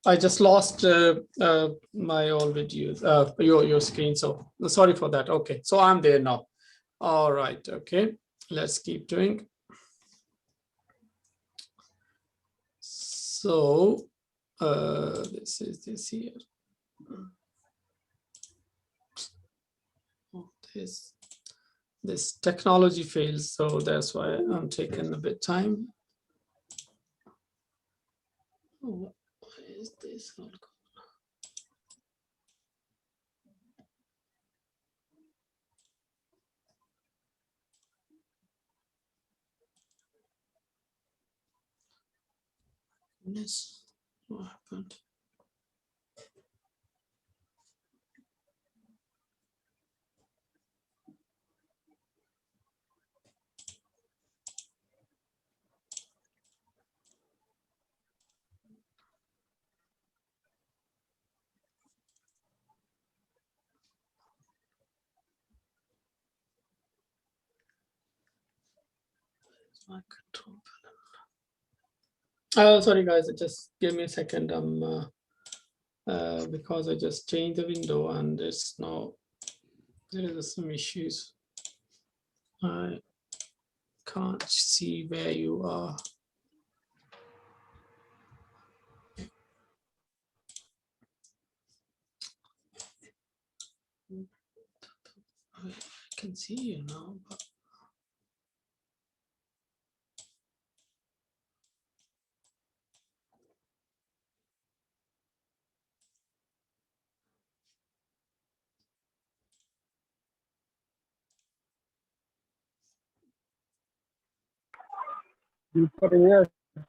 S1: I just lost my old videos, your screen. So sorry for that. Okay, so I'm there now. All right. Okay, let's keep doing. So this is this here. Oh, this technology fails, so that's why I'm taking a bit time. Oh, what is this? Goodness, what happened? My control panel. Sorry guys, just give me a second. Because I just changed the window and it's now there is some issues. I can't see where you are. I can see you now, but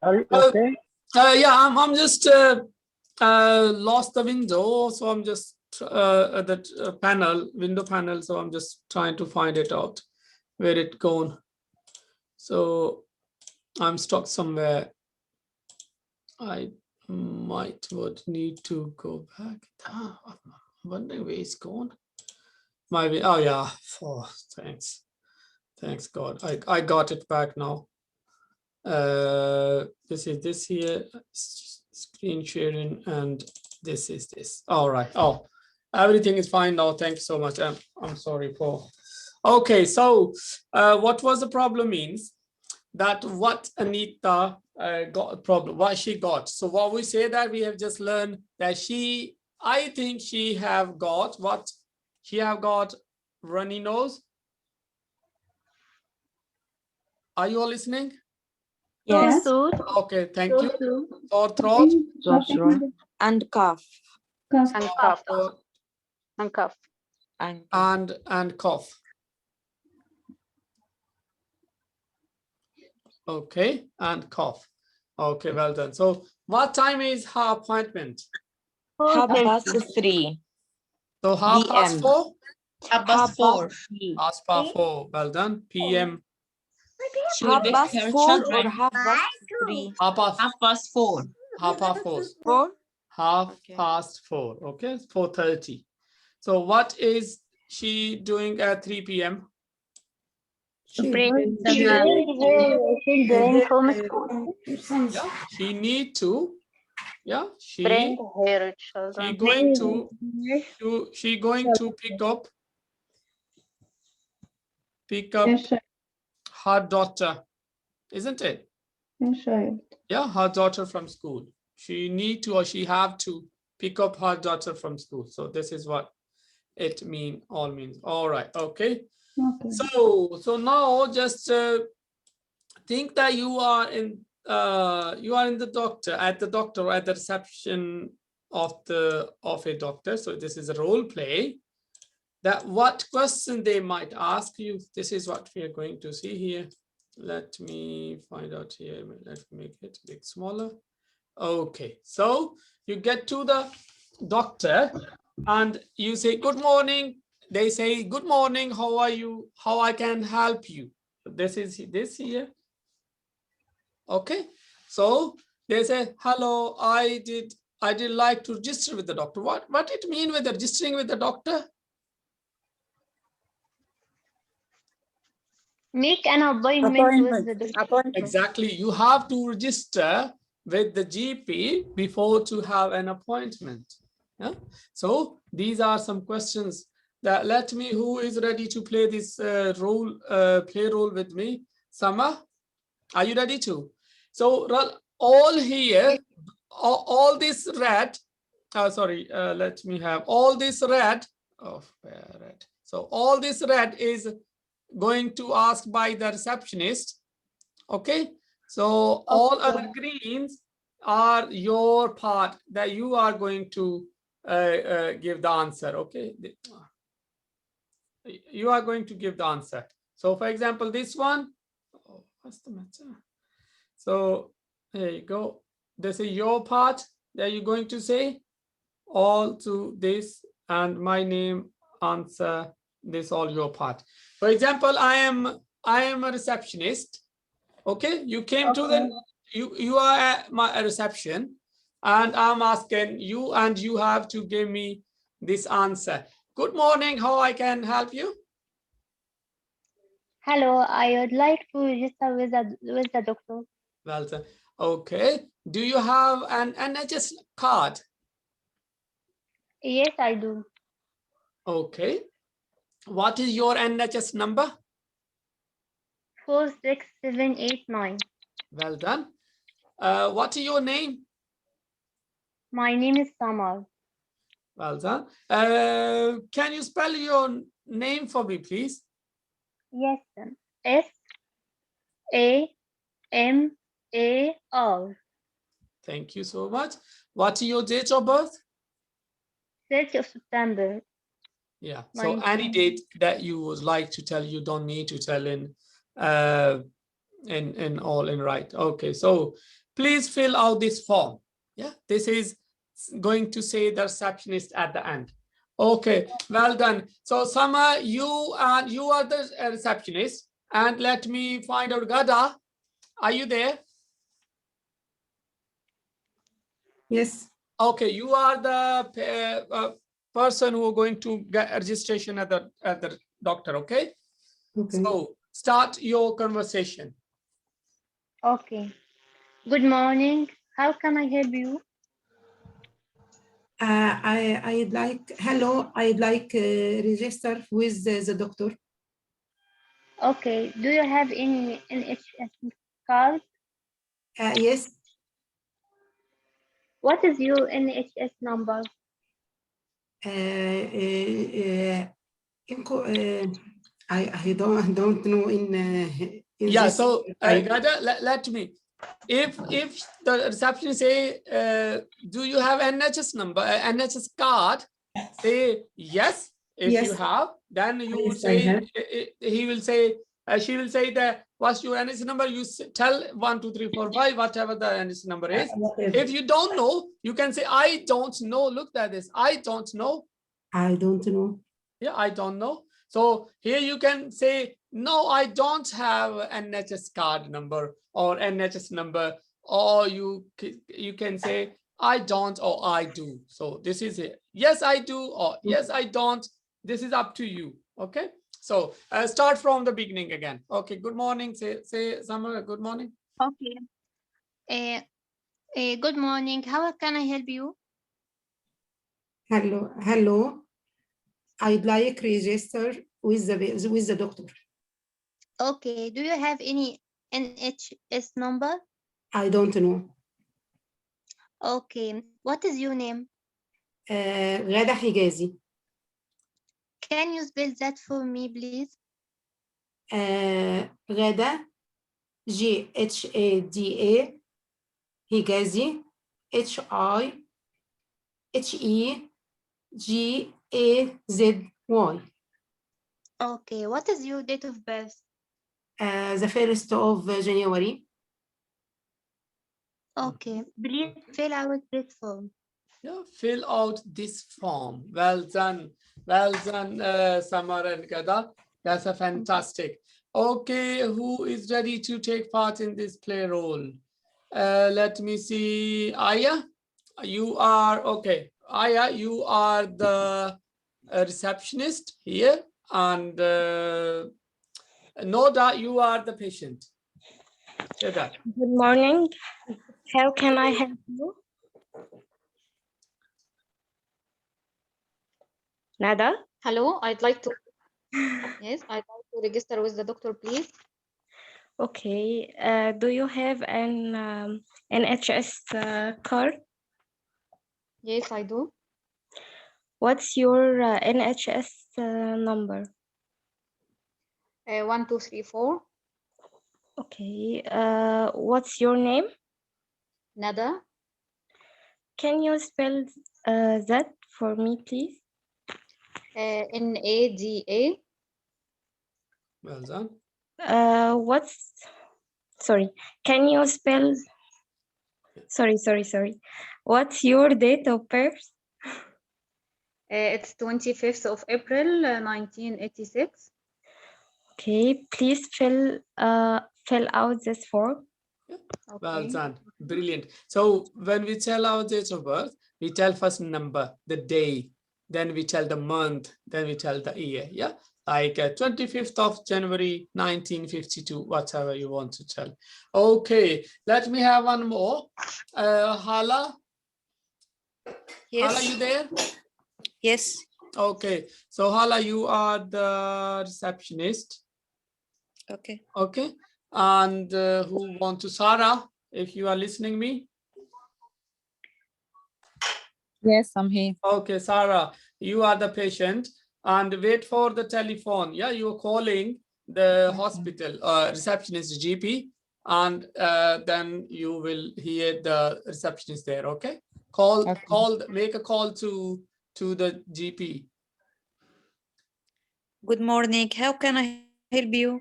S16: Are you okay?
S1: Yeah, I'm just lost the window, so I'm just at that window panel. So I'm just trying to find it out where it gone. So I'm stuck somewhere. I would need to go back. I'm wondering where it's gone. Maybe. Oh yeah. Oh, thanks God. I got it back now. This is this here, screen sharing, and this is this. All right. Oh, everything is fine now. Thanks so much. I'm sorry for. Okay, so what was the problem means that what Anita got a problem, what she got. So what we say that we have just learned that I think she have got what? She have got runny nose. Are you all listening?
S6: Yes.
S1: Okay, thank you. Sore throat.
S6: And cough.
S15: And cough. And cough.
S1: And cough. Okay, and cough. Okay, well done. So what time is her appointment?
S6: 3:30.
S1: So 4:30?
S9: Half past 4.
S1: 4:30. Well done. PM.
S9: She will pick her
S6: 4
S9: children.
S6: or 3:30?
S9: 4:30.
S1: 4:30. 4:30. Okay, 4:30. So what is she doing at 3 p.m.?
S18: She's doing homeschool.
S1: Yeah, she need to. Yeah,
S15: Bring her children.
S1: She going to pick up her daughter, isn't it? Yeah, her daughter from school. She need to, or she have to pick up her daughter from school. So this is what it means. All right. Okay. So now just think that you are in the doctor at the reception of a doctor. So this is a role play. That what question they might ask you. This is what we are going to see here. Let me find out here. Let me make it a bit smaller. Okay, so you get to the doctor and you say, good morning. They say, good morning, how are you? How I can help you? This is this here. Okay, so they say, hello, I did like to register with the doctor. What it mean with registering with the doctor?
S12: Make an appointment with the doctor.
S1: Exactly, you have to register with the GP before to have an appointment. Yeah. So these are some questions that let me, who is ready to play this play role with me? Sama, are you ready to? So all here, all this red, sorry, let me have all this red. Oh, red. So all this red is going to ask by the receptionist. Okay, so all other greens are your part that you are going to give the answer. Okay, you are going to give the answer. So for example, this one, oh, what's the matter? So there you go. This is your part that you're going to say all to this, and my name, answer this, all your part. For example, I am a receptionist. Okay, you came to the you are at my reception and I'm asking you, and you have to give me this answer. Good morning, how I can help you?
S12: Hello, I would like to register with the doctor.
S1: Well, okay. Do you have an NHS card?
S12: Yes, I do.
S1: Okay. What is your NHS number?
S12: 46789.
S1: Well done. What is your name?
S12: My name is Samar.
S1: Well done. Can you spell your name for me, please?
S12: Yes, S-A-M-A-R.
S1: Thank you so much. What is your date of birth?
S12: 30th of September.
S1: Yeah, so any date that you would like to tell, you don't need to tell in right. Okay, so please fill out this form. Yeah, this is going to say the receptionist at the end. Okay, well done. So Sama, you are the receptionist, and let me find out. Gada, are you there?
S17: Yes.
S1: Okay, you are the person who are going to get registration at the doctor. Okay.
S17: Okay.
S1: So start your conversation.
S12: Okay. Good morning. How can I help you?
S17: I'd like, hello, I'd like register with the doctor.
S12: Okay. Do you have any NHS card?
S17: Yes.
S12: What is your NHS number?
S17: I don't know in
S1: Yeah,
S17: this.
S1: so Gada, let me. If the receptionist say, do you have NHS number, NHS card? Say yes. If
S17: Yes.
S1: you have, then you would
S17: Yes, I
S1: say,
S17: have.
S1: he will say, she will say that what's your NHS number? You tell 1, 2, 3, 4, 5, whatever the NHS number is.
S17: Whatever.
S1: If you don't know, you can say, I don't know. Look at this. I don't know.
S17: I don't know.
S1: Yeah, I don't know. So here you can say, no, I don't have an NHS card number or NHS number, or you can say, I don't or I do. So this is it. Yes, I do, or yes, I don't. This is up to you. Okay. So start from the beginning again. Okay. Good morning. Say Summer. Good morning.
S12: Okay. Good morning. How can I help you?
S17: Hello. I'd like register with the doctor.
S12: Okay. Do you have any NHS number?
S17: I don't know.
S12: Okay. What is your name?
S17: غادة حجازي.
S12: Can you spell that for me, please?
S17: غادة GHADA حجازي HIHEGAZY.
S12: Okay. What is your date of birth?
S17: the 1st of January.
S18: Okay, please fill out this form.
S1: Yeah, fill out this form. Well done, Samar and Gada. That's a fantastic. Okay, who is ready to take part in this play role? Let me see. Aya, you are okay. Aya, you are the receptionist here, and Noda, you are the patient. Say that.
S18: Good morning. How can I help you? Nada?
S4: Hello, I'd like to, yes, I'd like to register with the doctor, please.
S18: Okay. Do you have an NHS card?
S4: Yes, I do.
S18: What's your NHS number?
S4: 1234.
S18: Okay. What's your name?
S4: Nada.
S18: Can you spell that for me, please?
S4: Nada.
S1: Well done.
S18: Sorry, can you spell? Sorry. What's your date of birth?
S4: It's 25th of April, 1986.
S18: Okay, please fill out this form.
S4: Okay.
S1: Well done. Brilliant. So when we tell our date of birth, we tell first number, the day, then we tell the month, then we tell the year. Yeah, like 25th of January 1952, whatever you want to tell. Okay, let me have one more. Hala.
S3: Yes.
S1: Hala, you there?
S3: Yes.
S1: Okay, so Hala, you are the receptionist.
S3: Okay.
S1: Okay, and who want to Sarah, if you are listening me?
S13: Yes, I'm here.
S1: Okay, Sarah, you are the patient and wait for the telephone. Yeah, you're calling the hospital receptionist GP, and then you will hear the receptionist there. Okay, make a call to the GP.
S3: Good morning. How can I help you?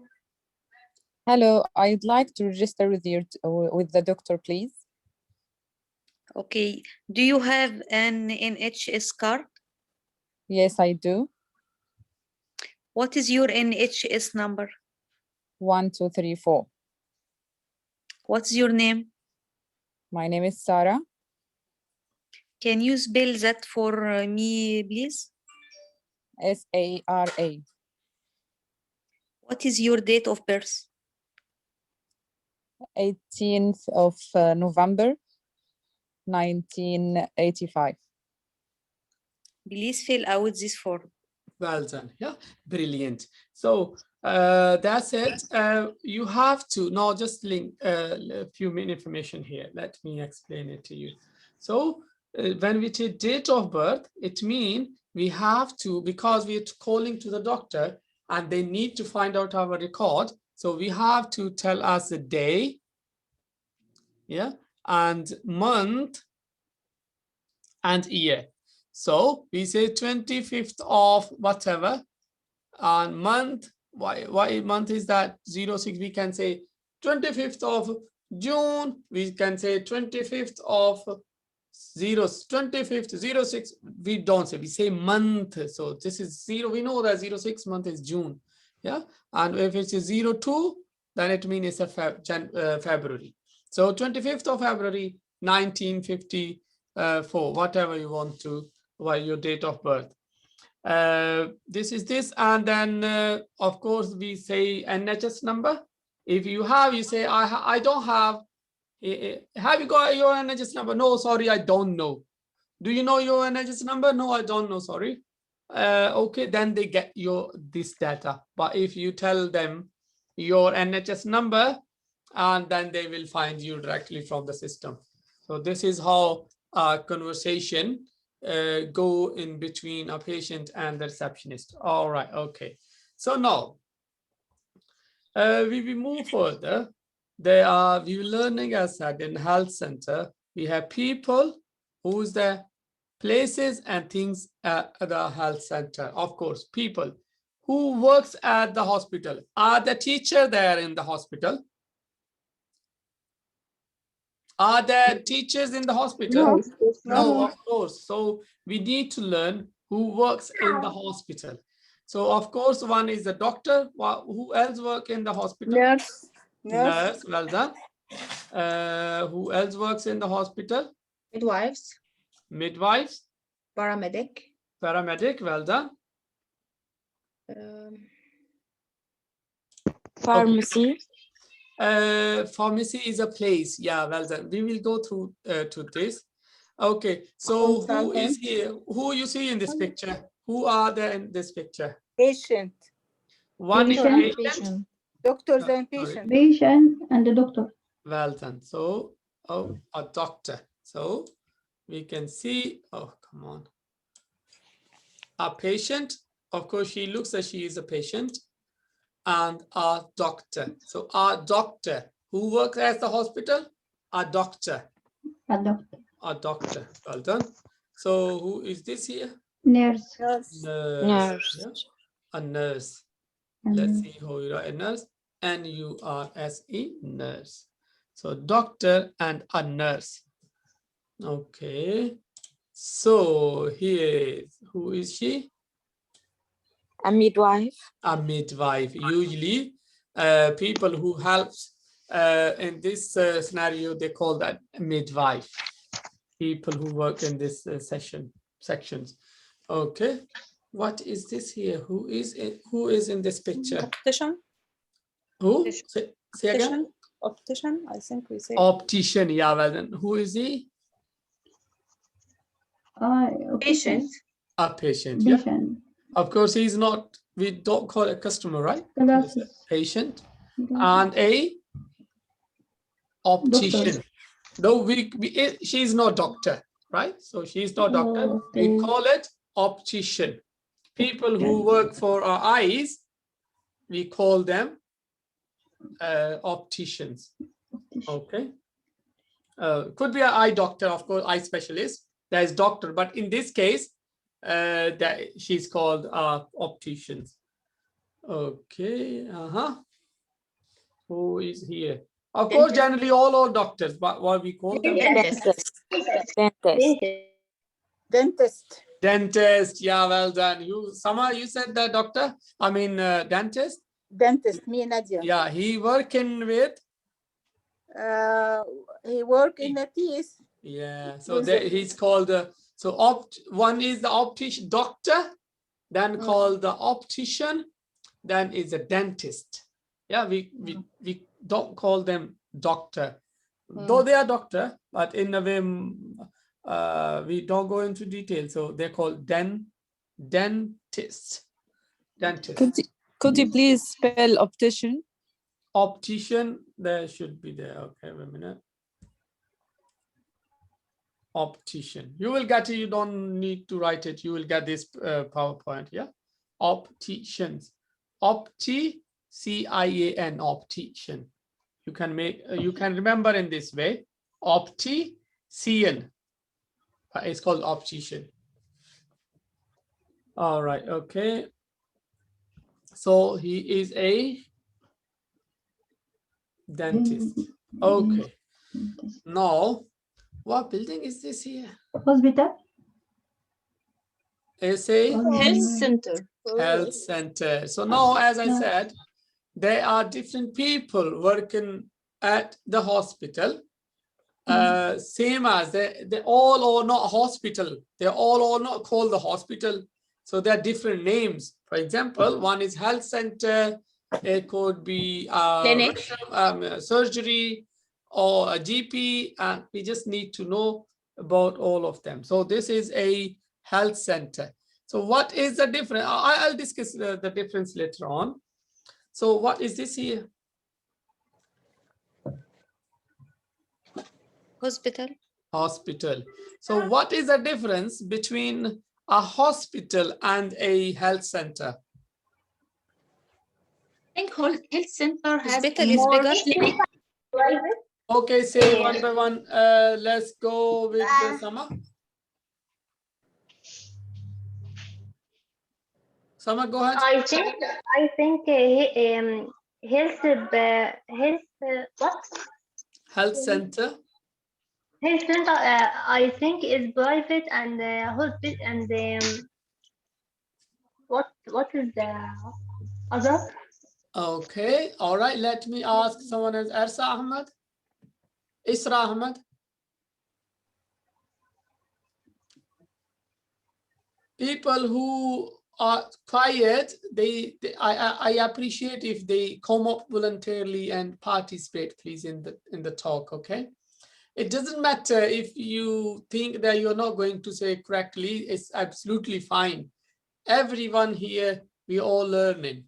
S13: Hello, I'd like to register with the doctor, please.
S3: Okay. Do you have an NHS card?
S13: Yes, I do.
S3: What is your NHS number?
S13: 1234.
S3: What's your name?
S13: My name is Sarah.
S3: Can you spell that for me, please?
S13: SARA.
S3: What is your date of birth?
S13: 18th of November, 1985.
S3: Please fill out this form.
S1: Well done. Yeah, brilliant. So that's it. You have to now just link a few minute information here. Let me explain it to you. So when we take date of birth, it means we have to, because we're calling to the doctor and they need to find out our record. So we have to tell us the day, yeah, and month and year. So we say 25th of whatever, and month, why month is that 06? We can say 25th of June, we can say 25th of 25th 06. We don't say, we say month. So this is 0, we know that 06 month is June. Yeah, and if it's a 02, then it means it's a February. So 25th of February 1954, whatever you want to, your date of birth. This is this, and then of course we say NHS number. If you have, you say I don't have. Have you got your NHS number? No, sorry, I don't know. Do you know your NHS number? No, I don't know, sorry. Okay, then they get this data. But if you tell them your NHS number, and then they will find you directly from the system. So this is how a conversation go in between a patient and the receptionist. All right, okay. So now we move further. We learning, as said, in health center. We have people, who's the places and things at the health center. Of course, people. Who works at the hospital? Are the teacher there in the hospital? Are there teachers in the hospital? No, of course. So we need to learn who works in the hospital. So of course, one is a doctor. Who else work in the hospital?
S6: Nurse.
S1: Nurse, well done. Who else works in the hospital?
S9: Midwives.
S1: Midwives.
S9: Paramedic.
S1: Paramedic, well done.
S6: Pharmacy.
S1: Pharmacy is a place. Yeah, well done. We will go through to this. Okay, so who is here? Who you see in this picture? Who are there in this picture?
S6: Patient.
S1: One is
S8: Patient.
S1: patient.
S6: Doctors
S1: Oh,
S6: and
S1: sorry.
S6: patient.
S8: Patient and the doctor.
S1: Well done. So, a doctor. So we can see, oh, come on. A patient, of course, she looks like she is a patient, and a doctor. So a doctor who works at the hospital, a doctor.
S8: A doctor.
S1: A doctor. Well done. So who is this here?
S8: Nurse.
S1: Nurse.
S6: Nurse.
S1: Yeah. A nurse. Let's see how you write a nurse. N-U-R-S-E, nurse. So doctor and a nurse. Okay. So here, who is she?
S6: A midwife.
S1: A midwife. Usually, people who helps in this scenario, they call that a midwife. People who work in this sections. Okay. What is this here? Who is in this picture?
S11: Optician.
S1: Who? Say again.
S11: Optician, I think we say.
S1: Optician, yeah, well then. Who is he?
S11: Patient.
S1: A patient, yeah. Of course, he's not, we don't call a customer, right? It's a patient. And a optician. No, she's not doctor, right? So she's not doctor. We call it optician. People who work for our eyes, we call them opticians. Okay. Could be an eye doctor, of course, eye specialist. There is doctor, but in this case, she's called opticians. Okay. Who is here? Of course, generally all are doctors, but what we call them?
S6: Dentist. Dentist.
S1: Dentist. Yeah, well done. Sama, you said the doctor. I mean, dentist.
S6: Dentist. Me, Nadia.
S1: Yeah, he working with.
S6: He work in the teeth.
S1: Yeah, so he's called one is the optician doctor, then called the optician, then is a dentist. Yeah, we don't call them doctor, though they are doctor, but in a way we don't go into detail. So they're called dentist.
S13: Could you please spell optician?
S1: Optician, there should be there. Okay, wait a minute. Optician. You will get it. You don't need to write it. You will get this PowerPoint. Yeah. Opticians. C-I-A-N. Optician. You can remember in this way. Optician. It's called optician. All right. Okay. So he is a dentist. Okay. Now, what building is this here?
S8: Hospital.
S1: It's a
S11: Health center.
S1: Health center. So now, as I said, there are different people working at the hospital. Same as they all are not hospital. They all are not called the hospital. So there are different names. For example, one is health center. It could be
S11: Clinic.
S1: surgery or a GP, and we just need to know about all of them. So this is a health center. So what is the difference? I'll discuss the difference later on. So what is this here?
S3: Hospital.
S1: Hospital. So what is the difference between a hospital and a health center?
S9: I think health center has
S3: Hospital is
S9: more
S3: bigger.
S9: clinic.
S1: Okay, say one by one. Let's go with the Sama. Sama, go ahead.
S12: I think what?
S1: Health center.
S12: Health center, I think is private and hospital and what is the other?
S1: Okay, all right. Let me ask someone else. Ersa Ahmed, Isra Ahmed. People who are quiet, I appreciate if they come up voluntarily and participate, please, in the talk. Okay. It doesn't matter if you think that you're not going to say correctly. It's absolutely fine. Everyone here, we all learning.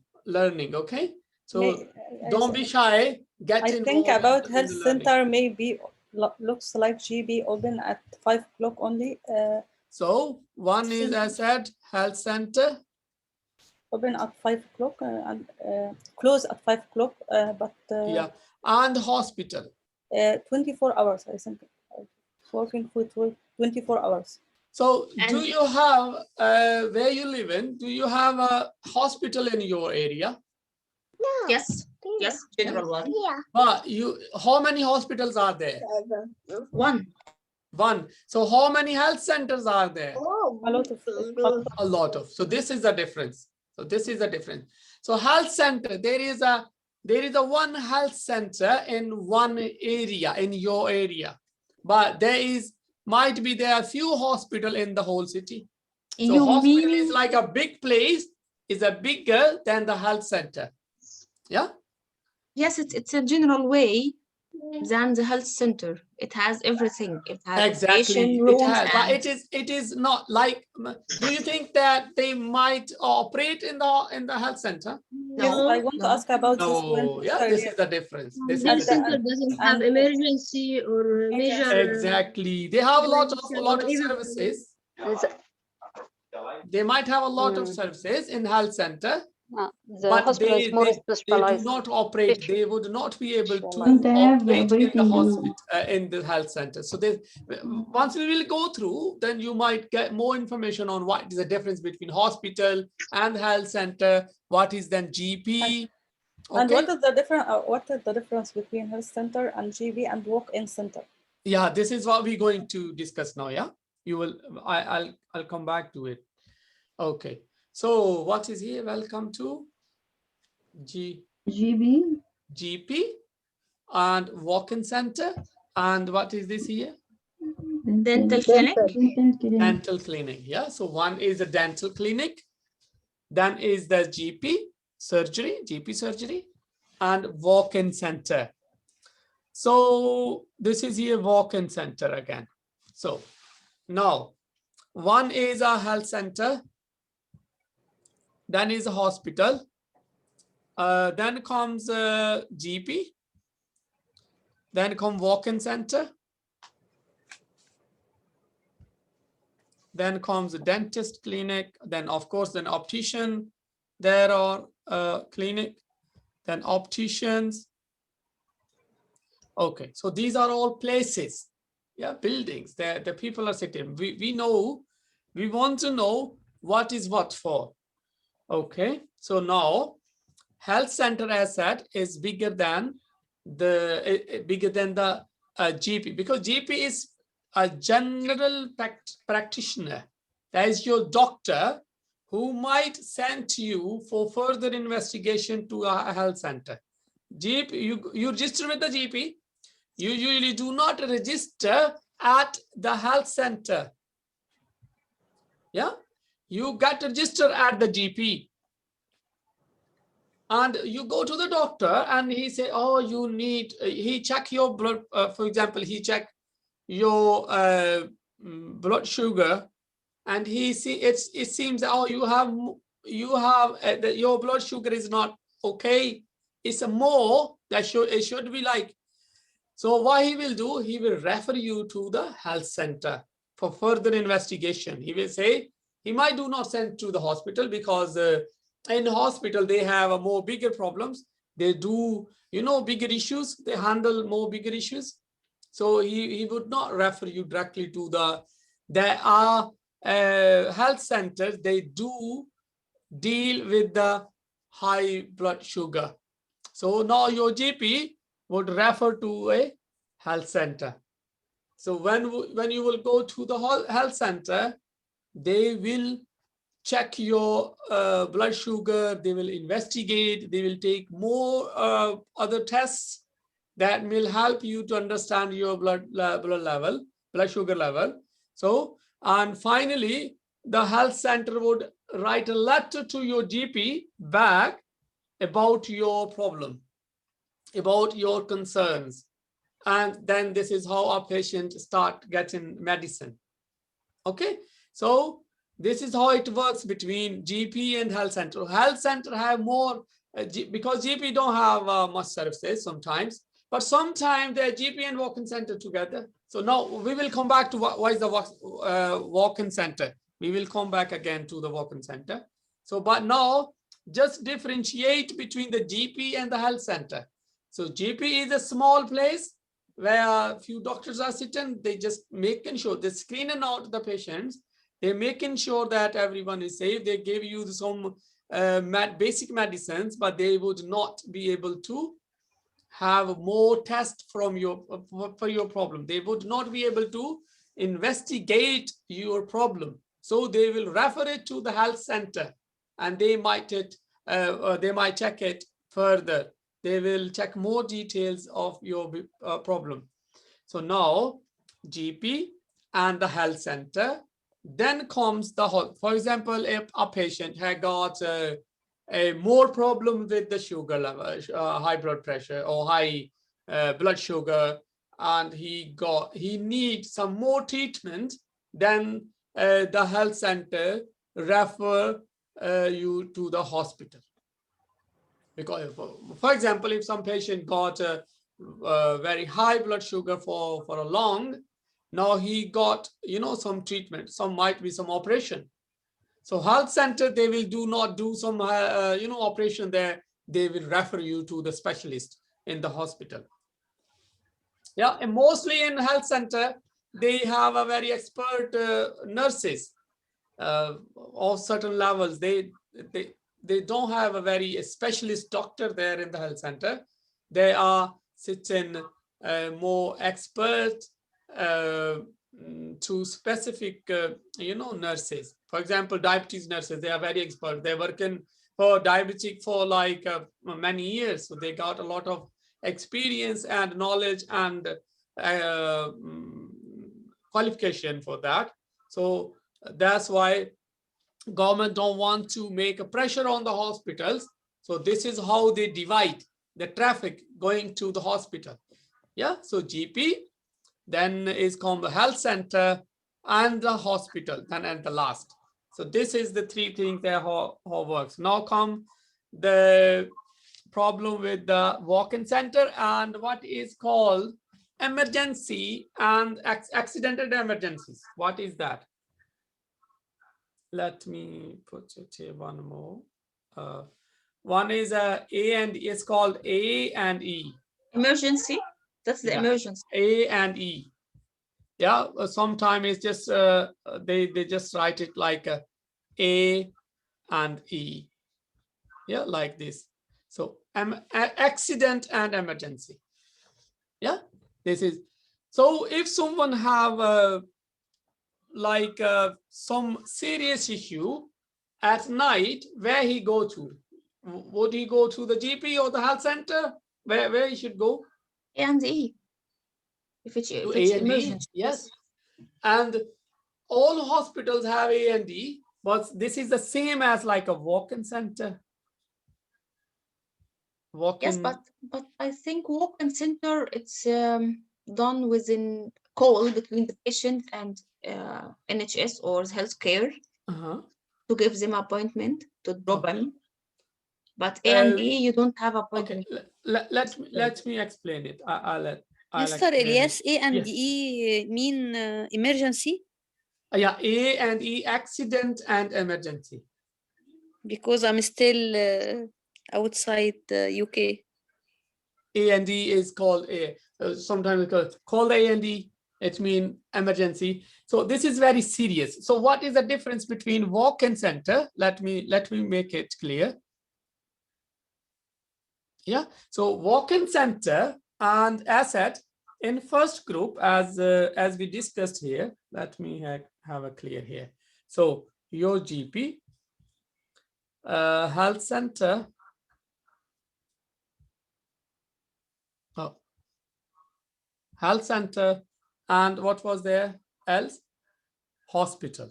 S1: Okay. So don't be shy.
S11: I think about health center maybe looks like GB open at 5 o'clock only.
S1: So one is, I said, health center.
S11: Open at 5 o'clock and close at 5 o'clock, but
S1: yeah, and hospital.
S11: 24 hours, I think. Working for 24 hours.
S1: So do you have, where you live in, do you have a hospital in your area?
S9: No. Yes, general one.
S12: Yeah.
S1: But how many hospitals are there?
S9: One.
S1: So how many health centers are there?
S11: Oh, a lot of.
S1: A lot of. So this is the difference. So health center, there is a one health center in one area, in your area, but there are few hospital in the whole city. So hospital is like a big place, is a bigger than the health center. Yeah.
S9: Yes, it's a general way than the health center. It has everything. It has
S1: exactly.
S9: Rooms
S1: it has, but it is not like. Do you think that they might operate in the health center?
S11: No, yes, I want to ask about this one.
S1: Yeah, this is the difference.
S14: Health center doesn't have emergency or major.
S1: Exactly, they have a lot of services. They might have a lot of services in health center. But they do not operate. They would not be able to operate in the hospital, in the health center. So once we will go through, then you might get more information on what is the difference between hospital and health center. What is then GP? Okay.
S11: And what is the difference between health center and GP and walk-in center?
S1: Yeah, this is what we're going to discuss now. Yeah, you will. I'll come back to it. Okay. So what is here? Welcome to GP and walk-in center. And what is this here?
S9: Dental clinic.
S1: Dental clinic. Yeah. So one is a dental clinic. Then is the GP surgery, and walk-in center. So this is here walk-in center again. So now one is a health center. Then is a hospital. Then comes GP. Then come walk-in center. Then comes the dentist clinic. Then of course, then optician. There are clinic. Then opticians. Okay, so these are all places. Yeah, buildings. The people are sitting. We want to know what is what for. Okay, so now health center, as said, is bigger than the GP, because GP is a general practitioner. That is your doctor who might send you for further investigation to a health center. GP, you register with the GP. You usually do not register at the health center. Yeah. You get registered at the GP and you go to the doctor and he say, oh, you need, he check your blood, for example, he check your blood sugar and he see it seems, oh, you have your blood sugar is not okay. It's a more that it should be like. So what he will do, he will refer you to the health center for further investigation. He will say, he might do not send to the hospital because in the hospital, they have a more bigger problems. They do, bigger issues. They handle more bigger issues. So he would not refer you directly to there are health centers. They do deal with the high blood sugar. So now your GP would refer to a health center. So when you will go to the health center, they will check your blood sugar, they will investigate, they will take more other tests that will help you to understand your blood sugar level. So, and finally, the health center would write a letter to your GP back about your problem, about your concerns. And then this is how our patients start getting medicine. Okay, so this is how it works between GP and health center. Health center have more, because GP don't have much services sometimes, but sometimes they're GP and walk-in center together. So now we will come back to what is the walk-in center. We will come back again to the walk-in center. So, but now just differentiate between the GP and the health center. So GP is a small place where a few doctors are sitting, they just making sure, they're screening out the patients, they're making sure that everyone is safe. They give you some basic medicines, but they would not be able to have more tests from for your problem. They would not be able to investigate your problem. So they will refer it to the health center, and they might check it further. They will check more details of your problem. So now GP and the health center, then comes the whole. For example, if a patient had got a more problem with the sugar level, high blood pressure or high blood sugar, and he needs some more treatment, then the health center refer you to the hospital. Because, for example, if some patient got a very high blood sugar for a long, now he got, some treatment, some might be some operation. So health center, they will not do some, operation there. They will refer you to the specialist in the hospital. Yeah, and mostly in health center, they have a very expert nurses of certain levels. They don't have a very specialist doctor there in the health center. They are sitting more expert to specific, nurses. For example, diabetes nurses, they are very expert. They're working for diabetic for like many years. So they got a lot of experience and knowledge and qualification for that. So that's why government don't want to make a pressure on the hospitals. So this is how they divide the traffic going to the hospital. Yeah, so GP, then is called the health center and the hospital, then and the last. So this is the three things that how works. Now come the problem with the walk-in center and what is called emergency and accidental emergencies. What is that? Let me put it here one more. One is A and E. It's called A and E.
S9: Emergency. That's the emergency.
S1: A and E. Yeah. Sometimes it's just they just write it like A and E. Yeah, like this. So accident and emergency. Yeah. This is. So if someone have some serious issue at night, where he go to? Would he go to the GP or the health center? Where he should go?
S9: A and E. If it's emergency.
S1: Yes. And all hospitals have A and E, but this is the same as like a walk-in center.
S9: Yes, but I think walk-in center, it's done within call between the patient and NHS or healthcare to give them appointment to drop them. But A and E, you don't have appointment.
S1: Okay. Let me explain it.
S3: Mr. Elias, A and E mean emergency?
S1: Yeah, A and E, accident and emergency.
S3: Because I'm still outside the UK.
S1: A and E is called sometimes it's called A and E, It means emergency. So this is very serious. So what is the difference between walk-in center? Let me make it clear. Yeah, so walk-in center and asset in first group, as we discussed here. Let me have a clear here. So your GP, health center, health center, and what was there else? Hospital.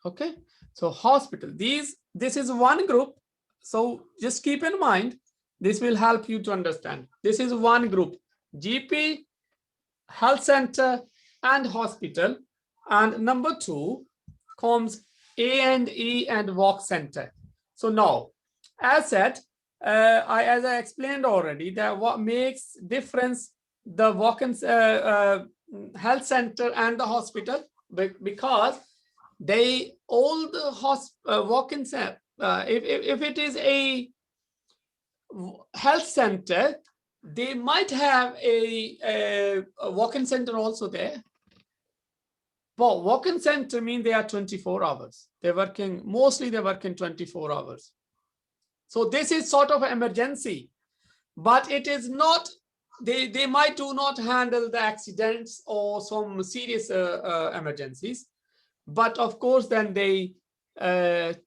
S1: Okay, so hospital, this is one group. So just keep in mind, this will help you to understand. This is one group: GP, health center, and hospital. And number two comes A&E and walk center. So now, as said, as I explained already, that what makes difference the walk-in health center and the hospital, because they all the walk-in center, if it is a health center, they might have a walk-in center also there. But walk-in center mean they are 24 hours. They're working, mostly they're working 24 hours. So this is sort of an emergency, but it is not, they might do not handle the accidents or some serious emergencies. But of course, then they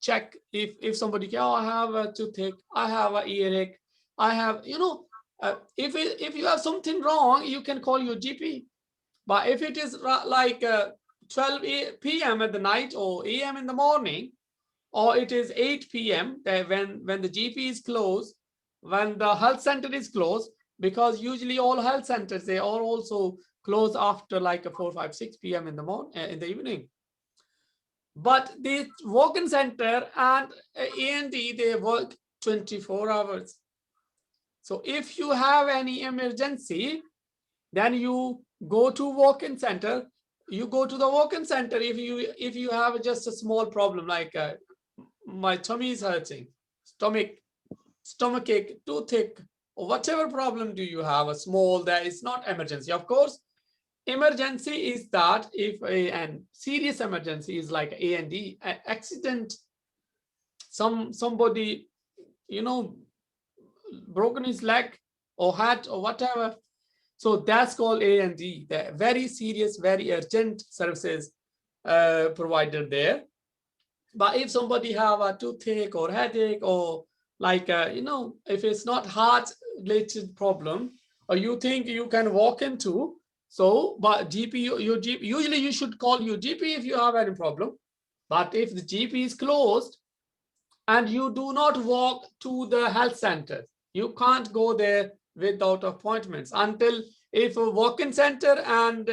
S1: check if somebody, oh, I have a toothache, I have an earache, I have, if you have something wrong, you can call your GP. But if it is like 12 p.m. at the night or a.m. in the morning, or it is 8 p.m. when the GP is closed, when the health center is closed, because usually all health centers, they are also closed after like 4, 5, 6 p.m. in the morning, in the evening. But the walk-in center and A&E, they work 24 hours. So if you have any emergency, then you go to walk-in center. You go to the walk-in center if you have just a small problem, like my tummy is hurting, stomachache, toothache, or whatever problem do you have, a small, that is not emergency. Of course, emergency is that if and serious emergency is like A&E, accident, somebody, broken his leg or hat or whatever. So that's called A&E, the very serious, very urgent services provided there. But if somebody have a toothache or headache, or like, if it's not heart related problem, or you think you can walk into, so, but GP, your GP, usually you should call your GP if you have any problem. But if the GP is closed and you do not walk to the health center, you can't go there without appointments until if a walk-in center and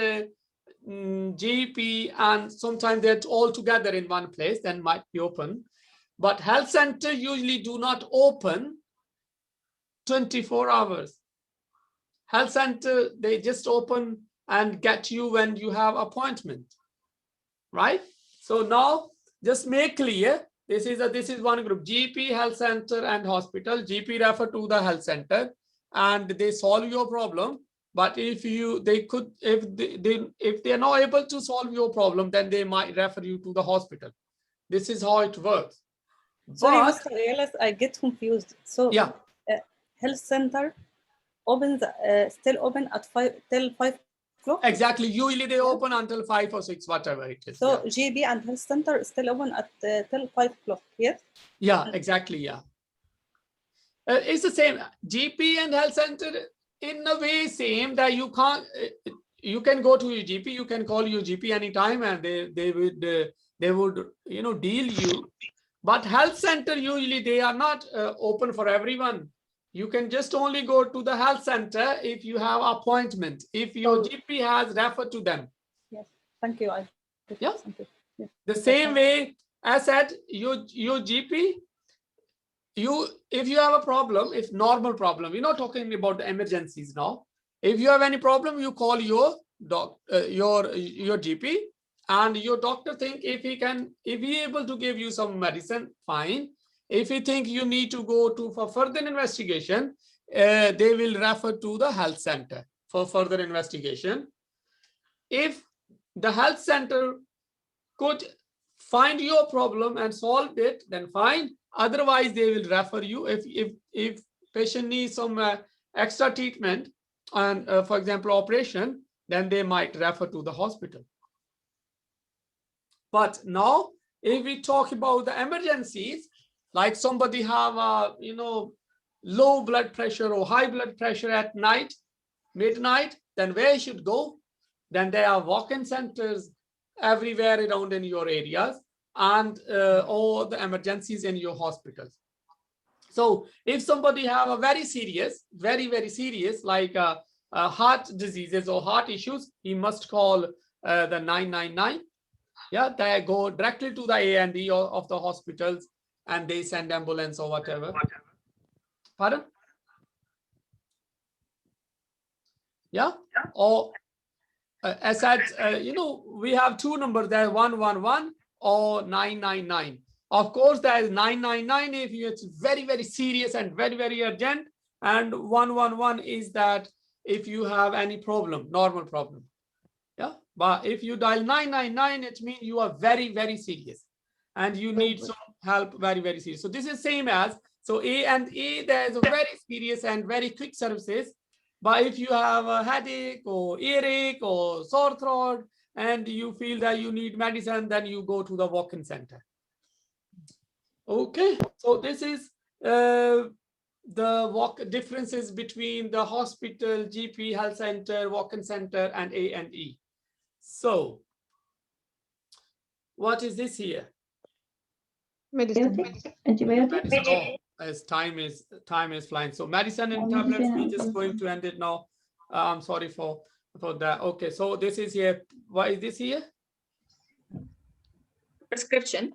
S1: GP and sometimes they're all together in one place, then might be open. But health center usually do not open 24 hours. Health center, they just open and get you when you have appointment, right? So now just make clear, this is one group: GP, health center, and hospital. GP refer to the health center and they solve your problem. But if they are not able to solve your problem, then they might refer you to the hospital. This is how it works.
S11: Sorry, Mr. Elias, I get confused. So
S1: yeah,
S11: health center opens still open at 5 till 5 o'clock?
S1: Exactly. Usually they open until 5 or 6, whatever it is.
S11: So GB and health center still open at till 5 o'clock, yes?
S1: Yeah, exactly, yeah. It's the same. GP and health center, in a way, same, that you can't, you can go to your GP, you can call your GP anytime and they would deal you. But health center, usually they are not open for everyone. You can just only go to the health center if you have appointment, if your GP has referred to them.
S11: Yes, thank you.
S1: Yeah.
S11: Thank you. Yes.
S1: The same way, as said, your GP, if you have a problem, if normal problem, we're not talking about the emergencies now. If you have any problem, you call your GP, and your doctor think if he able to give you some medicine, fine. If he think you need to go for further investigation, they will refer to the health center for further investigation. If the health center could find your problem and solve it, then fine. Otherwise, they will refer you. If patient needs some extra treatment and, for example, operation, then they might refer to the hospital. But now, if we talk about the emergencies, like somebody have a, low blood pressure or high blood pressure at night, midnight, then where you should go? Then there are walk-in centers everywhere around in your areas, and all the emergencies in your hospitals. So if somebody have a very serious, very serious, like heart diseases or heart issues, he must call the 999. Yeah, they go directly to the A&E of the hospitals, and they send ambulance or whatever. Pardon? Yeah, or as said, we have two numbers there, 111 or 999. Of course, there is 999 if it's very serious and very urgent, and 111 is that if you have any problem, normal problem. Yeah, but if you dial 999, it means you are very serious and you need some help, very serious. So this is same as, so A&E, there is a very serious and very quick services. But if you have a headache or earache or sore throat and you feel that you need medicine, then you go to the walk-in center. Okay, so this is the differences between the hospital, GP, health center, walk-in center, and A&E. So, what is this here?
S8: Medicine.
S1: Medicine. Oh, as time is flying. So medicine and tablets, we're just going to end it now. I'm sorry for that. Okay, so this is here. What is this here?
S9: Prescription.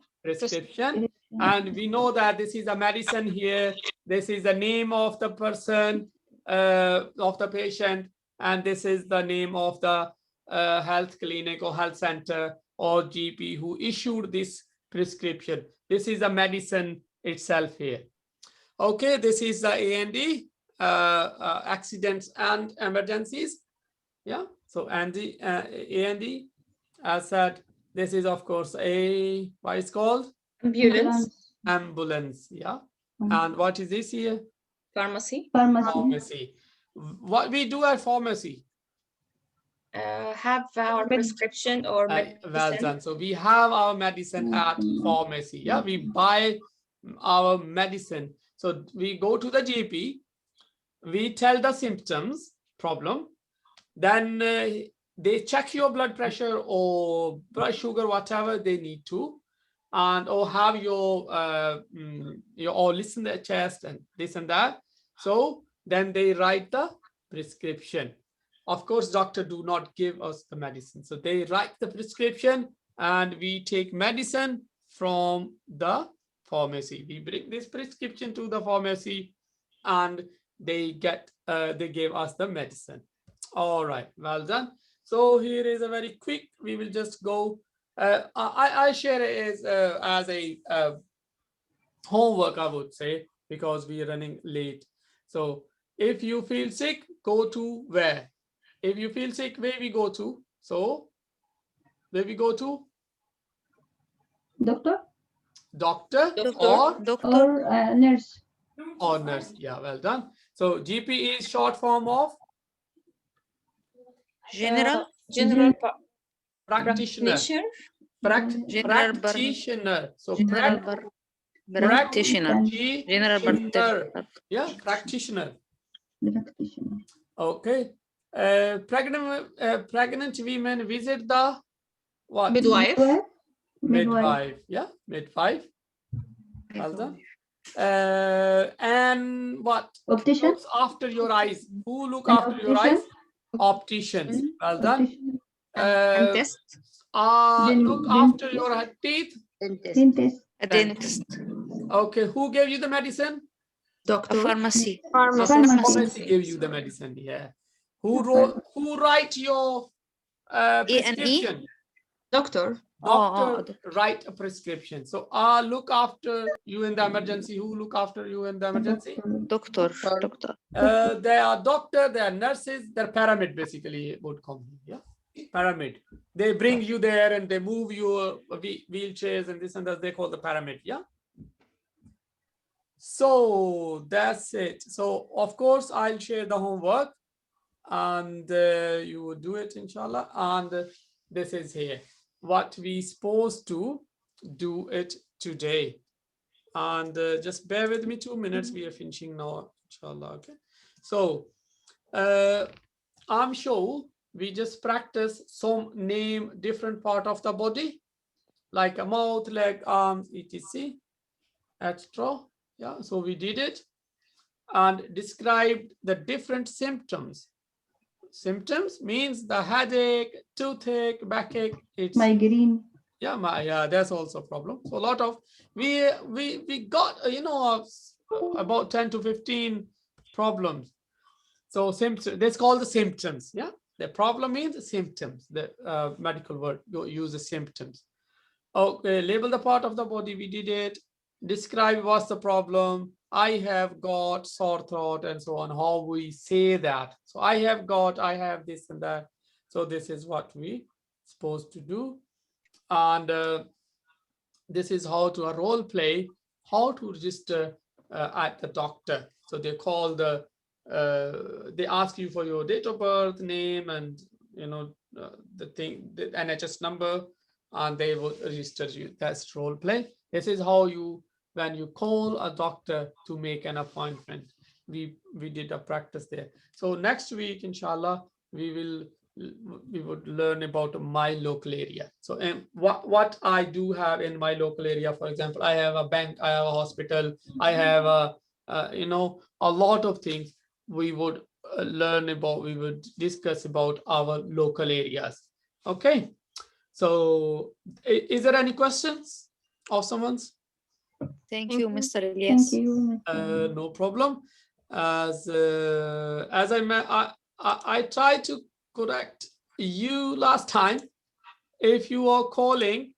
S1: And we know that this is a medicine here. This is the name of the person, of the patient, and this is the name of the health clinic or health center or GP who issued this prescription. This is the medicine itself here. Okay, this is the A&E, accidents and emergencies. Yeah, so A&E, as said, this is of course what is called? Ambulance, yeah. And what is this here?
S9: Pharmacy.
S1: What we do at pharmacy?
S9: Have our prescription or medicine.
S1: Well done. So we have our medicine at pharmacy. Yeah, we buy our medicine. So we go to the GP, we tell the symptoms, problem, then they check your blood pressure or blood sugar, whatever they need to, and or have your or listen to the chest and this and that. So then they write the prescription. Of course, doctor do not give us the medicine. So they write the prescription and we take medicine from the pharmacy. We bring this prescription to the pharmacy and they give us the medicine. All right, well done. So here is a very quick, we will just go. I share it as a homework, I would say, because we are running late. So if you feel sick, go to where? If you feel sick, where we go to? So where we go to?
S8: Doctor
S1: or
S8: nurse.
S1: Or nurse, yeah, well done. So GP is short form of?
S3: General
S1: practitioner. Practitioner. So
S3: practitioner.
S1: Yeah, practitioner. Okay. Pregnant women visit the what?
S9: Midwife.
S1: Yeah, midwife. Well done. And what?
S8: Optician.
S1: Looks after your eyes. Who look after your eyes? Opticians. Well done.
S9: Dentist.
S1: Look after your teeth.
S3: Dentist.
S1: Okay, who gave you the medicine?
S9: Doctor.
S3: Pharmacy.
S1: Pharmacy gave you the medicine. Yeah. Who write your prescription?
S9: Doctor.
S1: Doctor write a prescription. So look after you in the emergency. Who look after you in the emergency?
S3: Doctor.
S1: They are doctor, they are nurses, they're paramedic basically would come. Yeah, paramedic. They bring you there and they move your wheelchairs and this and that. They call the paramedic. Yeah. So that's it. So of course I'll share the homework and you will do it inshallah. And this is here what we supposed to do it today. And just bear with me 2 minutes. We are finishing now inshallah. Okay. So I'm sure we just practice some name different part of the body like a mouth, leg, arms, etc. Etc. Yeah, so we did it and described the different symptoms. Symptoms means the headache, toothache, backache. It's
S8: migraine.
S1: Yeah, that's also a problem. So a lot of we got about 10 to 15 problems. So symptoms, that's called the symptoms. Yeah, the problem means symptoms. The medical word uses symptoms. Okay, label the part of the body. We did it. Describe what's the problem. I have got sore throat and so on. How we say that. So I have got, I have this and that. So this is what we supposed to do. And this is how to role play, how to register at the doctor. So they call they ask you for your date of birth, name, and the NHS number, and they will register you. That's role play. This is how when you call a doctor to make an appointment. We did a practice there. So next week, inshallah, we would learn about my local area. So what I do have in my local area, for example, I have a bank, I have a hospital, I have a lot of things we would learn about, we would discuss about our local areas. Okay. So is there any questions of someone's?
S3: Thank you, Mr. Ilyas.
S8: Thank you.
S1: No problem. As I tried to correct you last time. If you are calling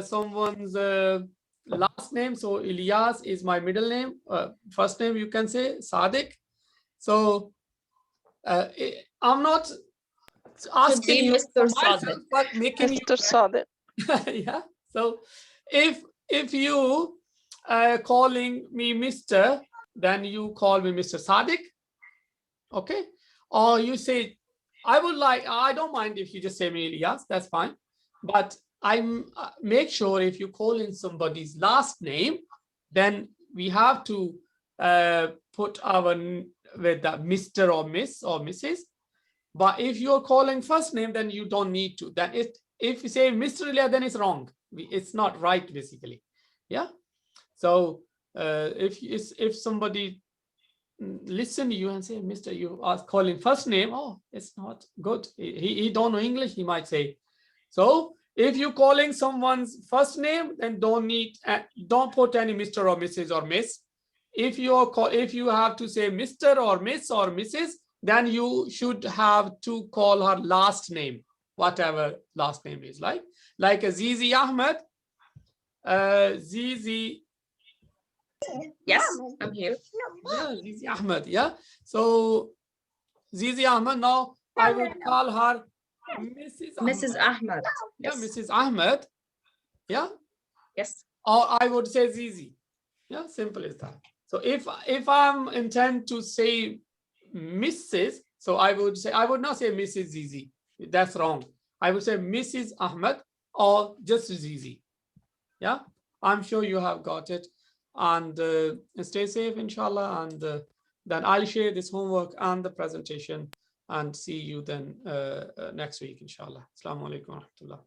S1: someone's last name, so Ilyas is my middle name. First name you can say Sadiq. So I'm not asking you
S9: Mr.
S1: myself,
S9: Sadiq.
S1: but making
S15: Mr. Sadiq.
S1: Yeah. So if you calling me Mr., then you call me Mr. Sadiq. Okay. Or you say, I don't mind if you just say me Ilyas, that's fine. But make sure if you call in somebody's last name, then we have to put our with that Mr. or Miss or Mrs. But if you're calling first name, then you don't need to. Then if you say Mr. Ilyas, then it's wrong. It's not right, basically. Yeah. So if somebody listen to you and say, Mr. you are calling first name, oh, it's not good. He don't know English, he might say. So if you're calling someone's first name, then don't put any Mr. or Mrs. or Miss. If you have to say Mr. or Miss or Mrs., then you should have to call her last name, whatever last name is like a Zizi Ahmed. Zizi.
S9: Yes, I'm here.
S1: Yeah, Zizi Ahmed. Yeah. So Zizi Ahmed. Now I would call her
S9: Mrs. Ahmed.
S1: Yeah, Mrs. Ahmed. Yeah.
S9: Yes.
S1: Or I would say Zizi. Yeah, simple as that. So if I'm intend to say Mrs., so I would not say Mrs. Zizi. That's wrong. I would say Mrs. Ahmed or just Zizi. Yeah, I'm sure you have got it. And stay safe, inshallah. And then I'll share this homework and the presentation and see you then next week, inshallah. Assalamu alaikum wa rahmatullah.